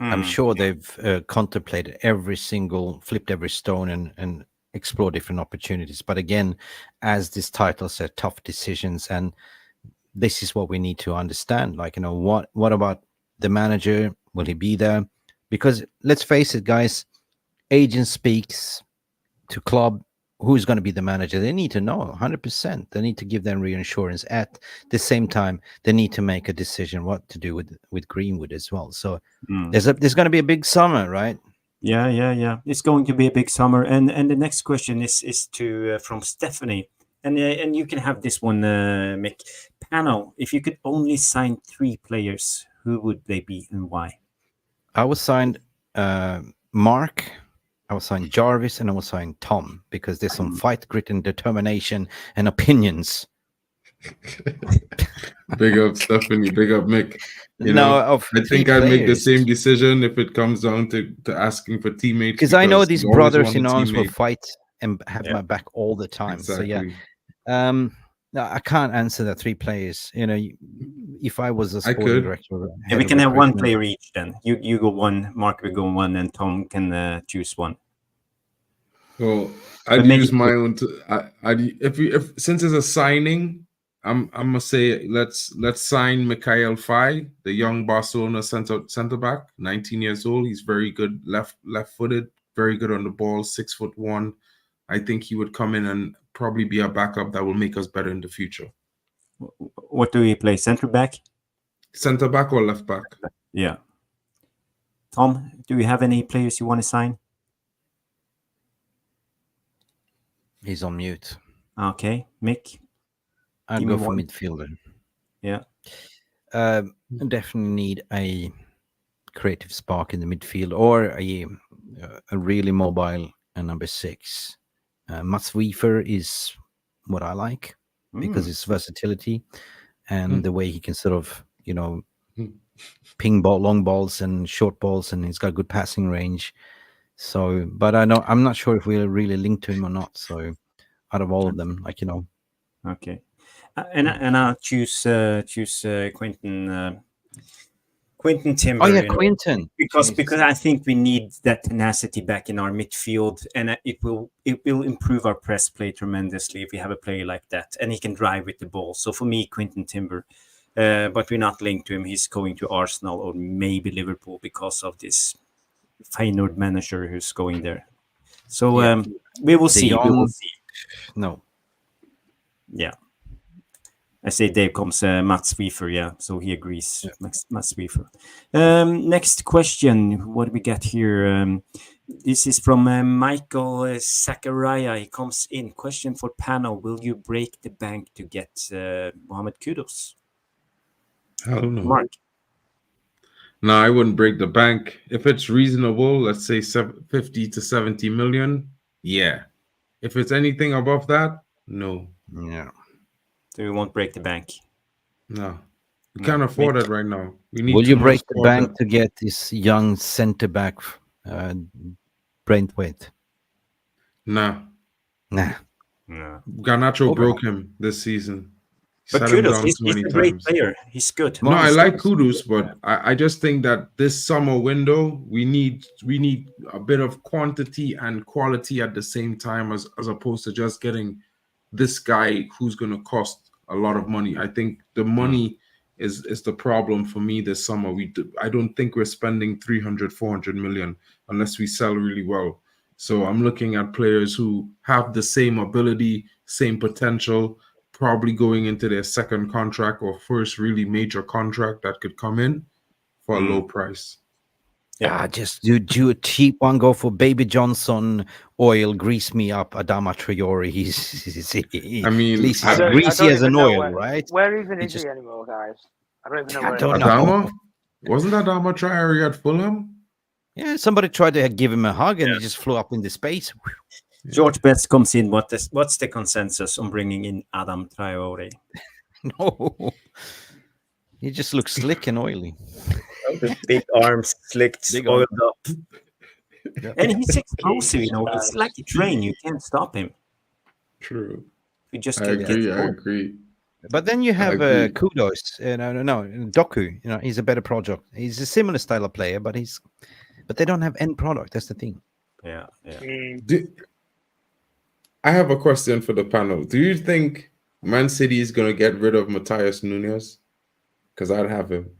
I'm sure they've contemplated flipped every stone and explored different opportunities. But again, as this title said, tough decisions. And this is what we need to understand. Like, what about the manager? Will he be there? Because let's face it, guys, agent speaks to club. Who's going to be the manager? They need to know 100%. They need to give them reinsurance. At the same time, they need to make a decision what to do with Greenwood as well. So there's going to be a big summer, right? Yeah. It's going to be a big summer. And the next question is to from Stephanie, and you can have this one, Mick. Panel, if you could only sign 3 players, who would they be and why? I was signed Mark. I was signed Jarvis, and I was signed Tom because there's some fight, grit, and determination and opinions. Big up Stephanie, big up Mick. I think I'd make the same decision if it comes down to asking for teammates. Because I know these brothers in arms will fight and have my back all the time. Exactly. So no, I can't answer that 3 players. If I was a sporting director, we can have 1 player each. Then you go 1, Mark will go 1, and Tom can choose 1. Well, I'd use my own. If since it's a signing, I'm gonna say let's sign Mikhail Faye, the young Barcelona center back, 19 years old. He's very good left-footed, very good on the ball, 6'1". I think he would come in and probably be a backup that will make us better in the future. What do we play? Center back? Center back or left back? Yeah. Tom, do you have any players you want to sign? He's on mute. Okay. Mick? I'd go for midfielder. Yeah. Definitely need a creative spark in the midfield or a really mobile number 6. Mats Wiefer is what I like because his versatility and the way he can sort of, ping long balls and short balls, and he's got good passing range. So, but I'm not sure if we're really linked to him or not. So, out of all of them, Okay, and I'll choose Quinton Timber. Oh yeah, Quinton. Because I think we need that tenacity back in our midfield, and it will improve our press play tremendously if we have a player like that, and he can drive with the ball. So for me, Quinton Timber, but we're not linked to him. He's going to Arsenal or maybe Liverpool because of this Feyenoord manager who's going there. So we will see. No. Yeah. I say there comes Mats Wiefer, yeah. So he agrees. Yeah. Mats Wiefer. Next question. What do we get here? This is from Michael Zachariah. He comes in. Question for panel. Will you break the bank to get Mohamed Kudus? I don't know. Mark? No, I wouldn't break the bank. If it's reasonable, let's say 50 to 70 million, yeah. If it's anything above that, no. Yeah. So we won't break the bank. No, we can't afford it right now. We need. Will you break the bank to get this young centre back, Brentwaite? Nah. No. Garnacho broke him this season. But Kudus, he's a great player. He's good. No, I like Kudus, but I just think that this summer window we need a bit of quantity and quality at the same time as opposed to just getting this guy who's going to cost a lot of money. I think the money is the problem for me this summer. I don't think we're spending 300, 400 million unless we sell really well. So I'm looking at players who have the same ability, same potential, probably going into their second contract or first really major contract that could come in for a low price. Yeah, just do a cheap one. Go for Baby Johnson oil. Grease me up, Adama Traore. I mean, at least I he's don't, I greasy don't as an even know oil, right? where even He is just he anymore, guys? I don't even know I where don't he is. know. Adama? Wasn't Adama Traore at Fulham? Yeah, somebody tried to give him a hug and he just flew up into space. George Best comes in. What's the consensus on bringing in Adam Traore? No, he just looks slick and oily. Big arms, slicked, Big oiled arm. up. And he's explosive, Jesus It's Christ. like a train. You can't stop him. True. You just I get agree. I going. agree. But then you have agree. Kudos. No, Doku. He's a better project. He's a similar style of player, but they don't have end product. That's the thing. Yeah. I have a question for the panel. Do you think Man City is going to get rid of Matthias Nunes? Because I'd have him.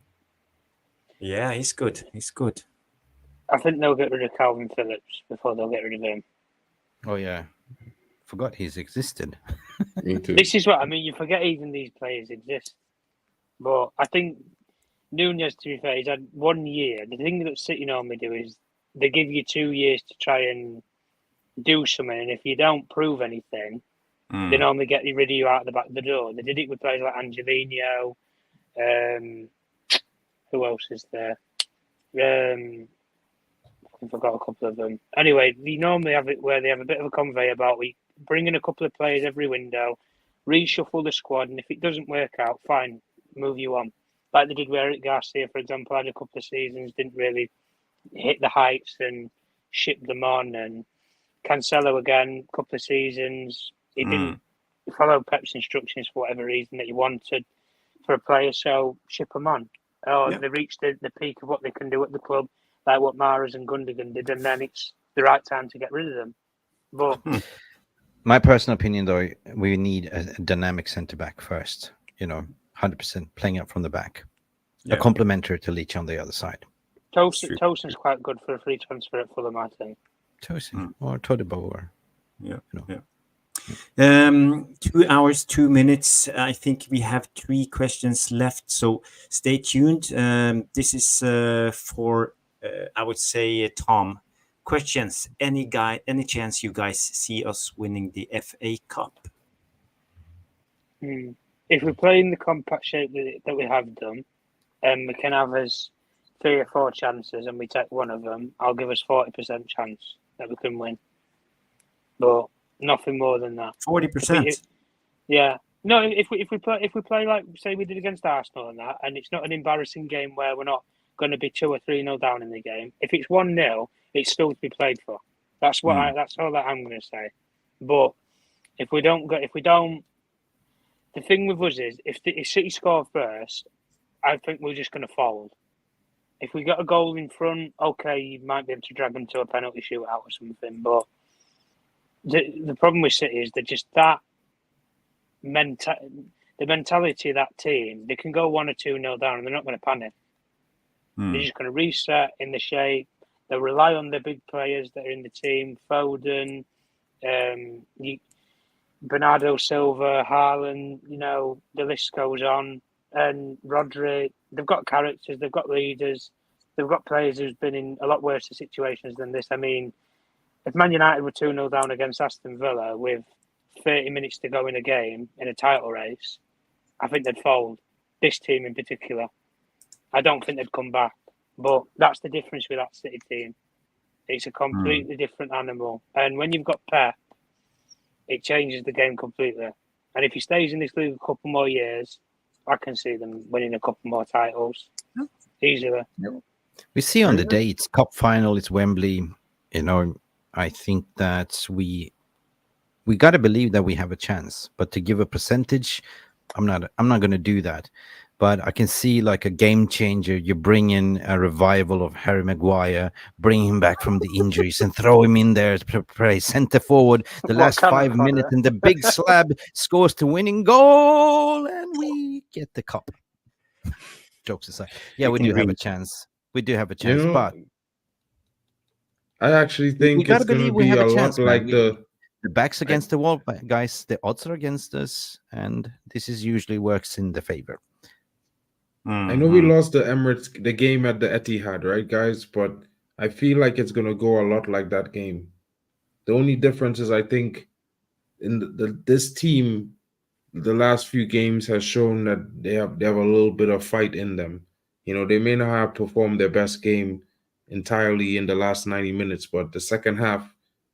Yeah, he's good. He's good. I think they'll get rid of Calvin Phillips before they'll get rid of him. Oh yeah, forgot he's existed. Me too. This is what I mean. You forget even these players exist. But I think Nunes, to be fair, he's had 1 year. The thing that City normally do is they give you 2 years to try and do something, and if you don't prove anything, they normally get rid of you out the back of the door. They did it with players like Angelino. Who else is there? I forgot a couple of them. Anyway, they normally have it where they have a bit of a conveyor belt. We bring in a couple of players every window, reshuffle the squad, and if it doesn't work out, fine, move you on. Like they did with Eric Garcia, for example, had a couple of seasons, didn't really hit the heights and shipped them on. And Cancelo again, a couple of seasons, he didn't follow Pep's instructions for whatever reason that he wanted for a player, so ship them on. They reached the peak of what they can do at the club, like what Mahrez and Gundogan did, and then it's the right time to get rid of them. But my personal opinion, though, we need a dynamic centre back first. 100% playing up from the back, a complementary to Leach on the other side. Tosin's quite good for a free transfer at Fulham, I think. Tosin or Todibo or 2 hours, 2 minutes. I think we have 3 questions left, so stay tuned. This is for I would say Tom. Questions? Any chance you guys see us winning the FA Cup? If we play in the compact shape that we have done, we can have us 3 or 4 chances and we take one of them, I'll give us 40% chance that we can win. But nothing more than that. 40%. Yeah. No, if we play like say we did against Arsenal and that, and it's not an embarrassing game where we're not going to be 2 or 3-0 down in the game. If it's 1-0, it's still to be played for. That's what that's all that I'm going to say. But if we don't, the thing with us is if City score first, I think we're just going to fold. If we got a goal in front, okay, you might be able to drag them to a penalty shootout or something. But the problem with City is they're just that the mentality of that team. They can go 1 or 2-0 down, and they're not going to panic. They're just going to reset in the shape. They'll rely on the big players that are in the team. Foden, Bernardo Silva, Haaland, the list goes on. And Rodri, they've got characters, they've got leaders, they've got players who's been in a lot worse situations than this. I mean, if Man United were 2-0 down against Aston Villa with 30 minutes to go in a game in a title race, I think they'd fold. This team in particular. I don't think they'd come back. But that's the difference with that City team. It's a completely different animal. And when you've got Pep, it changes the game completely. And if he stays in this league a couple more years, I can see them winning a couple more titles easily. We see on the day it's cup final, it's Wembley. I think that we got to believe that we have a chance. But to give a percentage, I'm not going to do that. but I can see like a game changer. You bring in a revival of Harry Maguire, bring him back from the injuries, and throw him in there to play center forward. The What last kind of 5 minutes, fodder? and the big slab scores the winning goal, and we get the cup. Jokes aside, yeah, we can do have a read. chance. We do have a You chance, know, but I actually we think gotta it's going to believe we be have a a lot chance, man. like the. The back's I, against the wall, guys. The odds are against us, and this is usually works in the favor. I know we Mhm. lost the Emirates, the game at the Etihad, right, guys? But I feel like it's going to go a lot like that game. The only difference is I think in this team, the last few games has shown that they have a little bit of fight in them. They may not have performed their best game entirely in the last 90 minutes, but the second half,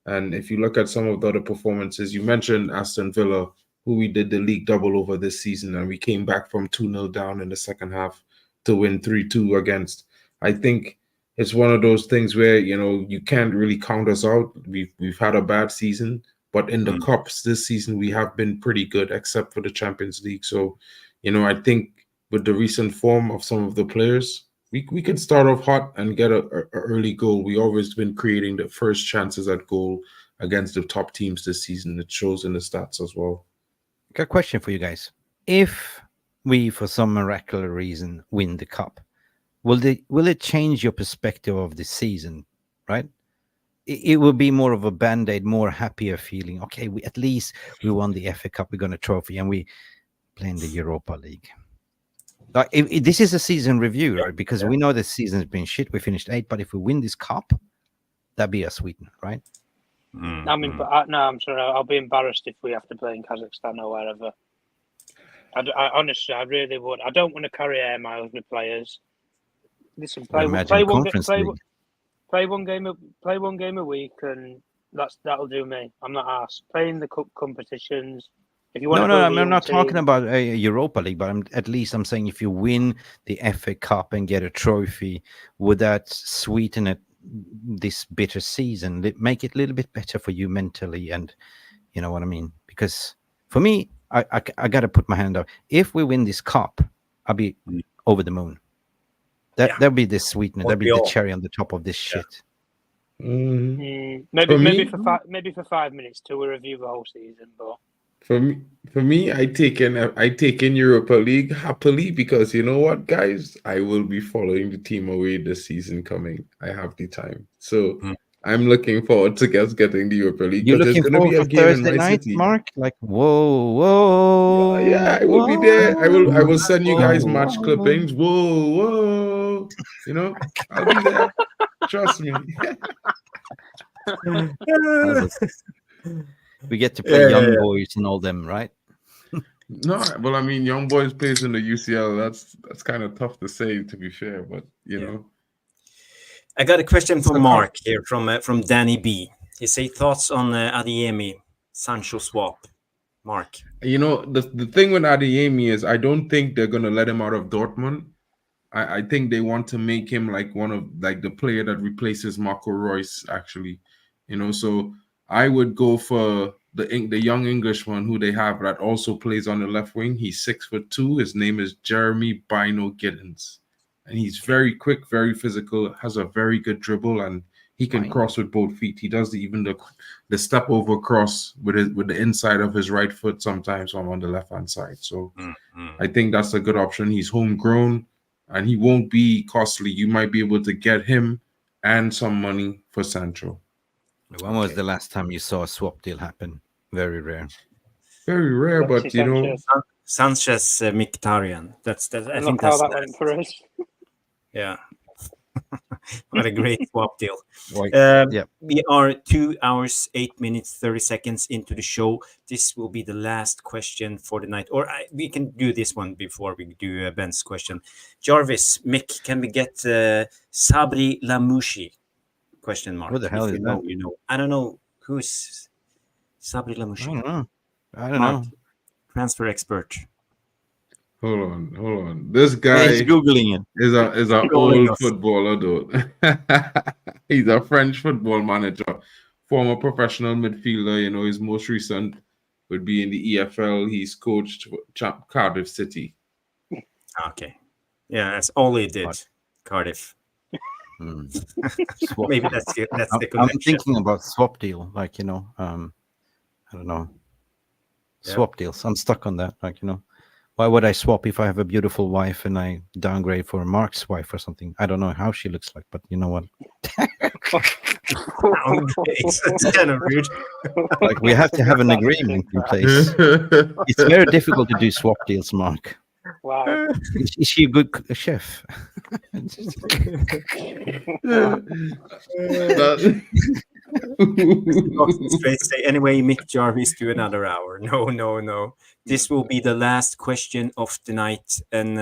and if you look at some of the other performances, you mentioned Aston Villa, who we did the league double over this season, and we came back from 2-0 down in the second half to win 3-2 against. I think it's one of those things where, you can't really count us out. We've had a bad season, but in the Mm. cups this season, we have been pretty good, except for the Champions League. So, I think with the recent form of some of the players, we can start off hot and get a early goal. We always been creating the first chances at goal against the top teams this season. It shows in the stats as well. Got a question for you guys. If we, for some miraculous reason, win the cup, will it change your perspective of the season? Right? It will be more of a band-aid, more happier feeling. Okay, we at least we won the FA Cup, we got a trophy, and we play in the Europa League. Like this is a season review, right? Because we know this season has been shit. We finished 8th, but if we win this cup, that'd be a sweetener, right? I mean, no, I'm sorry. I'll be embarrassed if we have to play in Kazakhstan or wherever. I honestly, I really would. I don't want to carry air miles with players. Listen, play one game a week, and that'll do me. I'm not asked playing the cup competitions. If you want No, to I'm not talking about a Europa League, but at least I'm saying if you win the FA Cup and get a trophy, would that sweeten it this bitter season? Make it a little bit better for you mentally, and you know what I mean? Because for me, I got to put my hand up. If we win this cup, I'll be over the moon. That'll be the sweetener. That'll be the cherry on the top of this shit. Mm-hmm. Maybe for 5 minutes till we review the whole season, but. For me, I take in Europa League happily because you know what, guys, I will be following the team away this season coming. I have the time, so I'm looking forward to getting the Europa League. You're there's looking going to be forward a for game in Thursday my night, city. Mark? Like whoa, Yeah, I will be there. I will send you guys match clippings. Whoa, I'll be there. Trust me. We get to play young boys and all them, right? No, well, I mean, young boys plays in the UCL. That's kind of tough to say, to be fair, but you know. I got a question for Mark here from Danny B. He say thoughts on Adeyemi Sancho swap. Mark, the thing with Adeyemi is I don't think they're gonna let him out of Dortmund. I think they want to make him like one of like the player that replaces Marco Reus, actually. So I would go for the young Englishman who they have that also plays on the left wing. He's 6'2". His name is Jeremy Bino Giddens. And he's very quick, very physical, has a very good dribble, and he can cross with both feet. He does even the step over cross with the inside of his right foot sometimes on the left hand side. So I think that's a good option. He's homegrown and he won't be costly. You might be able to get him and some money for Sancho. When was the last time you saw a swap deal happen? Very rare. Very rare, but Sanchez Mkhitaryan. I think how that went for us. Yeah. What a great swap deal. Yeah. We are 2 hours, 8 minutes, 30 seconds into the show. This will be the last question for the night. Or we can do this one before we do Ben's question. Jarvis, Mick, can we get Sabri Lamouchi? Question mark. What the hell is that? You know. I don't know who's Sabri Lamouchi. I don't know. Transfer expert. Hold on. This guy he's Googling it. Is an old footballer, though. He's a French football manager, former professional midfielder. His most recent would be in the EFL. He's coached Cardiff City. Okay. Yeah, that's all he did. But- Cardiff. Swap. Maybe that's the I'm connection. thinking about swap deal, like I don't know, Yeah. swap deals. I'm stuck on that, like why would I swap if I have a beautiful wife and I downgrade for Mark's wife or something? I don't know how she looks like, but you know what? It's kind of rude. Like we have to have an agreement in place. It's very difficult to do swap deals, Mark. Wow. Is she a good chef? Straight say anyway, Mick Jarvis do another hour. No. This will be the last question of the night, and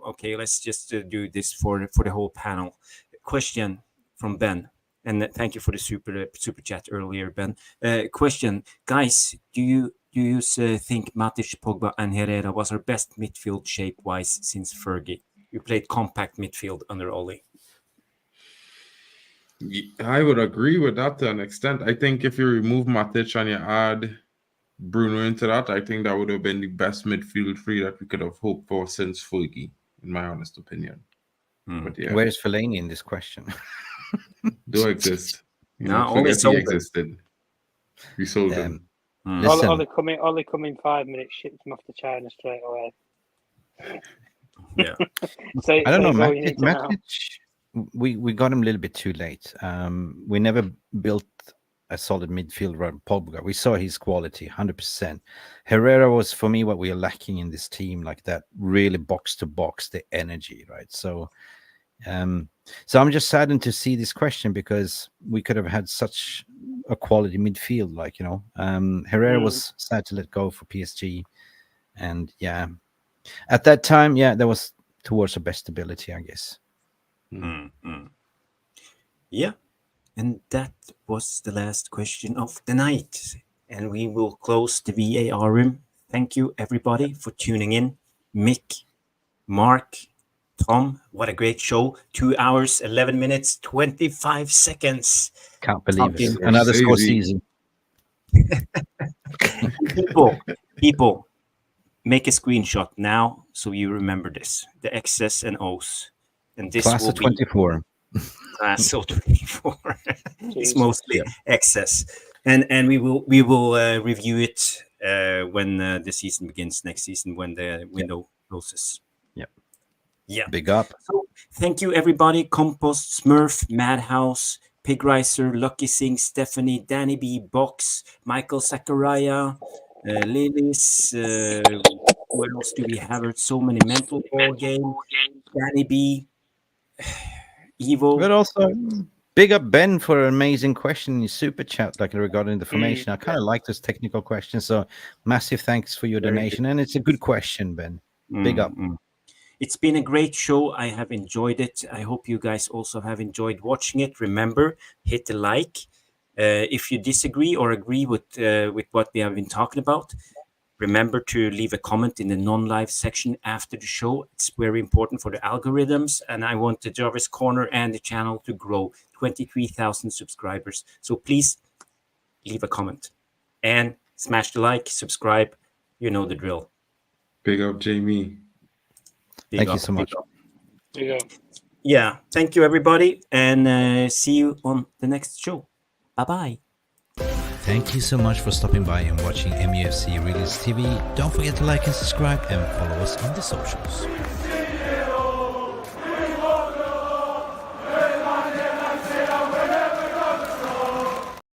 okay, let's just do this for the whole panel. Question from Ben, and thank you for the super chat earlier, Ben. Question, guys, do you think Matic, Pogba, and Herrera was our best midfield shape-wise since Fergie? You played compact midfield under Oli. I would agree with that to an extent. I think if you remove Matic and you add Bruno into that, I think that would have been the best midfield three that we could have hoped for since Fergie, in my honest opinion. But yeah, Where's Fellaini in this question? do exist. No, forget sold he him. existed. We sold him. Listen, Ollie come in 5 minutes, shipped him off to China straight away. Yeah. So, I don't know, so you need to know. Matic, we got him a little bit too late. We never built a solid midfield around Pogba. We saw his quality, 100%. Herrera was, for me, what we are lacking in this team, like that really box-to-box, the energy, right? So I'm just saddened to see this question because we could have had such a quality midfield, like, Herrera was sad to let go for PSG. And yeah, at that time, that was towards the best ability, I guess. Yeah, and that was the last question of the night, and we will close the VAR room. Thank you everybody for tuning in. Mick, Mark, Tom, what a great show. 2 hours, 11 minutes, 25 seconds. Can't believe it. Scorsese. Another Scorsese. People, make a screenshot now so you remember this. The X's and O's. And this Class will of 24. be class of 24. It's mostly excess. And we will review it when the season begins next season, when the window closes. Yeah. Big up. So thank you everybody. Compost, Smurf, Madhouse, Pig Ricer, Lucky Singh, Stephanie, Danny B, Box, Michael Zachariah, Lilis, where else do we have it? So many mental ball game, Danny B, Evo. But also, big up Ben for an amazing question in his super chat, like regarding the formation. I kind of like those technical questions. So massive thanks for your donation. And it's a good question, Ben. Big up. It's been a great show. I have enjoyed it. I hope you guys also have enjoyed watching it. Remember, hit the like. If you disagree or agree with what we have been talking about, remember to leave a comment in the non-live section after the show. It's very important for the algorithms, and I want the Jarvis Corner and the channel to grow. 23,000 subscribers. So please leave a comment and smash the like, subscribe. You know the drill. Big up, Jamie. Thank you so much. There you go. Yeah, thank you everybody, and see you on the next show. Bye-bye. Thank you so much for stopping by and watching MUFC Realist TV. Don't forget to like and subscribe and follow us on the socials.